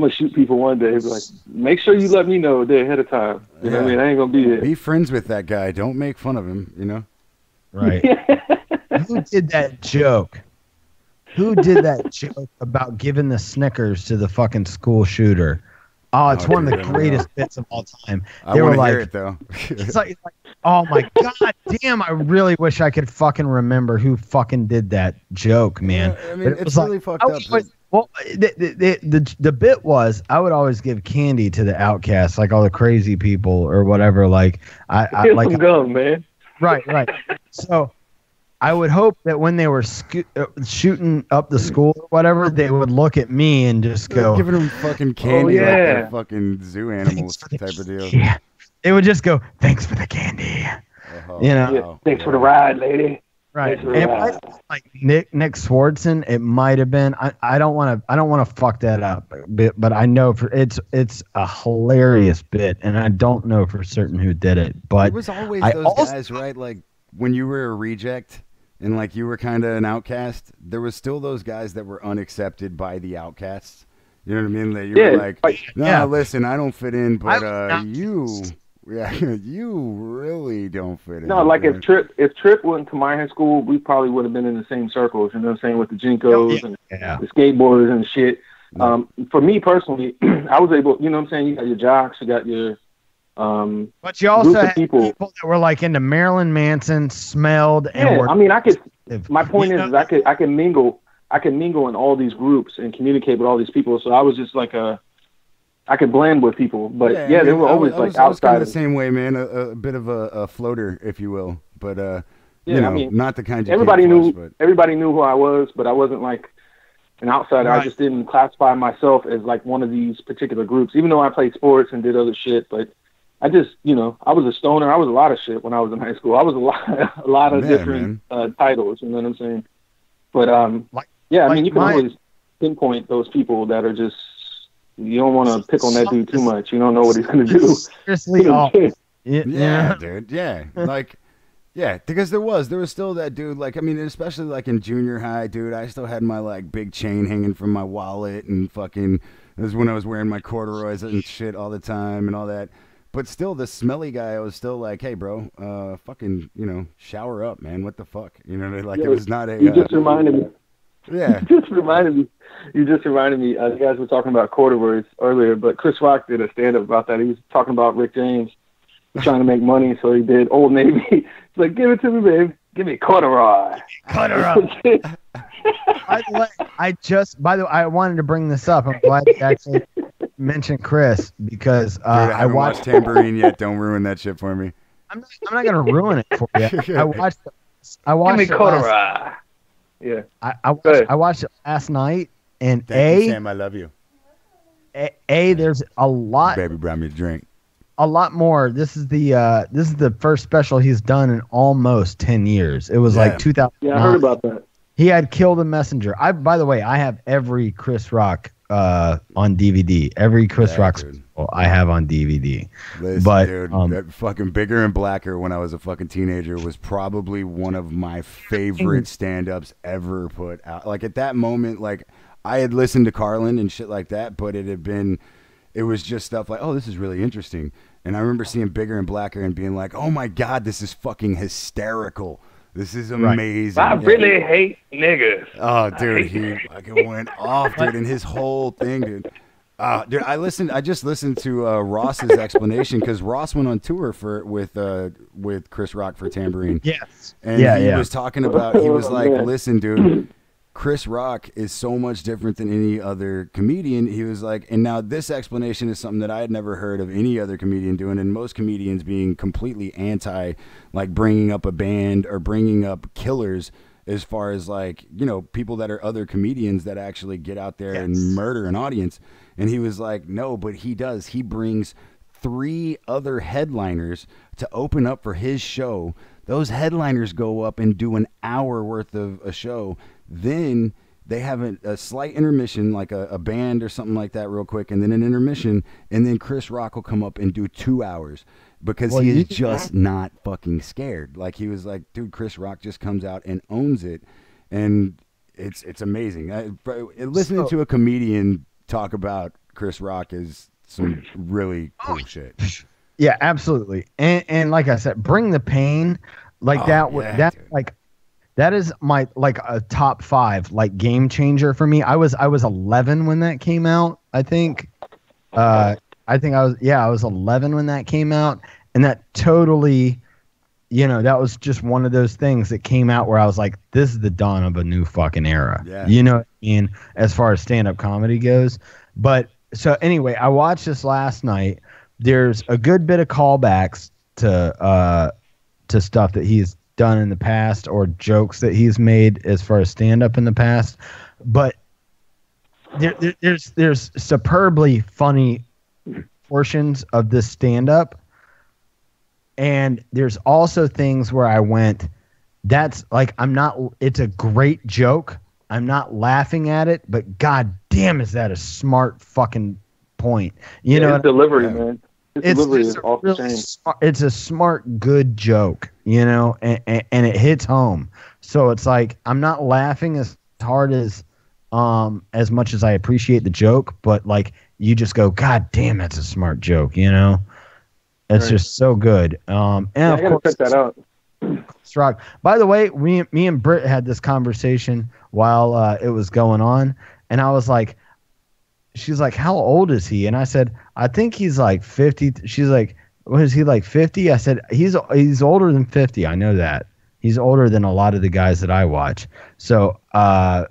Speaker 6: gonna shoot people one day. He'd be like, make sure you let me know a day ahead of time. You know what I mean? I ain't gonna be there.
Speaker 1: Be friends with that guy. Don't make fun of him, you know?
Speaker 3: right. Who did that joke? Who did that joke about giving the Snickers to the fucking school shooter? Oh, it's one of
Speaker 1: dude,
Speaker 3: the
Speaker 1: I don't
Speaker 3: greatest bits of all time.
Speaker 1: I
Speaker 3: They were
Speaker 1: want to
Speaker 3: like,
Speaker 1: hear it, though.
Speaker 3: it's like, oh my god, damn! I really wish I could fucking remember who fucking did that joke, man.
Speaker 1: Yeah, I mean,
Speaker 3: But it
Speaker 1: it's
Speaker 3: was like-
Speaker 1: really fucked
Speaker 3: I
Speaker 1: up.
Speaker 3: would always- well, the bit was I would always give candy to the outcasts, like all the crazy people or whatever. Like I
Speaker 6: Get
Speaker 3: like
Speaker 6: some gum, man.
Speaker 3: right. So I would hope that when they were shooting up the school or whatever, they would look at me and just go,
Speaker 1: giving them fucking candy like
Speaker 6: yeah.
Speaker 1: they're fucking zoo animals
Speaker 3: "Thanks for the
Speaker 1: type of deal.
Speaker 3: Yeah. They would just go, "Thanks for the candy."
Speaker 1: Oh,
Speaker 3: You know?
Speaker 6: Yeah. Thanks for the ride, lady.
Speaker 3: Right.
Speaker 6: Thanks for
Speaker 3: It
Speaker 6: the
Speaker 3: might
Speaker 6: ride.
Speaker 3: have been like Nick Swardson. It might have been. I don't want to fuck that up, but I know for it's a hilarious bit, and I don't know for certain who did it. But
Speaker 1: It was always
Speaker 3: I
Speaker 1: those
Speaker 3: also-
Speaker 1: guys, right? Like when you were a reject and like you were kind of an outcast, there was still those guys that were unaccepted by the outcasts. You know what I mean? That you were like, no,
Speaker 3: yeah.
Speaker 1: listen, I don't fit in, but
Speaker 3: not-
Speaker 1: you, yeah, you really don't fit in.
Speaker 6: No, like
Speaker 1: man.
Speaker 6: if Trip went to my high school, we probably would have been in the same circles. You know what I'm saying? With the Jinkos and
Speaker 3: yeah.
Speaker 6: the skateboarders and shit. For me personally, I was able. You know what I'm saying? You got your jocks, you got your
Speaker 3: But you also
Speaker 6: group of
Speaker 3: had
Speaker 6: people.
Speaker 3: people that were like into Marilyn Manson, smelled, and
Speaker 6: Yeah,
Speaker 3: were.
Speaker 6: I mean, I could.
Speaker 3: active.
Speaker 6: My point
Speaker 3: You
Speaker 6: is,
Speaker 3: know?
Speaker 6: I can mingle in all these groups and communicate with all these people. So I was just like I could blend with people. But
Speaker 1: I
Speaker 6: they
Speaker 1: mean,
Speaker 6: were always
Speaker 1: I
Speaker 6: like
Speaker 1: was kind of the
Speaker 6: outsiders.
Speaker 1: same way, man. A bit of a floater, if you will, but
Speaker 6: Yeah,
Speaker 1: you know,
Speaker 6: I mean,
Speaker 1: not the kind you
Speaker 6: everybody
Speaker 1: can't
Speaker 6: knew
Speaker 1: flush, but
Speaker 6: everybody knew who I was, but I wasn't like an outsider. I
Speaker 3: Right.
Speaker 6: just didn't classify myself as like one of these particular groups, even though I played sports and did other shit. But I just, I was a stoner. I was a lot of shit when I was in high school. I was a lot of
Speaker 1: Yeah,
Speaker 6: different titles. You know what I'm saying? But
Speaker 3: Like-
Speaker 6: I
Speaker 3: like
Speaker 6: mean, you can
Speaker 3: my-
Speaker 6: always pinpoint those people that are just. You don't want to pick on that dude too much. You don't know what he's gonna do.
Speaker 3: Seriously, oh,
Speaker 1: yeah,
Speaker 3: yeah.
Speaker 1: dude, yeah, like. Yeah, because there was still that dude, like, I mean, especially like in junior high, dude, I still had my like big chain hanging from my wallet and fucking, it was when I was wearing my corduroys and shit all the time and all that. But still, the smelly guy, I was still like, hey, bro, fucking, shower up, man. What the fuck? Like it was not a.
Speaker 6: You just reminded me.
Speaker 1: Yeah.
Speaker 6: You just reminded me. You guys were talking about corduroys earlier, but Chris Rock did a stand-up about that. He was talking about Rick James trying to make money, so he did Old Navy. He's like, give it to me, babe. Give me corduroy.
Speaker 3: By the way, I wanted to bring this up. I'm glad you actually mentioned Chris because
Speaker 1: Dude, I
Speaker 3: I
Speaker 1: haven't
Speaker 3: watched.
Speaker 1: watched Tambourine yet. Don't ruin that shit for me.
Speaker 3: I'm not gonna ruin it for you. I watched.
Speaker 6: Give me
Speaker 3: it
Speaker 6: corduroy.
Speaker 3: last,
Speaker 6: Yeah.
Speaker 3: I watched it last night, and
Speaker 1: Thank you, Sam. I love you.
Speaker 3: there's a lot.
Speaker 1: Baby brought me a drink.
Speaker 3: A lot more. This is the first special he's done in almost 10 years. It was like 2000.
Speaker 6: Yeah, I heard about that.
Speaker 3: He had Killed the Messenger. By the way, I have every Chris Rock on DVD. Every Chris Rock
Speaker 1: dude.
Speaker 3: special I have on DVD.
Speaker 1: Listen,
Speaker 3: But,
Speaker 1: dude, that fucking Bigger and Blacker when I was a fucking teenager was probably one of my favorite stand-ups ever put out. Like at that moment, like I had listened to Carlin and shit like that, but it was just stuff like, oh, this is really interesting. And I remember seeing Bigger and Blacker and being like, oh my God, this is fucking hysterical. This is amazing.
Speaker 6: I really hate niggas.
Speaker 1: Oh, dude, he fucking went off, dude, and his whole thing, dude. Dude, I just listened to Ross's explanation because Ross went on tour with Chris Rock for Tambourine.
Speaker 3: Yes.
Speaker 1: And he was talking about, he was like, listen, dude, Chris Rock is so much different than any other comedian. He was like, and now this explanation is something that I had never heard of any other comedian doing, and most comedians being completely anti, like bringing up a band or bringing up killers as far as like, people that are other comedians that actually get out there and murder an audience. And he was like, no, but he does. He brings 3 other headliners to open up for his show. Those headliners go up and do an hour worth of a show. Then they have a slight intermission, like a band or something like that real quick, and then an intermission, and then Chris Rock will come up and do 2 hours because he is just not fucking scared. Like he was like, dude, Chris Rock just comes out and owns it, and it's amazing. Listening to a comedian talk about Chris Rock is some really cool shit.
Speaker 3: Yeah, absolutely. And like I said, Bring the Pain, like that is my like a top 5 like game changer for me. I was 11 when that came out. I think I was 11 when that came out, and that totally, that was just one of those things that came out where I was like, this is the dawn of a new fucking era.
Speaker 1: Yeah.
Speaker 3: You know what I mean? As far as stand-up comedy goes. But so anyway, I watched this last night. There's a good bit of callbacks to stuff that he's done in the past or jokes that he's made as far as stand-up in the past. But there's superbly funny portions of this stand-up. And there's also things where I went, it's a great joke. I'm not laughing at it, but god damn, is that a smart fucking point. You know,
Speaker 6: his delivery, man. His delivery is off the chain.
Speaker 3: It's a smart, good joke, and it hits home. So it's like, I'm not laughing as hard as much as I appreciate the joke, but like, you just go, god damn, that's a smart joke, It's just so good. And
Speaker 6: I
Speaker 3: of
Speaker 6: gotta
Speaker 3: course,
Speaker 6: check that out.
Speaker 3: Chris Rock. By the way, me and Britt had this conversation while it was going on, and I was like, she's like, how old is he? And I said, I think he's like 50. She's like, what is he, like 50? I said, he's older than 50. I know that. He's older than a lot of the guys that I watch. So I'm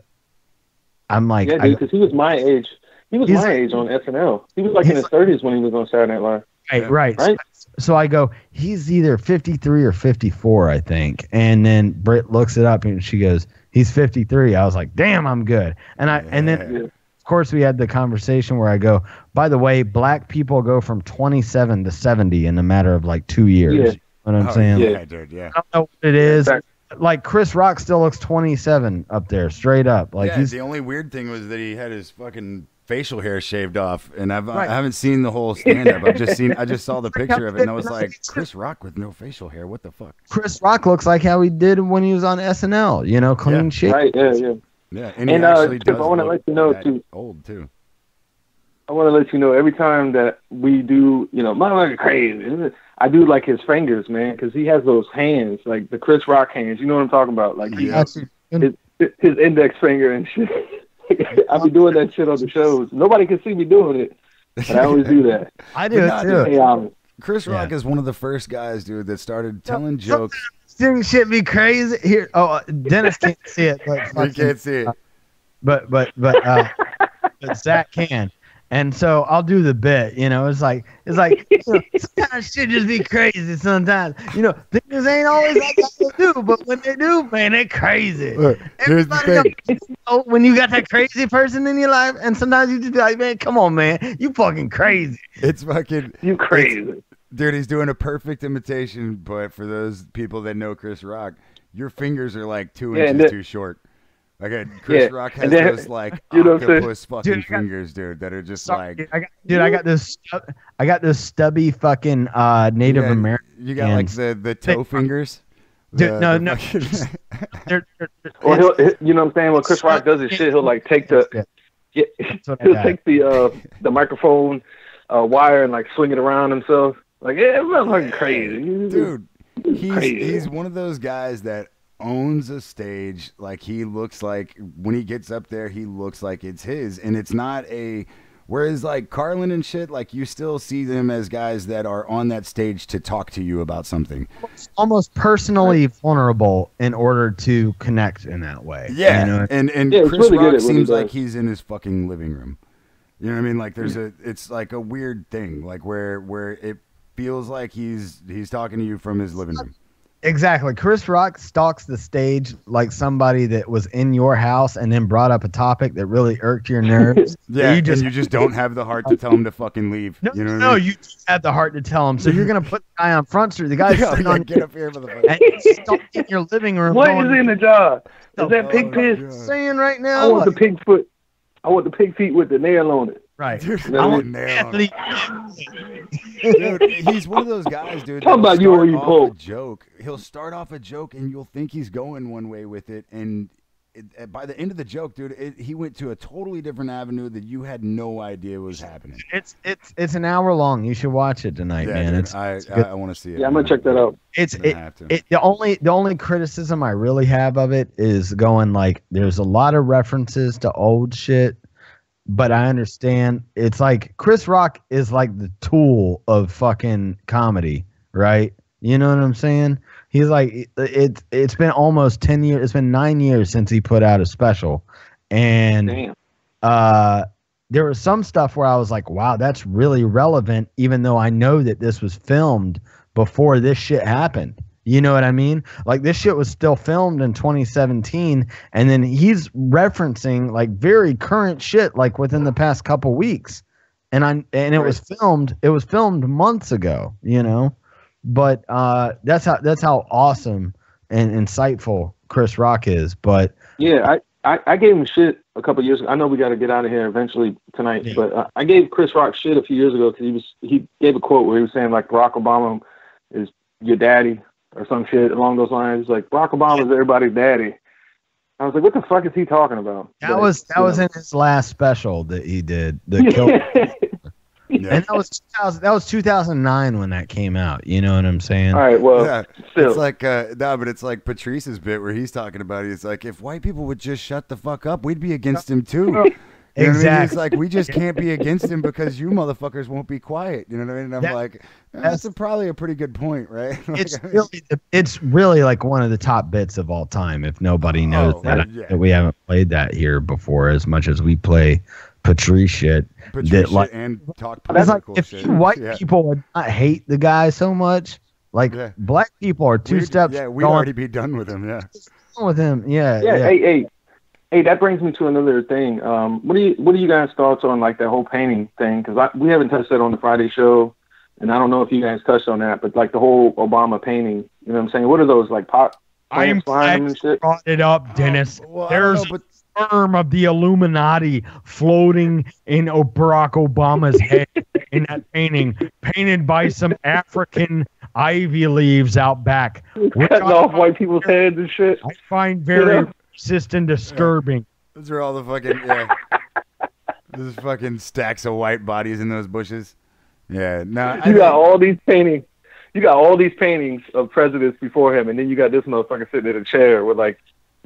Speaker 3: like,
Speaker 6: yeah, dude, because he was my age. He was
Speaker 3: He's-
Speaker 6: my age on SNL. He was like in his 30s when he was on Saturday Night Live.
Speaker 3: Right.
Speaker 6: Right?
Speaker 3: So I go, he's either 53 or 54, I think. And then Britt looks it up and she goes, he's 53. I was like, damn, I'm good. And then
Speaker 6: Yeah.
Speaker 3: of course we had the conversation where I go, by the way, black people go from 27 to 70 in a matter of like 2 years.
Speaker 6: Yeah.
Speaker 3: You know what I'm saying?
Speaker 1: Yeah, dude. Yeah.
Speaker 3: I don't know what it is.
Speaker 6: Exactly.
Speaker 3: Like Chris Rock still looks 27 up there, straight up. Like
Speaker 1: Yeah,
Speaker 3: he's
Speaker 1: the only weird thing was that he had his fucking facial hair shaved off, and I
Speaker 3: Right.
Speaker 1: haven't seen the whole stand up. I just saw the picture of it, and I was like, Chris Rock with no facial hair, what the fuck?
Speaker 3: Chris Rock looks like how he did when he was on SNL. You know, clean
Speaker 1: Yeah.
Speaker 3: shit.
Speaker 6: Right, yeah.
Speaker 1: Yeah, and he
Speaker 6: And,
Speaker 1: actually
Speaker 6: Chip,
Speaker 1: does
Speaker 6: I wanna
Speaker 1: look
Speaker 6: let you know,
Speaker 1: that
Speaker 6: too.
Speaker 1: old too.
Speaker 6: I want to let you know every time that we do, motherfucker crazy. I do like his fingers, man, because he has those hands, like the Chris Rock hands. You know what I'm talking about? Like he,
Speaker 3: Actually,
Speaker 6: his index finger and shit. I be doing that shit on the shows. Nobody can see me doing it, but I always do that.
Speaker 3: I do it
Speaker 1: But
Speaker 3: too.
Speaker 6: Hey,
Speaker 1: Chris Rock
Speaker 3: Yeah.
Speaker 1: is one of the first guys, dude, that started telling jokes.
Speaker 3: Sting shit be crazy here. Oh, Dennis can't see it, but
Speaker 1: You
Speaker 3: fucking-
Speaker 1: can't see it.
Speaker 3: but Zach can. And so I'll do the bit, it's like sometimes shit just be crazy sometimes. Things ain't always like that to do, but when they do, man, they're crazy.
Speaker 1: Look, here's the
Speaker 3: Everybody
Speaker 1: thing.
Speaker 3: when you got that crazy person in your life, and sometimes you just be like, man, come on, man, you fucking crazy.
Speaker 1: It's fucking
Speaker 6: you crazy.
Speaker 1: dude. He's doing a perfect imitation, but for those people that know Chris Rock, your fingers are like 2
Speaker 6: Yeah, and
Speaker 1: inches
Speaker 6: that-
Speaker 1: too short. Like Chris
Speaker 6: Yeah,
Speaker 1: Rock has
Speaker 6: and then-
Speaker 1: those like
Speaker 6: you know what I'm saying?
Speaker 1: octopus fucking
Speaker 3: Dude, I got-
Speaker 1: fingers, dude, that are just
Speaker 3: Sorry,
Speaker 1: like.
Speaker 3: I got this stubby fucking Native
Speaker 1: Yeah,
Speaker 3: American.
Speaker 1: You got like
Speaker 3: hands.
Speaker 1: the toe fingers.
Speaker 3: Dude, no.
Speaker 1: fucking-
Speaker 3: They're-
Speaker 6: Or you know what I'm saying? When Chris Rock does his shit, he'll like take the
Speaker 3: what I
Speaker 6: he'll
Speaker 3: got.
Speaker 6: take the microphone wire and like swing it around himself. Like, yeah, motherfucking crazy,
Speaker 1: dude.
Speaker 6: Crazy.
Speaker 1: He's one of those guys that owns a stage. Like he looks like when he gets up there, he looks like it's his, and it's not a. Whereas like Carlin and shit, like you still see them as guys that are on that stage to talk to you about something.
Speaker 3: Almost personally vulnerable in order to connect in that way.
Speaker 1: Yeah,
Speaker 3: You know?
Speaker 1: and
Speaker 6: Yeah, he's
Speaker 1: Chris
Speaker 6: really good
Speaker 1: Rock
Speaker 6: at what he
Speaker 1: seems like
Speaker 6: does.
Speaker 1: he's in his fucking living room. You know what I mean? Like there's it's like a weird thing, like where it feels like he's talking to you from his living room.
Speaker 3: Exactly. Chris Rock stalks the stage like somebody that was in your house and then brought up a topic that really irked your nerves.
Speaker 1: Yeah,
Speaker 3: you just
Speaker 1: and you just don't have the heart to tell him to fucking leave.
Speaker 3: no,
Speaker 1: you know what
Speaker 3: no,
Speaker 1: I mean?
Speaker 3: you just had the heart to tell him. So you're gonna put the guy on Front Street. The guy's
Speaker 1: Yeah,
Speaker 3: sitting
Speaker 1: like,
Speaker 3: on
Speaker 1: get up here, motherfucker.
Speaker 3: and he's stalking your living room.
Speaker 6: What
Speaker 3: going,
Speaker 6: is in the jar? Is that
Speaker 1: Oh,
Speaker 6: pig piss?
Speaker 1: God.
Speaker 3: saying right
Speaker 6: I
Speaker 3: now?
Speaker 6: want the
Speaker 3: Like,
Speaker 6: pig foot. I want the pig feet with the nail on it.
Speaker 3: right.
Speaker 1: Dude,
Speaker 6: No,
Speaker 3: I
Speaker 1: I
Speaker 3: want
Speaker 1: nail on
Speaker 3: Anthony.
Speaker 1: Dude, he's one of those guys, dude.
Speaker 6: Talk
Speaker 1: that'll
Speaker 6: about you
Speaker 1: start
Speaker 6: or you
Speaker 1: off
Speaker 6: Pope.
Speaker 1: a joke. He'll start off a joke, and you'll think he's going one way with it, and by the end of the joke, dude, he went to a totally different avenue that you had no idea was happening.
Speaker 3: It's an hour long. You should watch it tonight,
Speaker 1: Yeah,
Speaker 3: man.
Speaker 1: dude,
Speaker 3: It's
Speaker 1: I want to see it.
Speaker 6: Yeah, I'm gonna check that out.
Speaker 3: it's
Speaker 1: I
Speaker 3: it,
Speaker 1: have to.
Speaker 3: it the only criticism I really have of it is going like there's a lot of references to old shit, but I understand it's like Chris Rock is like the tool of fucking comedy, right? You know what I'm saying? He's like it's been almost 10 years. It's been 9 years since he put out a special, and
Speaker 6: Damn.
Speaker 3: there was some stuff where I was like, wow, that's really relevant, even though I know that this was filmed before this shit happened. You know what I mean? Like this shit was still filmed in 2017, and then he's referencing like very current shit, like within the past couple weeks. And it was filmed. It was filmed months ago. You know, but that's how awesome and insightful Chris Rock is. But
Speaker 6: Yeah, I gave him shit a couple years ago. I know we got to get out of here eventually tonight,
Speaker 3: Yeah.
Speaker 6: but I gave Chris Rock shit a few years ago because he gave a quote where he was saying like Barack Obama is your daddy or some shit along those lines. Like Barack Obama is everybody's daddy. I was like, what the fuck is he talking about?
Speaker 3: that
Speaker 6: But,
Speaker 3: was
Speaker 6: you know.
Speaker 3: in his last special that he did, the Kill.
Speaker 1: Yeah.
Speaker 3: And that was 2009 when that came out. You know what I'm saying?
Speaker 6: All right, well,
Speaker 1: Yeah,
Speaker 6: still.
Speaker 1: it's like no, but it's like Patrice's bit where he's talking about it. It's like if white people would just shut the fuck up, we'd be against him too. You know what I mean?
Speaker 3: Exactly.
Speaker 1: He's like, we just can't be against him because you motherfuckers won't be quiet. You know what I mean? And I'm like, that's probably a pretty good point, right?
Speaker 3: It's really like one of the top bits of all time. If nobody knows
Speaker 1: Oh,
Speaker 3: that,
Speaker 1: yeah.
Speaker 3: that we haven't played that here before as much as we play Patrice shit.
Speaker 1: Patrice
Speaker 3: that,
Speaker 1: shit
Speaker 3: like,
Speaker 1: and talk
Speaker 3: it's like
Speaker 1: political
Speaker 3: if
Speaker 1: shit.
Speaker 3: you white
Speaker 1: Yeah.
Speaker 3: people would not hate the guy so much, like
Speaker 1: Yeah.
Speaker 3: black people are 2 steps
Speaker 1: Yeah, we'd
Speaker 3: going
Speaker 1: already be done with him. Yeah.
Speaker 3: with him. Yeah,
Speaker 6: Yeah,
Speaker 3: yeah.
Speaker 6: hey, that brings me to another thing. What are you guys' thoughts on like that whole painting thing? Because we haven't touched that on the Friday show, and I don't know if you guys touched on that, but like the whole Obama painting. You know what I'm saying? What are those like pot?
Speaker 3: I am
Speaker 6: flying
Speaker 3: glad
Speaker 6: and shit?
Speaker 3: you brought it up, Dennis.
Speaker 1: Well, I don't
Speaker 3: There's
Speaker 1: know, but
Speaker 3: a sperm of the Illuminati floating in Barack Obama's head in that painting, painted by some African ivy leaves out back, which
Speaker 6: Cutting
Speaker 3: I
Speaker 6: off white people's heads and shit.
Speaker 3: find very
Speaker 6: You know?
Speaker 3: racist and disturbing.
Speaker 1: those are all the fucking There's fucking stacks of white bodies in those bushes. Yeah, no.
Speaker 6: You got all these paintings. You got all these paintings of presidents before him, and then you got this motherfucker sitting in a chair with like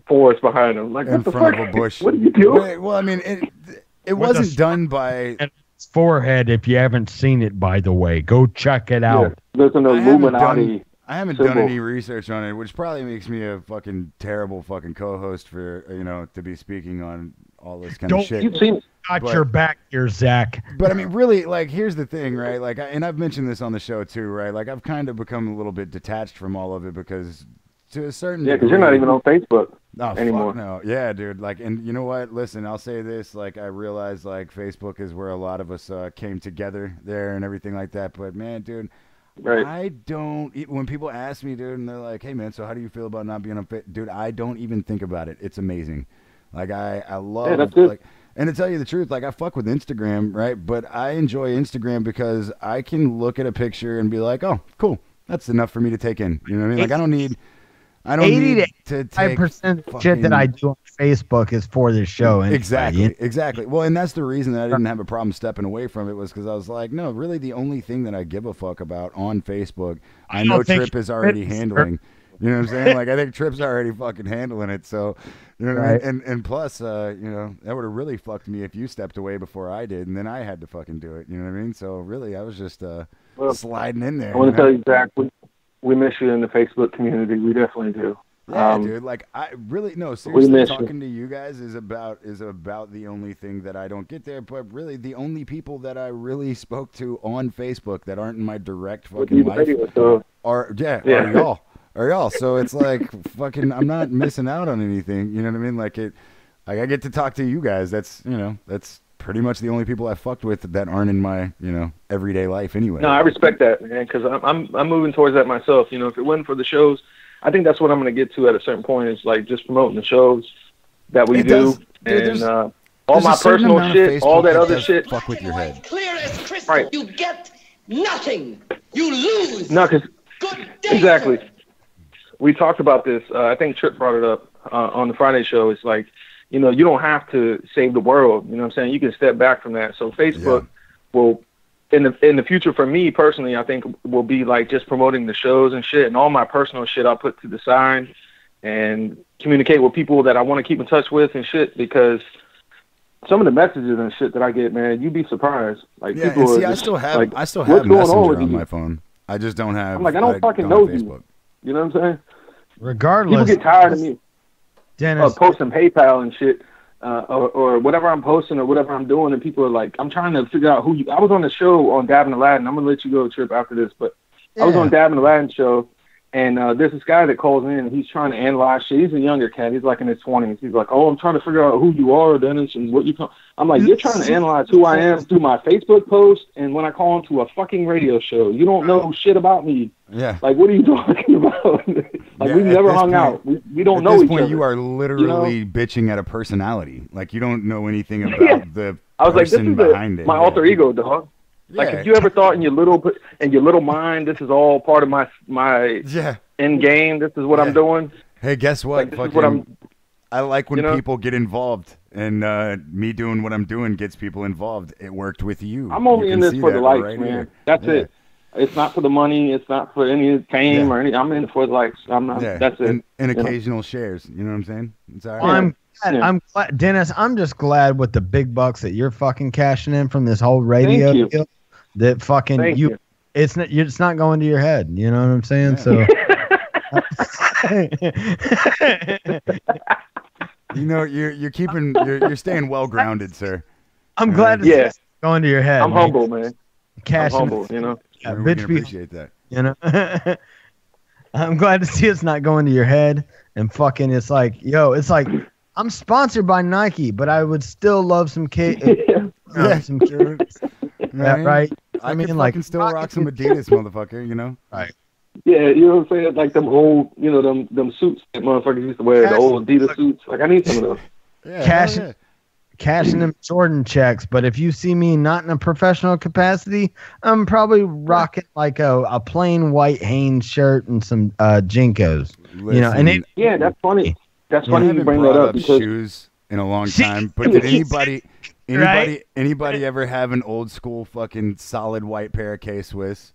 Speaker 6: forest behind him. Like,
Speaker 1: in
Speaker 6: what the
Speaker 1: front
Speaker 6: fuck?
Speaker 1: of a bush.
Speaker 6: What are you doing?
Speaker 1: Well, I mean, it
Speaker 3: With a
Speaker 1: wasn't done by.
Speaker 3: And his forehead, if you haven't seen it, by the way, go check it
Speaker 6: Yeah,
Speaker 3: out.
Speaker 6: there's an
Speaker 1: I haven't
Speaker 6: Illuminati.
Speaker 1: I haven't
Speaker 6: symbol.
Speaker 1: done any research on it, which probably makes me a fucking terrible fucking co-host for to be speaking on all this kind of
Speaker 3: Don't
Speaker 1: shit.
Speaker 6: You've seen
Speaker 3: Got
Speaker 1: But-
Speaker 3: your back here, Zach.
Speaker 1: But I mean, really, like, here's the thing, right? Like, and I've mentioned this on the show too, right? Like, I've kind of become a little bit detached from all of it because, to a certain
Speaker 6: Yeah, because you're not
Speaker 1: degree-
Speaker 6: even on Facebook
Speaker 1: Oh,
Speaker 6: anymore.
Speaker 1: fuck no. Yeah, dude. Like, and you know what? Listen, I'll say this. Like, I realize, like, Facebook is where a lot of us came together there and everything like that. But, man, dude,
Speaker 6: Right.
Speaker 1: I don't... When people ask me, dude, and they're like, hey, man, so how do you feel about not being on Facebook? Dude, I don't even think about it. It's amazing. Like, I love...
Speaker 6: that's good.
Speaker 1: Like, and to tell you the truth, like, I fuck with Instagram, right? But I enjoy Instagram because I can look at a picture and be like, oh, cool. That's enough for me to take in. You know what I mean? Like, I don't need...
Speaker 3: 80
Speaker 1: need
Speaker 3: to
Speaker 1: to take
Speaker 3: 5% of the shit that I do on Facebook is for this show. anyway.
Speaker 1: Exactly. Well, and that's the reason that I didn't have a problem stepping away from it was because I was like, no, really, the only thing that I give a fuck about on Facebook, I know
Speaker 3: don't think
Speaker 1: Trip is already
Speaker 3: Trip is-
Speaker 1: handling. You know what I'm saying? Like, I think Trip's already fucking handling it. So, you know what I
Speaker 3: Right.
Speaker 1: mean? And plus, that would have really fucked me if you stepped away before I did, and then I had to fucking do it. You know what I mean? So, really, I was just
Speaker 6: Well,
Speaker 1: sliding in there.
Speaker 6: I want to
Speaker 1: you know?
Speaker 6: tell you, Zach, we miss you in the Facebook community. We definitely do.
Speaker 1: Yeah, dude. Like, I really no.
Speaker 6: we
Speaker 1: Seriously,
Speaker 6: miss you.
Speaker 1: talking to you guys is about the only thing that I don't get there. But really, the only people that I really spoke to on Facebook that aren't in my direct
Speaker 6: With
Speaker 1: fucking
Speaker 6: you,
Speaker 1: life
Speaker 6: radio, so
Speaker 1: are
Speaker 6: Yeah.
Speaker 1: are y'all. So it's like fucking. I'm not missing out on anything. You know what I mean? Like like I get to talk to you guys. That's that's pretty much the only people I fucked with that aren't in my everyday life anyway.
Speaker 6: no, I respect that, man, because I'm moving towards that myself. You know, if it wasn't for the shows, I think that's what I'm going to get to at a certain point. Is like just promoting the shows that we
Speaker 1: It
Speaker 6: do,
Speaker 1: does. Dude,
Speaker 6: and
Speaker 1: there's
Speaker 6: all
Speaker 1: a
Speaker 6: my
Speaker 1: certain
Speaker 6: personal
Speaker 1: amount of
Speaker 6: shit, all
Speaker 1: Facebook
Speaker 6: that other
Speaker 1: does
Speaker 6: shit.
Speaker 1: fuck with your head.
Speaker 10: Clear as crystal.
Speaker 6: Right.
Speaker 10: You get nothing. You lose.
Speaker 6: No, because
Speaker 10: Good day,
Speaker 6: exactly.
Speaker 10: sir.
Speaker 6: We talked about this. I think Trip brought it up on the Friday show. It's like, you don't have to save the world. You know what I'm saying? You can step back from that. So Facebook will, in the future, for me personally, I think will be like just promoting the shows and shit, and all my personal shit I'll put to the side and communicate with people that I want to keep in touch with and shit, because some of the messages and shit that I get, man, you'd be surprised. Like,
Speaker 1: Yeah,
Speaker 6: people
Speaker 1: and see,
Speaker 6: are
Speaker 1: I
Speaker 6: just
Speaker 1: still have
Speaker 6: like,
Speaker 1: I still
Speaker 6: "What's
Speaker 1: have
Speaker 6: going on
Speaker 1: Messenger
Speaker 6: with
Speaker 1: on
Speaker 6: you?"
Speaker 1: my phone. I just don't have.
Speaker 6: I'm like, I don't fucking
Speaker 1: go on
Speaker 6: know you.
Speaker 1: Facebook.
Speaker 6: You know what I'm saying? People
Speaker 3: Regardless,
Speaker 6: get tired of me
Speaker 3: Dennis,
Speaker 6: posting PayPal and shit, or whatever I'm posting or whatever I'm doing, and people are like, I'm trying to figure out who you. I was on the show on Dab and Aladdin. I'm gonna let you go, Trip, after this, but I was on Dab and Aladdin show, and there's this guy that calls in, and he's trying to analyze shit. He's a younger cat. He's like in his 20s. He's like, oh, I'm trying to figure out who you are, Dennis, and what you come. I'm like, you're trying to analyze who I am through my Facebook post, and when I call into a fucking radio show, you don't know shit about me.
Speaker 1: Yeah.
Speaker 6: Like, what are you talking about? Like,
Speaker 1: Yeah,
Speaker 6: we've
Speaker 1: at
Speaker 6: never
Speaker 1: this
Speaker 6: hung
Speaker 1: point-
Speaker 6: out. We don't
Speaker 1: At
Speaker 6: know
Speaker 1: this
Speaker 6: each
Speaker 1: point,
Speaker 6: other.
Speaker 1: you are literally bitching at a personality. Like, you don't know anything about the
Speaker 6: I was like, this
Speaker 1: person
Speaker 6: is
Speaker 1: behind it.
Speaker 6: my alter ego, dog. Like,
Speaker 1: Yeah.
Speaker 6: if you ever thought in your little mind, this is all part of my
Speaker 1: Yeah.
Speaker 6: end game. This is what I'm doing.
Speaker 1: Hey, guess what?
Speaker 6: Like, this is what
Speaker 1: Fucking- I like when
Speaker 6: you know?
Speaker 1: people get involved, and me doing what I'm doing gets people involved. It worked with you.
Speaker 6: I'm only
Speaker 1: You
Speaker 6: in
Speaker 1: can
Speaker 6: this
Speaker 1: see
Speaker 6: for the
Speaker 1: that
Speaker 6: likes,
Speaker 1: right
Speaker 6: man.
Speaker 1: here.
Speaker 6: That's
Speaker 1: Yeah.
Speaker 6: it. It's not for the money. It's not for any fame or any. I'm in it for the likes. I'm not.
Speaker 1: Yeah.
Speaker 6: That's it.
Speaker 1: And
Speaker 6: You know?
Speaker 1: occasional shares. You know what I'm saying? It's all right.
Speaker 3: I'm glad, Dennis. I'm just glad with the big bucks that you're fucking cashing in from this whole radio
Speaker 6: Thank you.
Speaker 3: deal. That fucking
Speaker 6: Thank you.
Speaker 3: It's not going to your head. You know what I'm saying? So.
Speaker 1: You're keeping you're staying well grounded, sir.
Speaker 3: I'm glad to see it's going to your head.
Speaker 6: I'm humble, man.
Speaker 3: Cash.
Speaker 6: I'm humble, you know.
Speaker 3: Yeah,
Speaker 1: we
Speaker 3: bitch,
Speaker 1: can
Speaker 3: be
Speaker 1: appreciate that.
Speaker 3: You know, I'm glad to see it's not going to your head and fucking. It's like, yo, it's like I'm sponsored by Nike, but I would still love some some
Speaker 1: Right?
Speaker 3: right.
Speaker 1: I
Speaker 3: mean,
Speaker 1: can
Speaker 3: like,
Speaker 1: fucking still rock some Adidas, motherfucker. You know.
Speaker 3: Right.
Speaker 6: Yeah, you know what I'm saying? Like them old, you know, them suits that motherfuckers used to wear, the old Adidas suits. Like I need some of those.
Speaker 1: Yeah,
Speaker 3: cashing them Jordan checks, but if you see me not in a professional capacity, I'm probably rocking like a plain white Hanes shirt and some Jinkos. You know, and
Speaker 6: yeah, that's funny. That's
Speaker 1: I
Speaker 6: funny you
Speaker 1: haven't
Speaker 6: bring that
Speaker 1: brought
Speaker 6: up because
Speaker 1: shoes in a long time. But did anybody ever have an old school fucking solid white pair of K-Swiss?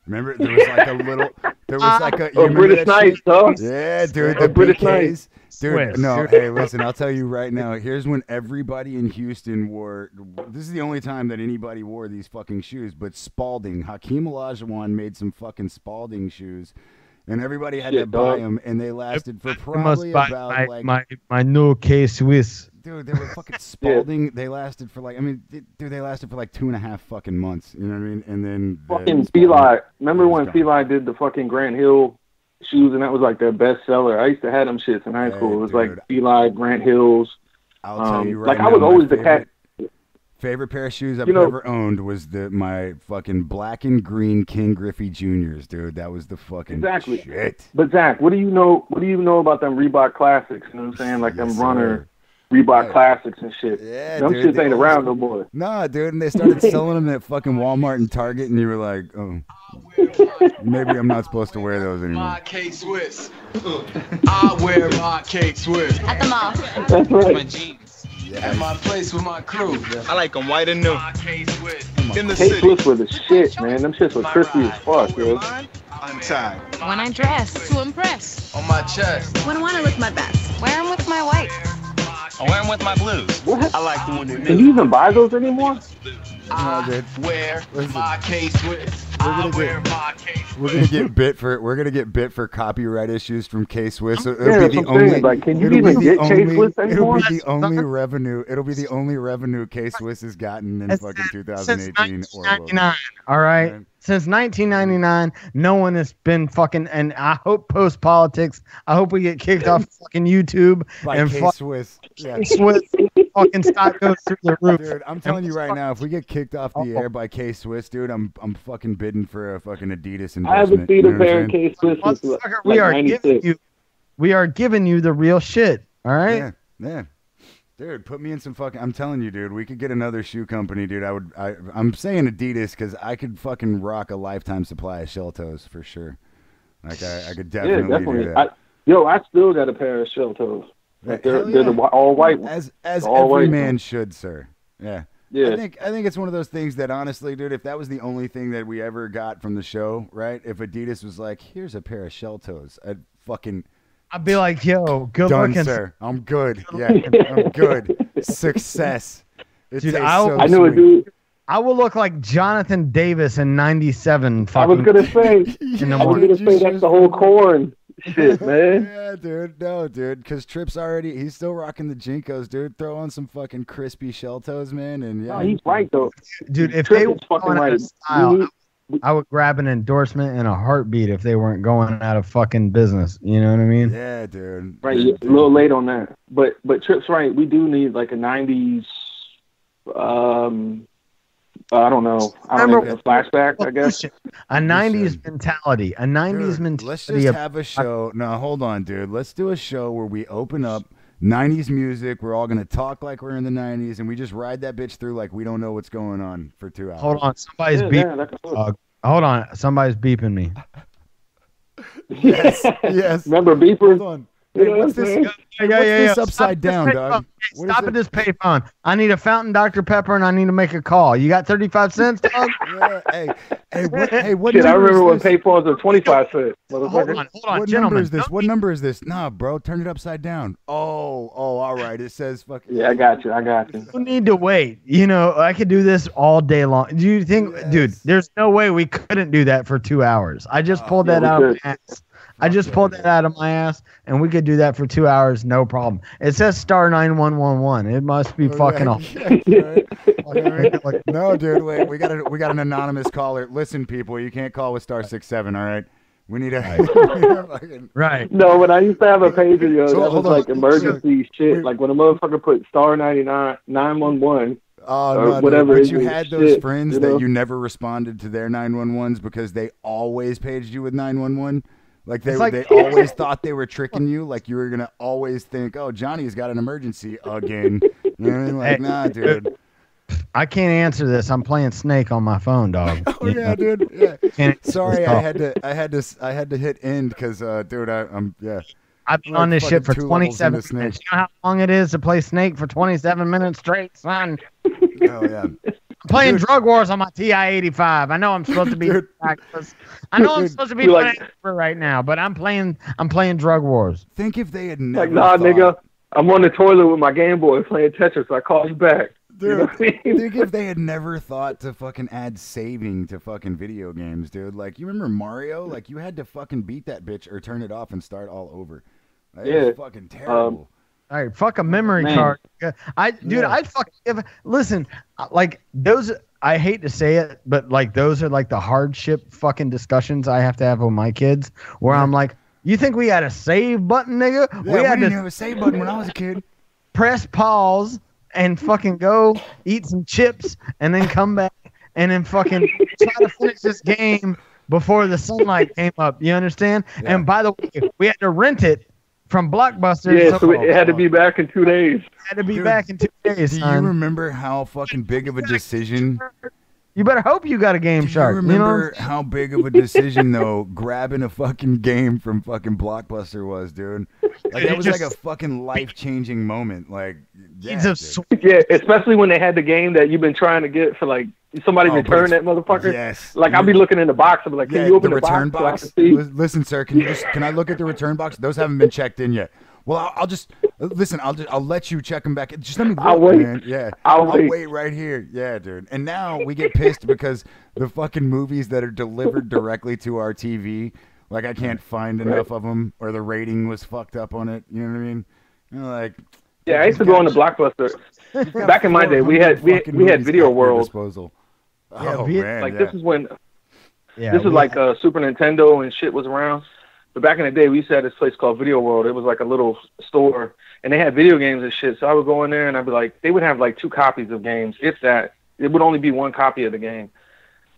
Speaker 1: Remember, there was like a little, there was like a, you remember
Speaker 6: British
Speaker 1: that
Speaker 6: Knights,
Speaker 1: shit?
Speaker 6: dog.
Speaker 1: Yeah, dude,
Speaker 6: A
Speaker 1: the
Speaker 6: British
Speaker 1: BKs.
Speaker 6: Knights.
Speaker 1: Dude,
Speaker 3: Swiss.
Speaker 1: no, hey, listen, I'll tell you right now. Here's when everybody in Houston wore. This is the only time that anybody wore these fucking shoes. But Spalding, Hakeem Olajuwon made some fucking Spalding shoes, and everybody had to buy them, and they lasted for probably about
Speaker 3: my new K-Swiss.
Speaker 1: Dude, they were fucking Spalding. They lasted for like, I mean, dude, they lasted for like 2.5 fucking months. You know what I mean? And then
Speaker 6: fucking Feli. Remember when Feli did the fucking Grant Hill shoes, and that was like their best seller. I used to have them shits in high school. It was like Feli, Grant Hills.
Speaker 1: I'll tell you right
Speaker 6: like
Speaker 1: now,
Speaker 6: I was
Speaker 1: my
Speaker 6: always the cat.
Speaker 1: favorite pair of shoes I've
Speaker 6: You know-
Speaker 1: ever owned was my fucking black and green King Griffey Juniors, dude. That was the fucking
Speaker 6: Exactly.
Speaker 1: shit.
Speaker 6: But Zach, what do you know? What do you know about them Reebok Classics? You know what I'm saying? Like them
Speaker 1: Yes,
Speaker 6: runner
Speaker 1: sir.
Speaker 6: Reebok
Speaker 1: Yeah.
Speaker 6: Classics and shit.
Speaker 1: Yeah,
Speaker 6: them
Speaker 1: dude,
Speaker 6: shits
Speaker 1: they
Speaker 6: ain't
Speaker 1: old
Speaker 6: around
Speaker 1: school.
Speaker 6: no more.
Speaker 1: Nah, dude, and they started selling them at fucking Walmart and Target, and you were like, oh, maybe I'm not supposed to wear those anymore.
Speaker 7: My K-Swiss. I wear my K-Swiss.
Speaker 2: At the mall.
Speaker 6: That's right.
Speaker 7: My jeans. At my place with my crew.
Speaker 11: I like them white and new.
Speaker 7: My K-Swiss. In the
Speaker 6: K
Speaker 7: city.
Speaker 6: Swiss were the shit, man. Them shits were crispy as fuck, yo.
Speaker 7: Untied.
Speaker 2: When I dress to impress.
Speaker 7: On my chest.
Speaker 2: When I want to look my best. Wear them with my white.
Speaker 11: I wear them with my blues.
Speaker 6: What?
Speaker 11: I like them when they're
Speaker 6: Can
Speaker 11: new.
Speaker 6: you even buy those anymore?
Speaker 7: I wear
Speaker 1: Listen.
Speaker 7: my K-Swiss.
Speaker 1: We're
Speaker 7: I
Speaker 1: gonna
Speaker 7: wear
Speaker 1: get-
Speaker 7: my K-Swiss.
Speaker 1: We're gonna get bit for copyright issues from K Swiss. So
Speaker 6: Yeah,
Speaker 1: it'll
Speaker 6: that's
Speaker 1: be the
Speaker 6: what I'm saying.
Speaker 1: only.
Speaker 6: Like, can you
Speaker 1: it'll be
Speaker 6: even
Speaker 1: the
Speaker 6: get K
Speaker 1: only-
Speaker 6: Swiss
Speaker 1: It'll
Speaker 6: anymore?
Speaker 1: be the only revenue. It'll be the only revenue K Swiss has gotten in fucking 2018 or will.
Speaker 3: 1999. All right.
Speaker 1: Right.
Speaker 3: Since 1999, no one has been fucking. And I hope post politics. I hope we get kicked off fucking YouTube
Speaker 1: By
Speaker 3: and
Speaker 1: K
Speaker 3: fuck
Speaker 1: Swiss. Yeah.
Speaker 3: Swiss fucking stock goes through the roof.
Speaker 1: Dude, I'm telling you right now, if we get kicked off the air by K Swiss, dude, I'm fucking bidding for a fucking Adidas investment.
Speaker 6: I haven't seen
Speaker 1: you
Speaker 6: a
Speaker 1: know what
Speaker 6: pair
Speaker 1: I'm
Speaker 6: of
Speaker 1: saying?
Speaker 6: K Swiss since
Speaker 3: Motherfucker,
Speaker 6: like
Speaker 3: we are giving
Speaker 6: 96.
Speaker 3: you. We are giving you the real shit. All right.
Speaker 1: Yeah, yeah. Dude, put me in some fucking. I'm telling you, dude, we could get another shoe company, dude. I'm saying Adidas because I could fucking rock a lifetime supply of shell toes for sure. Like I could
Speaker 6: Yeah,
Speaker 1: definitely,
Speaker 6: definitely.
Speaker 1: do that.
Speaker 6: I still got a pair of shell toes. Like
Speaker 1: Hell
Speaker 6: they're the
Speaker 1: yeah.
Speaker 6: all white ones.
Speaker 1: As
Speaker 6: All
Speaker 1: every
Speaker 6: white
Speaker 1: man
Speaker 6: ones.
Speaker 1: should, sir. Yeah.
Speaker 6: Yeah.
Speaker 1: I think it's one of those things that honestly, dude, if that was the only thing that we ever got from the show, right? If Adidas was like, here's a pair of shell toes, I'd fucking
Speaker 3: I'd be like, yo, good
Speaker 1: done,
Speaker 3: looking.
Speaker 1: sir. I'm good. Yeah, I'm good. Success. It
Speaker 3: Dude,
Speaker 1: tastes
Speaker 3: I
Speaker 1: so
Speaker 6: I knew a
Speaker 1: sweet.
Speaker 6: dude.
Speaker 3: I will look like Jonathan Davis in '97.
Speaker 6: I was gonna say.
Speaker 3: in the
Speaker 6: I was
Speaker 3: morning.
Speaker 6: gonna say that's the whole corn shit, man.
Speaker 1: Yeah, dude. No, dude. Because Tripp's he's still rocking the Jinkos, dude. Throw on some fucking crispy shell toes, man. And yeah.
Speaker 6: No, he's right though.
Speaker 3: Dude, if
Speaker 6: Tripp
Speaker 3: they
Speaker 6: is
Speaker 3: were
Speaker 6: fucking
Speaker 3: going out
Speaker 6: right.
Speaker 3: of style,
Speaker 6: We
Speaker 3: I would grab an endorsement in a heartbeat if they weren't going out of fucking business. You know what I mean?
Speaker 1: Yeah, dude.
Speaker 6: Right, a little late on that. But Tripp's right. We do need like a '90s. I don't know.
Speaker 3: Remember-
Speaker 6: A flashback, I guess.
Speaker 3: A '90s mentality. A '90s
Speaker 1: Dude,
Speaker 3: mentality.
Speaker 1: let's just
Speaker 3: of-
Speaker 1: have a show. No, hold on, dude. Let's do a show where we open up 90s music. We're all going to talk like we're in the 90s, and we just ride that bitch through like we don't know what's going on for 2 hours.
Speaker 3: Hold on, somebody's
Speaker 6: Yeah,
Speaker 3: beeping.
Speaker 6: that could work.
Speaker 3: dog. Hold on, somebody's beeping me.
Speaker 1: Yes, yes.
Speaker 6: Remember beepers?
Speaker 1: Hold on.
Speaker 6: You
Speaker 1: Hey,
Speaker 6: know
Speaker 1: what's
Speaker 6: what I'm
Speaker 1: this?
Speaker 6: saying?
Speaker 1: Hey, what's this upside down,
Speaker 3: this
Speaker 1: dog?
Speaker 3: payphone.
Speaker 1: What is
Speaker 3: Stop
Speaker 1: it?
Speaker 3: at this payphone. I need a fountain Dr. Pepper and I need to make a call. You got 35 cents, dog?
Speaker 1: Yeah, hey, what
Speaker 6: Shit, I
Speaker 1: number
Speaker 6: remember when
Speaker 1: is this?
Speaker 6: payphones were 25 cents,
Speaker 3: Hold
Speaker 6: motherfucker.
Speaker 3: on, hold on,
Speaker 1: What number
Speaker 3: gentlemen.
Speaker 1: is this? What number is this? Nah, bro, turn it upside down. Oh, all right. It says fucking.
Speaker 6: Yeah, I got you.
Speaker 3: You need to wait. You know, I could do this all day long. Do you think, dude, there's no way we couldn't do that for 2 hours. I just pulled
Speaker 6: yeah,
Speaker 3: that
Speaker 6: we
Speaker 3: out of
Speaker 6: could.
Speaker 3: my ass. I just pulled that out of my ass, and we could do that for 2 hours, no problem. It says star 9111. It must be fucking off.
Speaker 1: No, dude, wait. We got an anonymous caller. Listen, people, you can't call with star 67. All right, we need a
Speaker 3: right.
Speaker 6: No, when I used to have a pager, yo,
Speaker 1: So,
Speaker 6: that was
Speaker 1: hold on.
Speaker 6: like emergency shit. Like when a motherfucker put star 99 911.
Speaker 1: Oh,
Speaker 6: or
Speaker 1: no,
Speaker 6: whatever.
Speaker 1: dude.
Speaker 6: it
Speaker 1: But you
Speaker 6: is,
Speaker 1: had those
Speaker 6: shit,
Speaker 1: friends
Speaker 6: you know?
Speaker 1: that you never responded to their 911s because they always paged you with 911. Like they always thought they were tricking you. Like you were gonna always think, oh, Johnny's got an emergency again. You know what I mean? Like, nah, dude.
Speaker 3: I can't answer this. I'm playing Snake on my phone, dog.
Speaker 1: Oh yeah, dude. Yeah.
Speaker 3: Can't-
Speaker 1: Sorry, I had to hit end because, dude, I'm yeah.
Speaker 3: I've been
Speaker 1: Like
Speaker 3: on this shit for
Speaker 1: fucking 2 levels
Speaker 3: 27
Speaker 1: into Snake.
Speaker 3: minutes. You know how long it is to play Snake for 27 minutes straight, son?
Speaker 1: Oh yeah.
Speaker 3: I'm playing Drug Wars on my TI-85. I know I'm supposed to be practice. I know I'm supposed to be
Speaker 6: You're
Speaker 3: playing
Speaker 6: like-
Speaker 3: right now, but I'm playing Drug Wars.
Speaker 1: Think if they had never
Speaker 6: Like, nah,
Speaker 1: thought,
Speaker 6: nigga, I'm on the toilet with my Game Boy playing Tetris. So I call you back. You know
Speaker 1: Dude,
Speaker 6: what I mean?
Speaker 1: think if they had never thought to fucking add saving to fucking video games, dude. Like, you remember Mario? Like, you had to fucking beat that bitch or turn it off and start all over. It
Speaker 6: Yeah.
Speaker 1: was fucking terrible.
Speaker 3: All right, fuck a memory
Speaker 6: Man.
Speaker 3: card. I'd fuck listen, like those. I hate to say it, but like those are like the hardship fucking discussions I have to have with my kids, where I'm like, you think we had a save button, nigga?
Speaker 1: Yeah,
Speaker 3: we
Speaker 1: we
Speaker 3: had
Speaker 1: didn't
Speaker 3: to
Speaker 1: have a save button when I was a kid.
Speaker 3: press pause and fucking go eat some chips and then come back and then fucking try to finish this game before the sunlight came up. You understand?
Speaker 1: Yeah.
Speaker 3: And by the way, we had to rent it from Blockbuster.
Speaker 6: Yeah, so it had to be back in 2 days.
Speaker 3: had to be
Speaker 1: Dude,
Speaker 3: back in 2 days,
Speaker 1: Do you
Speaker 3: son.
Speaker 1: remember how fucking big of a decision?
Speaker 3: You better hope you got a Game
Speaker 1: Do you
Speaker 3: Shark.
Speaker 1: remember how big of a decision though grabbing a fucking game from fucking Blockbuster was, dude? Like that was like a fucking life-changing moment. Like, yeah, dude.
Speaker 6: Yeah, especially when they had the game that you've been trying to get for like somebody
Speaker 1: Oh, but
Speaker 6: return that
Speaker 1: it's-
Speaker 6: motherfucker.
Speaker 1: yes.
Speaker 6: Like I'll be looking in the box. I'll be like, can you open the
Speaker 1: return
Speaker 6: box? So I
Speaker 1: box?
Speaker 6: can see?
Speaker 1: Listen, sir, can I look at the return box? Those haven't been checked in yet. Well, I'll just listen. I'll let you check them back. Just let me look,
Speaker 6: I'll wait.
Speaker 1: man. Yeah,
Speaker 6: I'll
Speaker 1: wait.
Speaker 6: wait.
Speaker 1: right here. Yeah, dude. And now we get pissed because the fucking movies that are delivered directly to our TV, like I can't find enough of them, or the rating was fucked up on it. You know what I mean? You know, like.
Speaker 6: Yeah, I used to go on the Blockbuster. Back in my day, we had
Speaker 1: 400 fucking movies
Speaker 6: Video
Speaker 1: at your
Speaker 6: World.
Speaker 1: disposal.
Speaker 3: Yeah,
Speaker 1: Oh
Speaker 3: be-
Speaker 1: man,
Speaker 6: Like
Speaker 1: yeah.
Speaker 6: this is when
Speaker 3: Yeah,
Speaker 6: this is
Speaker 3: we-
Speaker 6: like Super Nintendo and shit was around. But back in the day, we used to have this place called Video World. It was like a little store, and they had video games and shit. So I would go in there, and I'd be like, they would have like 2 copies of games, if that. It would only be 1 copy of the game.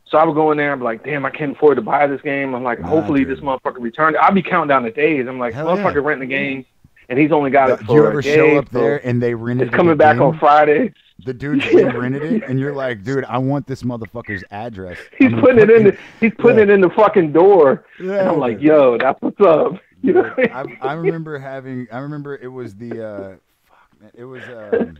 Speaker 6: So I would go in there and be like, damn, I can't afford to buy this game. I'm like,
Speaker 1: Nah,
Speaker 6: hopefully
Speaker 1: dude.
Speaker 6: this motherfucker returned. I'll be counting down the days. I'm like,
Speaker 1: Hell
Speaker 6: motherfucker
Speaker 1: yeah.
Speaker 6: renting the game, and he's only got it
Speaker 1: Do
Speaker 6: for
Speaker 1: you ever
Speaker 6: a
Speaker 1: show
Speaker 6: day,
Speaker 1: up
Speaker 6: so
Speaker 1: there and they rented
Speaker 6: it's coming
Speaker 1: it
Speaker 6: back
Speaker 1: again?
Speaker 6: on Friday.
Speaker 1: The dude rented it, and you're like, dude, I want this motherfucker's address.
Speaker 6: He's
Speaker 1: I'm gonna
Speaker 6: putting it in
Speaker 1: fucking-
Speaker 6: he's putting
Speaker 1: Yeah.
Speaker 6: it in the fucking door.
Speaker 1: Yeah,
Speaker 6: And I'm like,
Speaker 1: dude.
Speaker 6: yo, that's what's up. You know what I mean?
Speaker 1: I remember it was the fuck, man, it was man,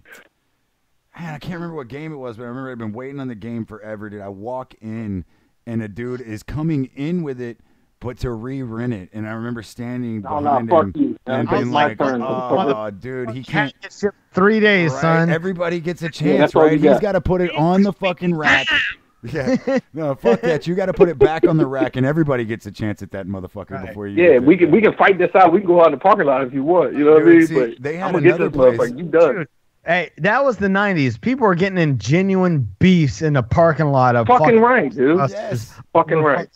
Speaker 1: I can't remember what game it was, but I remember I'd been waiting on the game forever, dude. I walk in and a dude is coming in with it, but to re-rent it, and I remember standing
Speaker 6: No,
Speaker 1: behind
Speaker 6: fuck
Speaker 1: him
Speaker 6: you,
Speaker 1: and
Speaker 6: man.
Speaker 1: being
Speaker 6: My
Speaker 1: like,
Speaker 6: turn.
Speaker 1: "Oh, dude, he can't."
Speaker 3: 3 days,
Speaker 1: Right?
Speaker 3: son.
Speaker 1: Everybody gets a chance,
Speaker 6: that's all
Speaker 1: right?
Speaker 6: you
Speaker 1: He's
Speaker 6: got.
Speaker 1: got to put it on the fucking rack. Yeah, no, fuck that. You got to put it back on the rack, and everybody gets a chance at that motherfucker before you.
Speaker 6: Yeah,
Speaker 1: get
Speaker 6: we
Speaker 1: there.
Speaker 6: can fight this out. We can go out in the parking lot if you want. You know what I
Speaker 1: Dude,
Speaker 6: mean?
Speaker 1: see,
Speaker 6: But
Speaker 1: they had
Speaker 6: I'm gonna get
Speaker 1: another
Speaker 6: this
Speaker 1: place.
Speaker 6: motherfucker. You done?
Speaker 3: Hey, that was the 90s. People were getting in genuine beefs in the parking lot of
Speaker 6: Fucking right, dude.
Speaker 3: Us.
Speaker 1: Yes.
Speaker 6: Fucking right.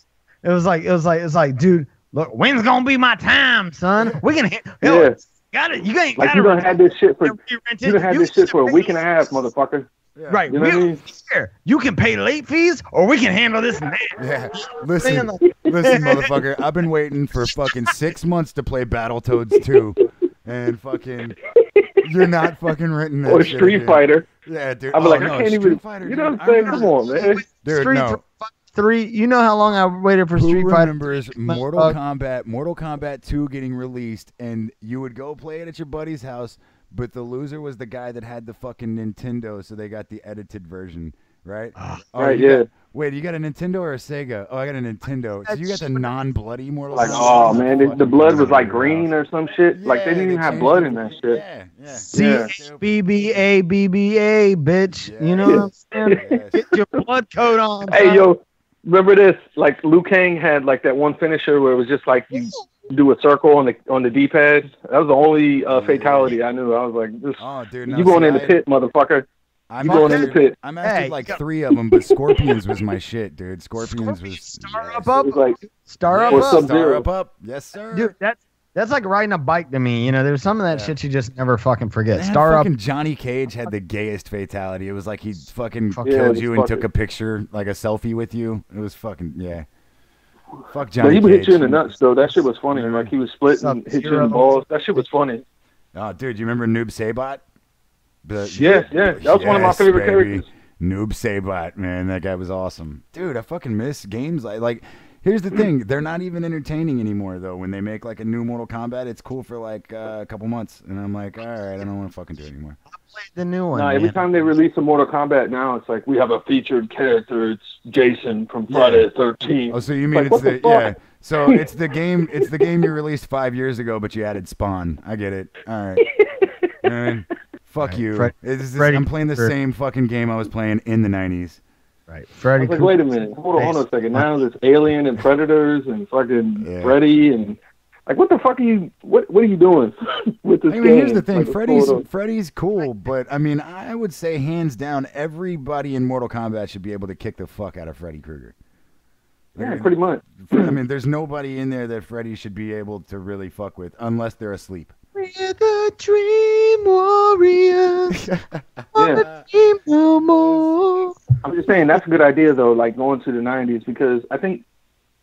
Speaker 3: It was like, dude, look, when's gonna be my time, son? We can
Speaker 6: Yeah.
Speaker 3: got it. You ain't
Speaker 6: Like
Speaker 3: got
Speaker 6: you
Speaker 3: to
Speaker 6: done had this shit for
Speaker 3: rent
Speaker 6: you
Speaker 3: it.
Speaker 6: done had this shit for a week and a half, motherfucker.
Speaker 1: Yeah.
Speaker 3: Right.
Speaker 6: You know what I mean?
Speaker 3: Here, you can pay late fees, or we can handle this now.
Speaker 1: Yeah, listen, motherfucker. I've been waiting for fucking 6 months to play Battletoads 2, and fucking, you're not fucking renting that
Speaker 6: Or
Speaker 1: shit
Speaker 6: Street
Speaker 1: again.
Speaker 6: Fighter.
Speaker 1: Yeah, dude.
Speaker 6: I'm like,
Speaker 1: Oh,
Speaker 6: I
Speaker 1: no,
Speaker 6: can't
Speaker 1: Street
Speaker 6: even.
Speaker 1: Fighter,
Speaker 6: You know
Speaker 1: dude.
Speaker 6: what I'm saying?
Speaker 1: I
Speaker 6: Come
Speaker 1: remember-
Speaker 6: on, man.
Speaker 1: Dude,
Speaker 3: Street
Speaker 1: no.
Speaker 3: 3. You know how long I waited for
Speaker 1: Who
Speaker 3: Street Fighter?
Speaker 1: remembers Mortal Kombat 2 getting released, and you would go play it at your buddy's house, but the loser was the guy that had the fucking Nintendo, so they got the edited version, right?
Speaker 6: Right,
Speaker 1: you
Speaker 6: yeah.
Speaker 1: Wait, you got a Nintendo or a Sega? Oh, I got a Nintendo. So you got the non-bloody Mortal
Speaker 6: Like,
Speaker 1: Kombat?
Speaker 6: oh man, the
Speaker 1: Fucking
Speaker 6: blood was like
Speaker 1: house.
Speaker 6: green or some shit. Like they didn't even have
Speaker 1: changed
Speaker 6: blood
Speaker 1: it.
Speaker 6: in that shit.
Speaker 1: Yeah, yeah.
Speaker 3: CHBBA, BBA, bitch.
Speaker 1: Yeah.
Speaker 3: You know what I'm saying?
Speaker 1: Yes.
Speaker 3: Get your blood coat on.
Speaker 6: Hey
Speaker 3: son.
Speaker 6: yo, remember this? Like Liu Kang had like that one finisher where it was just like you do a circle on the D-pad. That was the only fatality I knew. I was like, this,
Speaker 1: Oh, dude,
Speaker 6: you going in the pit, motherfucker.
Speaker 1: I
Speaker 6: You going in the pit.
Speaker 1: I mastered
Speaker 3: Hey,
Speaker 1: like
Speaker 3: go-
Speaker 1: 3 of them, but Scorpions was my shit, dude. Scorpions was
Speaker 3: Star
Speaker 1: yes.
Speaker 3: up up.
Speaker 6: It was like,
Speaker 3: Star up
Speaker 6: Or
Speaker 3: up.
Speaker 6: Sub-Zero.
Speaker 1: Star up. Yes, sir.
Speaker 3: Dude, that's like riding a bike to me. You know, there's some of that
Speaker 1: Yeah.
Speaker 3: shit you just never fucking forget.
Speaker 1: Man,
Speaker 3: Star up.
Speaker 1: fucking Johnny Cage had the gayest fatality. It was like he fucking
Speaker 3: Fuck
Speaker 6: yeah,
Speaker 1: killed
Speaker 6: it
Speaker 1: you
Speaker 6: was
Speaker 1: and took
Speaker 6: fucking-
Speaker 1: a picture, like a selfie with you. It was fucking yeah. Fuck
Speaker 6: but
Speaker 1: Johnny
Speaker 6: he would
Speaker 1: Cage.
Speaker 6: hit you in the nuts, though. That shit was funny. Like, he was splitting, hit you in the balls. That shit was funny.
Speaker 1: Oh, dude, you remember Noob Saibot?
Speaker 6: Yes, that was one of my favorite characters.
Speaker 1: Noob Saibot, man, that guy was awesome. Dude, I fucking miss games like. Here's the thing, they're not even entertaining anymore though. When they make like a new Mortal Kombat, it's cool for like a couple months, and I'm like, all right, I don't want to fucking do it anymore.
Speaker 3: The new one.
Speaker 6: Nah, every
Speaker 3: man.
Speaker 6: time they release a Mortal Kombat now, it's like, we have a featured character. It's Jason from Friday the 13th.
Speaker 1: Oh, so you mean
Speaker 6: Like,
Speaker 1: it's
Speaker 6: what
Speaker 1: the
Speaker 6: the fuck?
Speaker 1: yeah? So it's the game. It's the game you released 5 years ago, but you added Spawn. I get it. All right. Man, fuck
Speaker 3: Right,
Speaker 1: you.
Speaker 3: Fred- Freddy
Speaker 1: I'm playing the
Speaker 3: Krueger.
Speaker 1: same fucking game I was playing in the 90s.
Speaker 3: Right.
Speaker 6: I
Speaker 3: Freddy.
Speaker 6: was like,
Speaker 3: Krueger.
Speaker 6: wait a minute. Hold on a second. Now there's Alien and Predators and fucking
Speaker 1: Yeah.
Speaker 6: Freddy and like, what the fuck are you? What are you doing with this
Speaker 1: I mean,
Speaker 6: game?
Speaker 1: here's the thing.
Speaker 6: Like, what's going on?
Speaker 1: Freddy's cool, but I mean, I would say hands down, everybody in Mortal Kombat should be able to kick the fuck out of Freddy Krueger.
Speaker 6: Yeah, pretty much.
Speaker 1: I mean, there's nobody in there that Freddy should be able to really fuck with unless they're asleep.
Speaker 3: We're the Dream Warriors. On the team no more.
Speaker 6: I'm just saying that's a good idea though. Like going to the '90s, because I think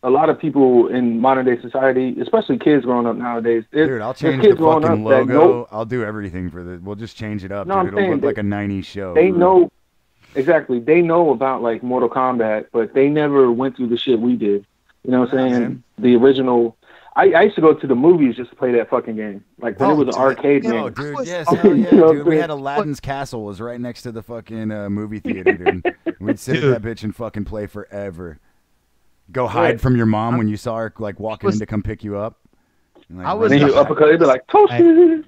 Speaker 6: a lot of people in modern day society, especially kids growing up nowadays,
Speaker 1: Dude, I'll
Speaker 6: there's
Speaker 1: change
Speaker 6: kids
Speaker 1: the
Speaker 6: growing
Speaker 1: fucking
Speaker 6: up that
Speaker 1: logo.
Speaker 6: know-
Speaker 1: I'll do everything for the. We'll just change it up,
Speaker 6: No, I'm
Speaker 1: dude. It'll
Speaker 6: saying
Speaker 1: look like
Speaker 6: they-
Speaker 1: a '90s show.
Speaker 6: They know exactly. They know about like Mortal Kombat, but they never went through the shit we did. You know what I'm saying?
Speaker 1: man.
Speaker 6: The original. I used to go to the movies just to play that fucking game. Like when it was an arcade
Speaker 1: Oh,
Speaker 6: game.
Speaker 1: dude, yes,
Speaker 6: You
Speaker 1: hell yeah,
Speaker 6: know what
Speaker 1: dude.
Speaker 6: I'm
Speaker 1: We
Speaker 6: saying?
Speaker 1: had Aladdin's Castle was right next to the fucking movie theater, dude. We'd sit
Speaker 3: Dude.
Speaker 1: at that bitch and fucking play forever. Go hide from your mom when you saw her like walking in to come pick you up. And, like,
Speaker 3: I was
Speaker 6: And then you
Speaker 3: the-
Speaker 6: uppercut. They'd be like toasted.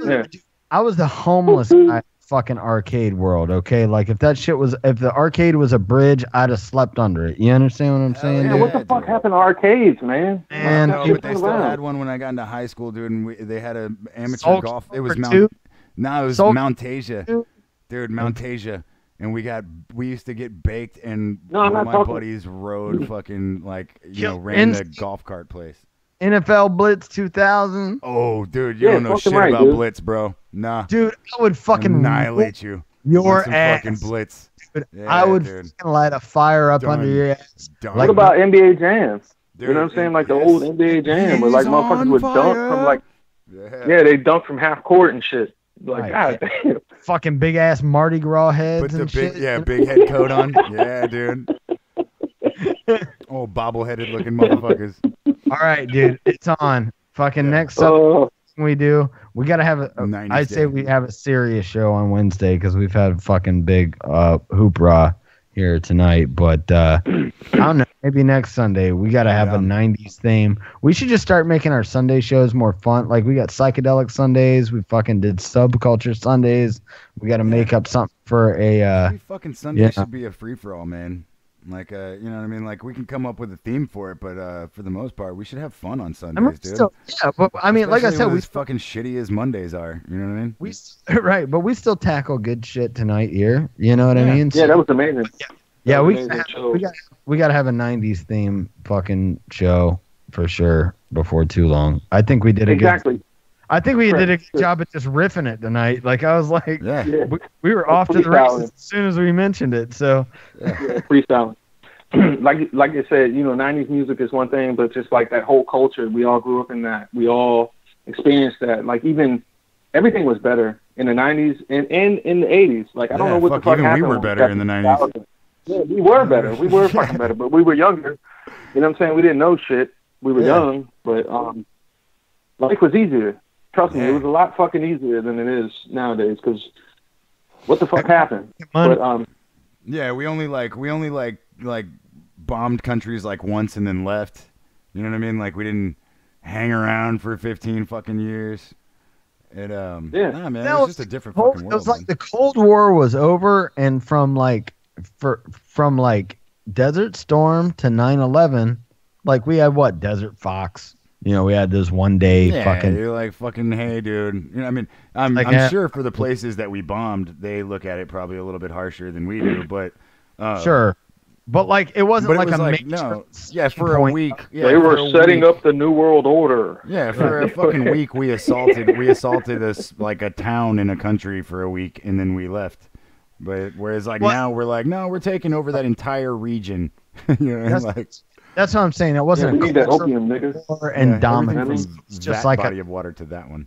Speaker 6: Yeah.
Speaker 3: I was the homeless guy in fucking arcade world, okay? Like if the arcade was a bridge, I'd have slept under it. You understand what I'm saying?
Speaker 6: Yeah,
Speaker 3: dude?
Speaker 6: what the fuck happened to arcades, man?
Speaker 3: Man,
Speaker 1: No,
Speaker 6: Shit
Speaker 1: but they
Speaker 6: was
Speaker 1: still
Speaker 6: around.
Speaker 1: had one when I got into high school, dude, and they had a amateur
Speaker 3: Soul
Speaker 1: golf. It was
Speaker 3: Calibur
Speaker 1: Mount.
Speaker 3: 2?
Speaker 1: No, it was
Speaker 3: Soul
Speaker 1: Mount Asia,
Speaker 3: Calibur 2?
Speaker 1: dude. Mount Asia, and we used to get baked, and
Speaker 6: No, I'm
Speaker 1: one of
Speaker 6: not
Speaker 1: my
Speaker 6: talking-
Speaker 1: buddies rode fucking like
Speaker 3: Yo,
Speaker 1: ran the
Speaker 3: and-
Speaker 1: golf cart place.
Speaker 3: NFL Blitz 2000.
Speaker 1: Oh, dude, you
Speaker 6: Yeah,
Speaker 1: don't know
Speaker 6: fucking
Speaker 1: shit
Speaker 6: right,
Speaker 1: about
Speaker 6: dude.
Speaker 1: Blitz, bro. Nah,
Speaker 3: Dude, I would fucking
Speaker 1: annihilate you.
Speaker 3: your
Speaker 1: Want some
Speaker 3: ass.
Speaker 1: fucking Blitz.
Speaker 3: Dude,
Speaker 1: Yeah,
Speaker 3: I would
Speaker 1: dude.
Speaker 3: fucking light a fire up
Speaker 1: Done.
Speaker 3: under your ass.
Speaker 1: Done.
Speaker 6: What about NBA Jam?
Speaker 1: Dude,
Speaker 6: You know what I'm saying? Like the
Speaker 1: yes.
Speaker 6: old NBA Jam, where like
Speaker 1: He's
Speaker 6: motherfuckers
Speaker 1: on
Speaker 6: would dunk
Speaker 1: fire.
Speaker 6: from like,
Speaker 1: Yeah.
Speaker 6: they dunk from half court and shit. Like,
Speaker 3: Right.
Speaker 6: god damn.
Speaker 3: Fucking big ass Mardi Gras heads
Speaker 1: Put the
Speaker 3: and
Speaker 1: big,
Speaker 3: shit.
Speaker 1: big head coat on. Yeah, dude. Oh, bobbleheaded looking motherfuckers.
Speaker 3: All right, dude, it's on. Fucking next Sunday
Speaker 6: Oh,
Speaker 3: we do, we gotta have a.
Speaker 1: 90s
Speaker 3: I'd say
Speaker 1: day.
Speaker 3: we have a serious show on Wednesday because we've had a fucking big hoopla here tonight. But I don't know, maybe next Sunday we gotta have a
Speaker 1: Yeah.
Speaker 3: '90s theme. We should just start making our Sunday shows more fun. Like we got psychedelic Sundays, we fucking did subculture Sundays. We gotta make up something for a.
Speaker 1: Every fucking Sunday
Speaker 3: yeah.
Speaker 1: should be a free for all, man. Like, you know what I mean? Like, we can come up with a theme for it, but for the most part, we should have fun on Sundays,
Speaker 3: I mean,
Speaker 1: dude.
Speaker 3: still, yeah, but I mean, like I
Speaker 1: Especially
Speaker 3: said,
Speaker 1: with
Speaker 3: we
Speaker 1: as fucking shitty as Mondays are. You know what I mean?
Speaker 3: we right, but we still tackle good shit tonight here. You know what I
Speaker 1: Yeah.
Speaker 3: mean?
Speaker 6: yeah, that was amazing.
Speaker 3: Yeah,
Speaker 6: That was
Speaker 3: we
Speaker 6: amazing
Speaker 3: gotta,
Speaker 6: show.
Speaker 3: we gotta have a '90s theme fucking show for sure before too long. I think we did a
Speaker 6: Exactly.
Speaker 3: I think we did a
Speaker 6: Correct.
Speaker 3: good job at just riffing it tonight. Like I was like,
Speaker 1: Yeah.
Speaker 6: Yeah,
Speaker 3: we were off to the
Speaker 6: Freestyling.
Speaker 3: races as soon as we mentioned it. So
Speaker 6: yeah, freestyling. like you said, you know, '90s music is one thing, but just like that whole culture, we all grew up in that. We all experienced that. Like even everything was better in the '90s and in the '80s. Like I don't
Speaker 1: Yeah,
Speaker 6: know what
Speaker 1: fuck,
Speaker 6: the fuck
Speaker 1: even we
Speaker 6: happened.
Speaker 1: were
Speaker 6: when
Speaker 1: better
Speaker 6: got
Speaker 1: in the
Speaker 6: to
Speaker 1: 90s.
Speaker 6: 2000. Yeah, we were better. We were fucking better, but we were younger. You know what I'm saying? We didn't know shit. We were
Speaker 1: Yeah.
Speaker 6: young, but life was easier. Trust me,
Speaker 1: Yeah.
Speaker 6: it was a lot fucking easier than it is nowadays. Because what the fuck happened?
Speaker 3: Money.
Speaker 6: But
Speaker 1: Yeah, we only bombed countries like once and then left. You know what I mean? Like we didn't hang around for 15 fucking years. It
Speaker 6: Yeah.
Speaker 1: nah, man,
Speaker 3: That
Speaker 1: it was
Speaker 3: was
Speaker 1: just a different
Speaker 3: Cold-
Speaker 1: fucking
Speaker 3: it
Speaker 1: world.
Speaker 3: was like
Speaker 1: man.
Speaker 3: the Cold War was over, and from Desert Storm to 9/11, like we had what Desert Fox, You know, we had those one day
Speaker 1: Yeah,
Speaker 3: fucking.
Speaker 1: you're like fucking, hey, dude. You know, I mean, I'm
Speaker 3: Like,
Speaker 1: I'm sure for the places that we bombed, they look at it probably a little bit harsher than we do, but
Speaker 3: Sure, but like it wasn't
Speaker 1: but it
Speaker 3: like
Speaker 1: was
Speaker 3: a
Speaker 1: like
Speaker 3: major
Speaker 1: yeah, for a
Speaker 3: point.
Speaker 1: week. Yeah,
Speaker 6: They
Speaker 1: for
Speaker 6: were
Speaker 1: a
Speaker 6: setting
Speaker 1: week.
Speaker 6: up the new world order.
Speaker 1: Yeah, for a fucking week we assaulted us like a town in a country for a week, and then we left. But whereas like
Speaker 3: What?
Speaker 1: now we're like, no, we're taking over that entire region. You know,
Speaker 3: That's,
Speaker 1: like
Speaker 3: that's what I'm saying. It
Speaker 6: Yeah,
Speaker 3: wasn't
Speaker 6: we
Speaker 3: a
Speaker 6: need that
Speaker 3: cultural
Speaker 6: opium, nigga.
Speaker 3: war and
Speaker 1: yeah,
Speaker 3: dominance.
Speaker 1: everything from
Speaker 3: It's just
Speaker 1: that
Speaker 3: like
Speaker 1: body
Speaker 3: a,
Speaker 1: of water to that one.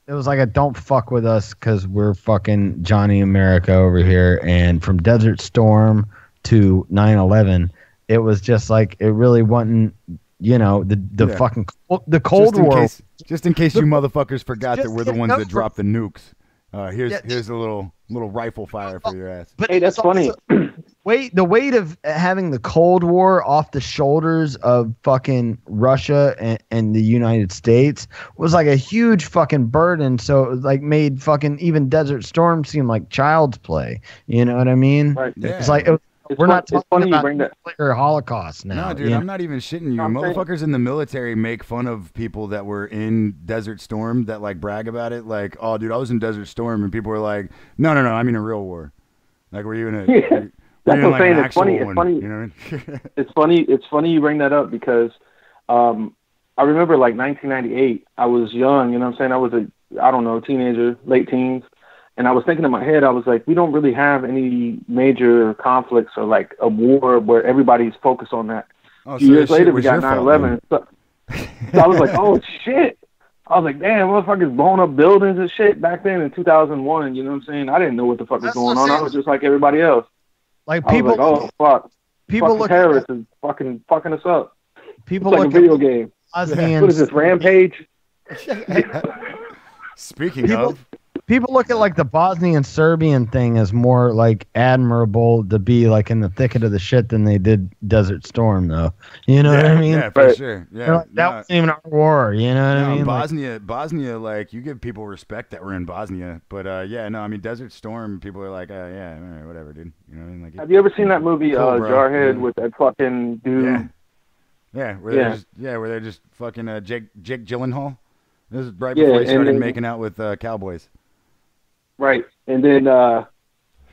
Speaker 3: it was like a don't fuck with us because we're fucking Johnny America over here. And from Desert Storm to 9/11, it was just like it really wasn't. You know, the
Speaker 1: Yeah.
Speaker 3: fucking the Cold War.
Speaker 1: Just in case you motherfuckers forgot that
Speaker 3: Just
Speaker 1: we're the
Speaker 3: get
Speaker 1: ones
Speaker 3: over
Speaker 1: that dropped the nukes. Here's
Speaker 3: Yeah.
Speaker 1: here's a little rifle fire for your ass.
Speaker 3: But
Speaker 6: Hey, that's
Speaker 3: it's also-
Speaker 6: funny.
Speaker 3: the weight of having the Cold War off the shoulders of fucking Russia and the United States was like a huge fucking burden. So it was like made fucking even Desert Storm seem like child's play. You know what I mean?
Speaker 6: Right.
Speaker 1: Yeah.
Speaker 3: It's like
Speaker 6: It's
Speaker 3: we're not
Speaker 6: fun- it's
Speaker 3: talking
Speaker 6: funny you
Speaker 3: about
Speaker 6: bring that.
Speaker 3: nuclear holocaust now.
Speaker 1: No, dude,
Speaker 3: you
Speaker 1: I'm
Speaker 3: know?
Speaker 1: not even shitting you.
Speaker 6: I'm saying-
Speaker 1: Motherfuckers in the military make fun of people that were in Desert Storm that like brag about it. Like, oh, dude, I was in Desert Storm, and people were like, no, I mean a real war. Like, were you in a?
Speaker 6: Yeah,
Speaker 1: were you
Speaker 6: that's
Speaker 1: in,
Speaker 6: what I'm
Speaker 1: like,
Speaker 6: saying.
Speaker 1: an
Speaker 6: It's funny.
Speaker 1: actual
Speaker 6: It's
Speaker 1: one?
Speaker 6: funny.
Speaker 1: You know what I mean?
Speaker 6: It's funny you bring that up because I remember like 1998. I was young, you know what I'm saying? I was I don't know, teenager, late teens. And I was thinking in my head, I was like, we don't really have any major conflicts or like a war where everybody's focused on that.
Speaker 1: Oh,
Speaker 6: A few
Speaker 1: so
Speaker 6: years
Speaker 1: this shit
Speaker 6: later, we
Speaker 1: was
Speaker 6: got
Speaker 1: your fault,
Speaker 6: 9/11. So I was like, oh shit. I was like, damn, motherfuckers blowing up buildings and shit back then in 2001. You know what I'm saying? I didn't know what the fuck was
Speaker 3: That's
Speaker 6: going
Speaker 3: what
Speaker 6: on.
Speaker 3: I'm
Speaker 6: I was just like everybody else.
Speaker 3: Like
Speaker 6: I was
Speaker 3: people,
Speaker 6: like, oh fuck.
Speaker 3: people
Speaker 6: Fucking
Speaker 3: look
Speaker 6: terrorists is fucking us up.
Speaker 3: people
Speaker 6: It's like a
Speaker 3: look
Speaker 6: video
Speaker 3: at
Speaker 6: game.
Speaker 3: Bosnians.
Speaker 6: What is this, Rampage?
Speaker 1: Speaking
Speaker 3: People-
Speaker 1: of,
Speaker 3: People look at like the Bosnian Serbian thing as more like admirable to be like in the thicket of the shit than they did Desert Storm, though. You know what I mean?
Speaker 1: yeah, for
Speaker 6: Right.
Speaker 1: sure. Yeah,
Speaker 3: They're like, that
Speaker 1: no,
Speaker 3: wasn't even our war. You know what
Speaker 1: no,
Speaker 3: I mean? Like,
Speaker 1: Bosnia, like you give people respect that were in Bosnia, but yeah, no, I mean Desert Storm, people are like, yeah, all right, whatever, dude. You know what I mean? Like,
Speaker 6: Have you ever seen that movie
Speaker 1: Cool, bro.
Speaker 6: Jarhead
Speaker 1: Yeah.
Speaker 6: with that fucking dude?
Speaker 1: yeah, where
Speaker 6: Yeah.
Speaker 1: they're just, where they're just fucking Jake Gyllenhaal. This is right
Speaker 6: Yeah,
Speaker 1: before he
Speaker 6: and
Speaker 1: started
Speaker 6: then-
Speaker 1: making out with cowboys.
Speaker 6: Right. And then it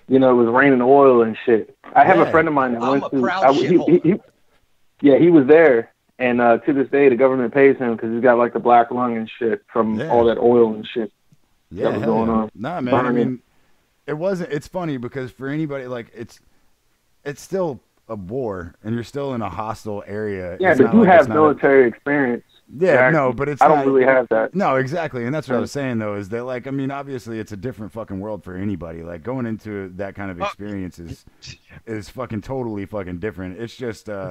Speaker 6: was raining oil and shit. I have
Speaker 1: Yeah.
Speaker 6: a friend of mine that
Speaker 9: I'm
Speaker 6: went
Speaker 9: a
Speaker 6: to
Speaker 9: proud shithole.
Speaker 6: he was there, and to this day the government pays him because he's got like the black lung and shit from
Speaker 1: Yeah.
Speaker 6: all that oil and shit.
Speaker 1: Yeah,
Speaker 6: was
Speaker 1: hell
Speaker 6: going
Speaker 1: yeah.
Speaker 6: on.
Speaker 1: Nah, man. I
Speaker 6: Burning.
Speaker 1: mean, it wasn't. It's funny because for anybody, like, it's still a war, and you're still in a hostile area.
Speaker 6: Yeah,
Speaker 1: It's
Speaker 6: but
Speaker 1: not
Speaker 6: you
Speaker 1: like
Speaker 6: have
Speaker 1: it's not a-
Speaker 6: military experience.
Speaker 1: Yeah,
Speaker 6: Jack.
Speaker 1: no, but it's
Speaker 6: I don't
Speaker 1: not-
Speaker 6: really have that.
Speaker 1: No, exactly, and that's what I was saying though. Is that like, I mean, obviously, it's a different fucking world for anybody. Like going into that kind of experience is fucking totally fucking different. It's just
Speaker 3: for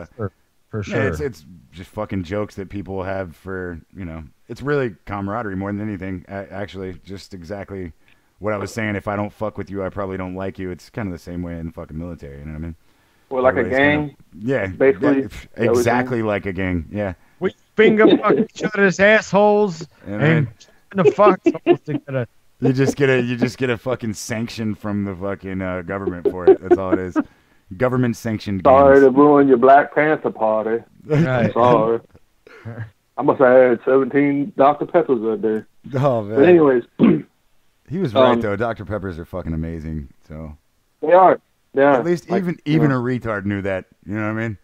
Speaker 1: yeah,
Speaker 3: sure.
Speaker 1: it's just fucking jokes that people have for, you know, it's really camaraderie more than anything. Actually, just exactly what I was saying. If I don't fuck with you, I probably don't like you. It's kind of the same way in the fucking military. You know what I mean?
Speaker 6: Well, like a
Speaker 1: Everybody's
Speaker 6: gang.
Speaker 1: kind of- yeah,
Speaker 6: basically.
Speaker 1: yeah, exactly like a gang. Yeah.
Speaker 3: We finger fuck each other's assholes
Speaker 1: Yeah,
Speaker 3: and
Speaker 1: man.
Speaker 3: the fuck supposed to get a
Speaker 1: You just get a fucking sanction from the fucking government for it. That's all it is. Government sanctioned
Speaker 6: Sorry to
Speaker 1: games.
Speaker 6: ruin your Black Panther party.
Speaker 3: Right.
Speaker 6: Sorry. I must have had 17 Dr. Peppers up there.
Speaker 1: Oh
Speaker 6: But
Speaker 1: man,
Speaker 6: anyways,
Speaker 1: he was right though. Dr Peppers are fucking amazing. So
Speaker 6: they are. Yeah.
Speaker 1: at least
Speaker 6: Like,
Speaker 1: even
Speaker 6: you
Speaker 1: a retard knew that. You know what I mean?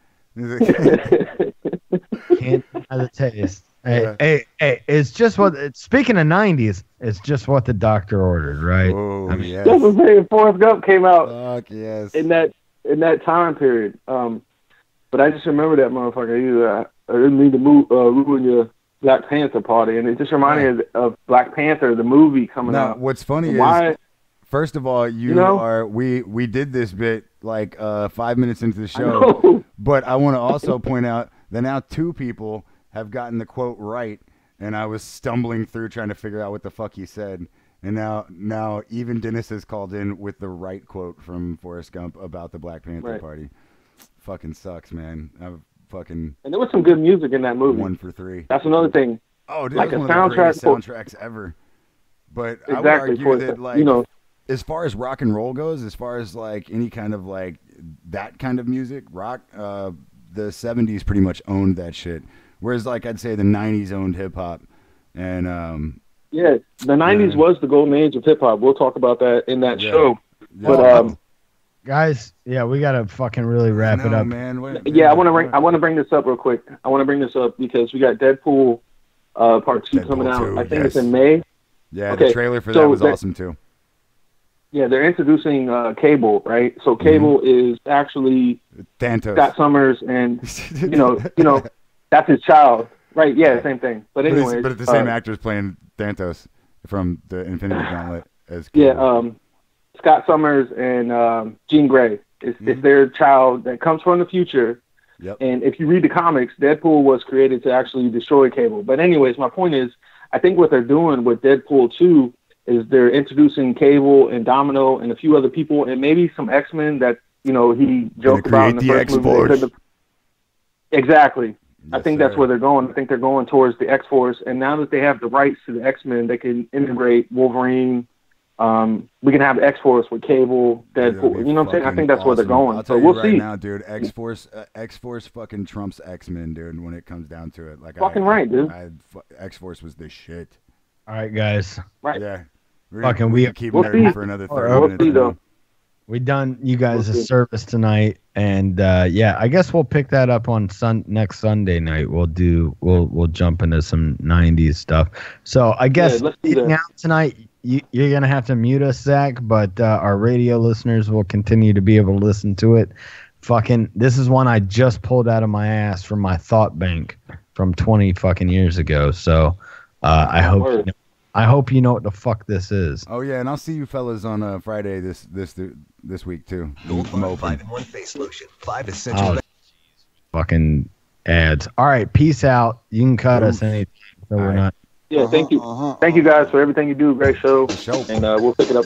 Speaker 3: can't deny the taste. Hey,
Speaker 1: Yeah.
Speaker 3: hey, it's just what. Speaking of '90s, it's just what the doctor ordered, right?
Speaker 1: Oh
Speaker 3: I mean,
Speaker 1: yes.
Speaker 6: That's what I'm saying. Forrest Gump came out
Speaker 1: Fuck yes.
Speaker 6: in that time period. But I just remember that motherfucker. I didn't mean to ruin your Black Panther party, and it just reminded me of Black Panther, the movie coming
Speaker 1: Now,
Speaker 6: out.
Speaker 1: what's funny is,
Speaker 6: Why?
Speaker 1: first of all,
Speaker 6: You know?
Speaker 1: are we did this bit like 5 minutes into the
Speaker 6: I
Speaker 1: show,
Speaker 6: know.
Speaker 1: but I want to also point out that now 2 people have gotten the quote right, and I was stumbling through trying to figure out what the fuck he said, and now even Dennis has called in with the right quote from Forrest Gump about the Black Panther
Speaker 6: Right.
Speaker 1: Party. Fucking sucks, man. I've fucking
Speaker 6: And there was some good music in that movie.
Speaker 1: 1 for 3.
Speaker 6: That's another thing.
Speaker 1: Oh, dude,
Speaker 6: Like
Speaker 1: that's
Speaker 6: a
Speaker 1: one of the greatest
Speaker 6: soundtrack for-
Speaker 1: soundtracks ever. But I would
Speaker 6: Exactly,
Speaker 1: argue
Speaker 6: for-
Speaker 1: that, like,
Speaker 6: you know-
Speaker 1: as far as rock and roll goes, as far as like any kind of like that kind of music, rock, the '70s pretty much owned that shit. Whereas, like, I'd say the 90s owned hip hop. And,
Speaker 6: Yeah, the 90s was the golden age of hip hop. We'll talk about that in that show.
Speaker 1: Yeah.
Speaker 6: But,
Speaker 3: guys, yeah, we got to fucking really wrap it up.
Speaker 1: Man.
Speaker 6: yeah, I want to bring this up real quick. I want to bring this up because we got Deadpool Part 2 coming out.
Speaker 1: 2,
Speaker 6: I think it's
Speaker 1: yes.
Speaker 6: in May.
Speaker 1: Yeah,
Speaker 6: Okay,
Speaker 1: the trailer for
Speaker 6: so
Speaker 1: that was
Speaker 6: that-
Speaker 1: awesome, too.
Speaker 6: Yeah, they're introducing Cable, right? So Cable is actually
Speaker 1: Thanos.
Speaker 6: Scott Summers, and you know, that's his child, right? Yeah, same thing. But anyways,
Speaker 1: But it's the same actor's playing Thanos from the Infinity Gauntlet as
Speaker 6: yeah,
Speaker 1: Cable.
Speaker 6: Scott Summers and Jean Grey. It's their child that comes from the future.
Speaker 1: Yep.
Speaker 6: And if you read the comics, Deadpool was created to actually destroy Cable. But anyways, my point is, I think what they're doing with Deadpool 2 is they're introducing Cable and Domino and a few other people and maybe some X-Men that, he joked about in the
Speaker 1: create
Speaker 6: first
Speaker 1: the
Speaker 6: movie.
Speaker 1: X-Force.
Speaker 6: Exactly. I
Speaker 1: Yes,
Speaker 6: think that's
Speaker 1: sir.
Speaker 6: where they're going. I think they're going towards the X-Force. And now that they have the rights to the X-Men, they can integrate Wolverine. We can have X-Force with Cable,
Speaker 1: Dude, that'd
Speaker 6: Deadpool.
Speaker 1: be
Speaker 6: You know what I'm saying? I
Speaker 1: fucking
Speaker 6: think that's where they're
Speaker 1: awesome.
Speaker 6: going.
Speaker 1: I'll
Speaker 6: So
Speaker 1: tell you
Speaker 6: we'll
Speaker 1: right
Speaker 6: see.
Speaker 1: now, dude. X-Force fucking trumps X-Men, dude. When it comes down to it, like
Speaker 6: Fucking right, dude.
Speaker 1: X-Force was the shit.
Speaker 3: All right, guys.
Speaker 6: Right.
Speaker 1: Yeah.
Speaker 3: Fucking
Speaker 1: we
Speaker 3: we-
Speaker 1: can keep
Speaker 6: We'll
Speaker 1: nerding
Speaker 6: see.
Speaker 1: for another
Speaker 3: We'll
Speaker 1: 30 minutes.
Speaker 6: see, though.
Speaker 1: now.
Speaker 3: We done you guys
Speaker 6: We'll
Speaker 3: a
Speaker 6: see.
Speaker 3: service tonight, and yeah, I guess we'll pick that up on next Sunday night. We'll jump into some '90s stuff. So I guess
Speaker 6: let's do
Speaker 3: eating
Speaker 6: that.
Speaker 3: out tonight, you're gonna have to mute us, Zach, but our radio listeners will continue to be able to listen to it. Fucking, this is one I just pulled out of my ass from my thought bank from 20 fucking years ago. So I hope you know what the fuck this is.
Speaker 1: Oh yeah, and I'll see you fellas on Friday this week too. I'm open.
Speaker 12: 5-in-1 face lotion. 5 essential.
Speaker 3: Oh, fucking ads. All right, peace out. You can cut us anything, so we're not.
Speaker 6: Yeah, thank you. Thank you guys for everything you do. Great show.
Speaker 1: Show.
Speaker 6: And we'll pick it up.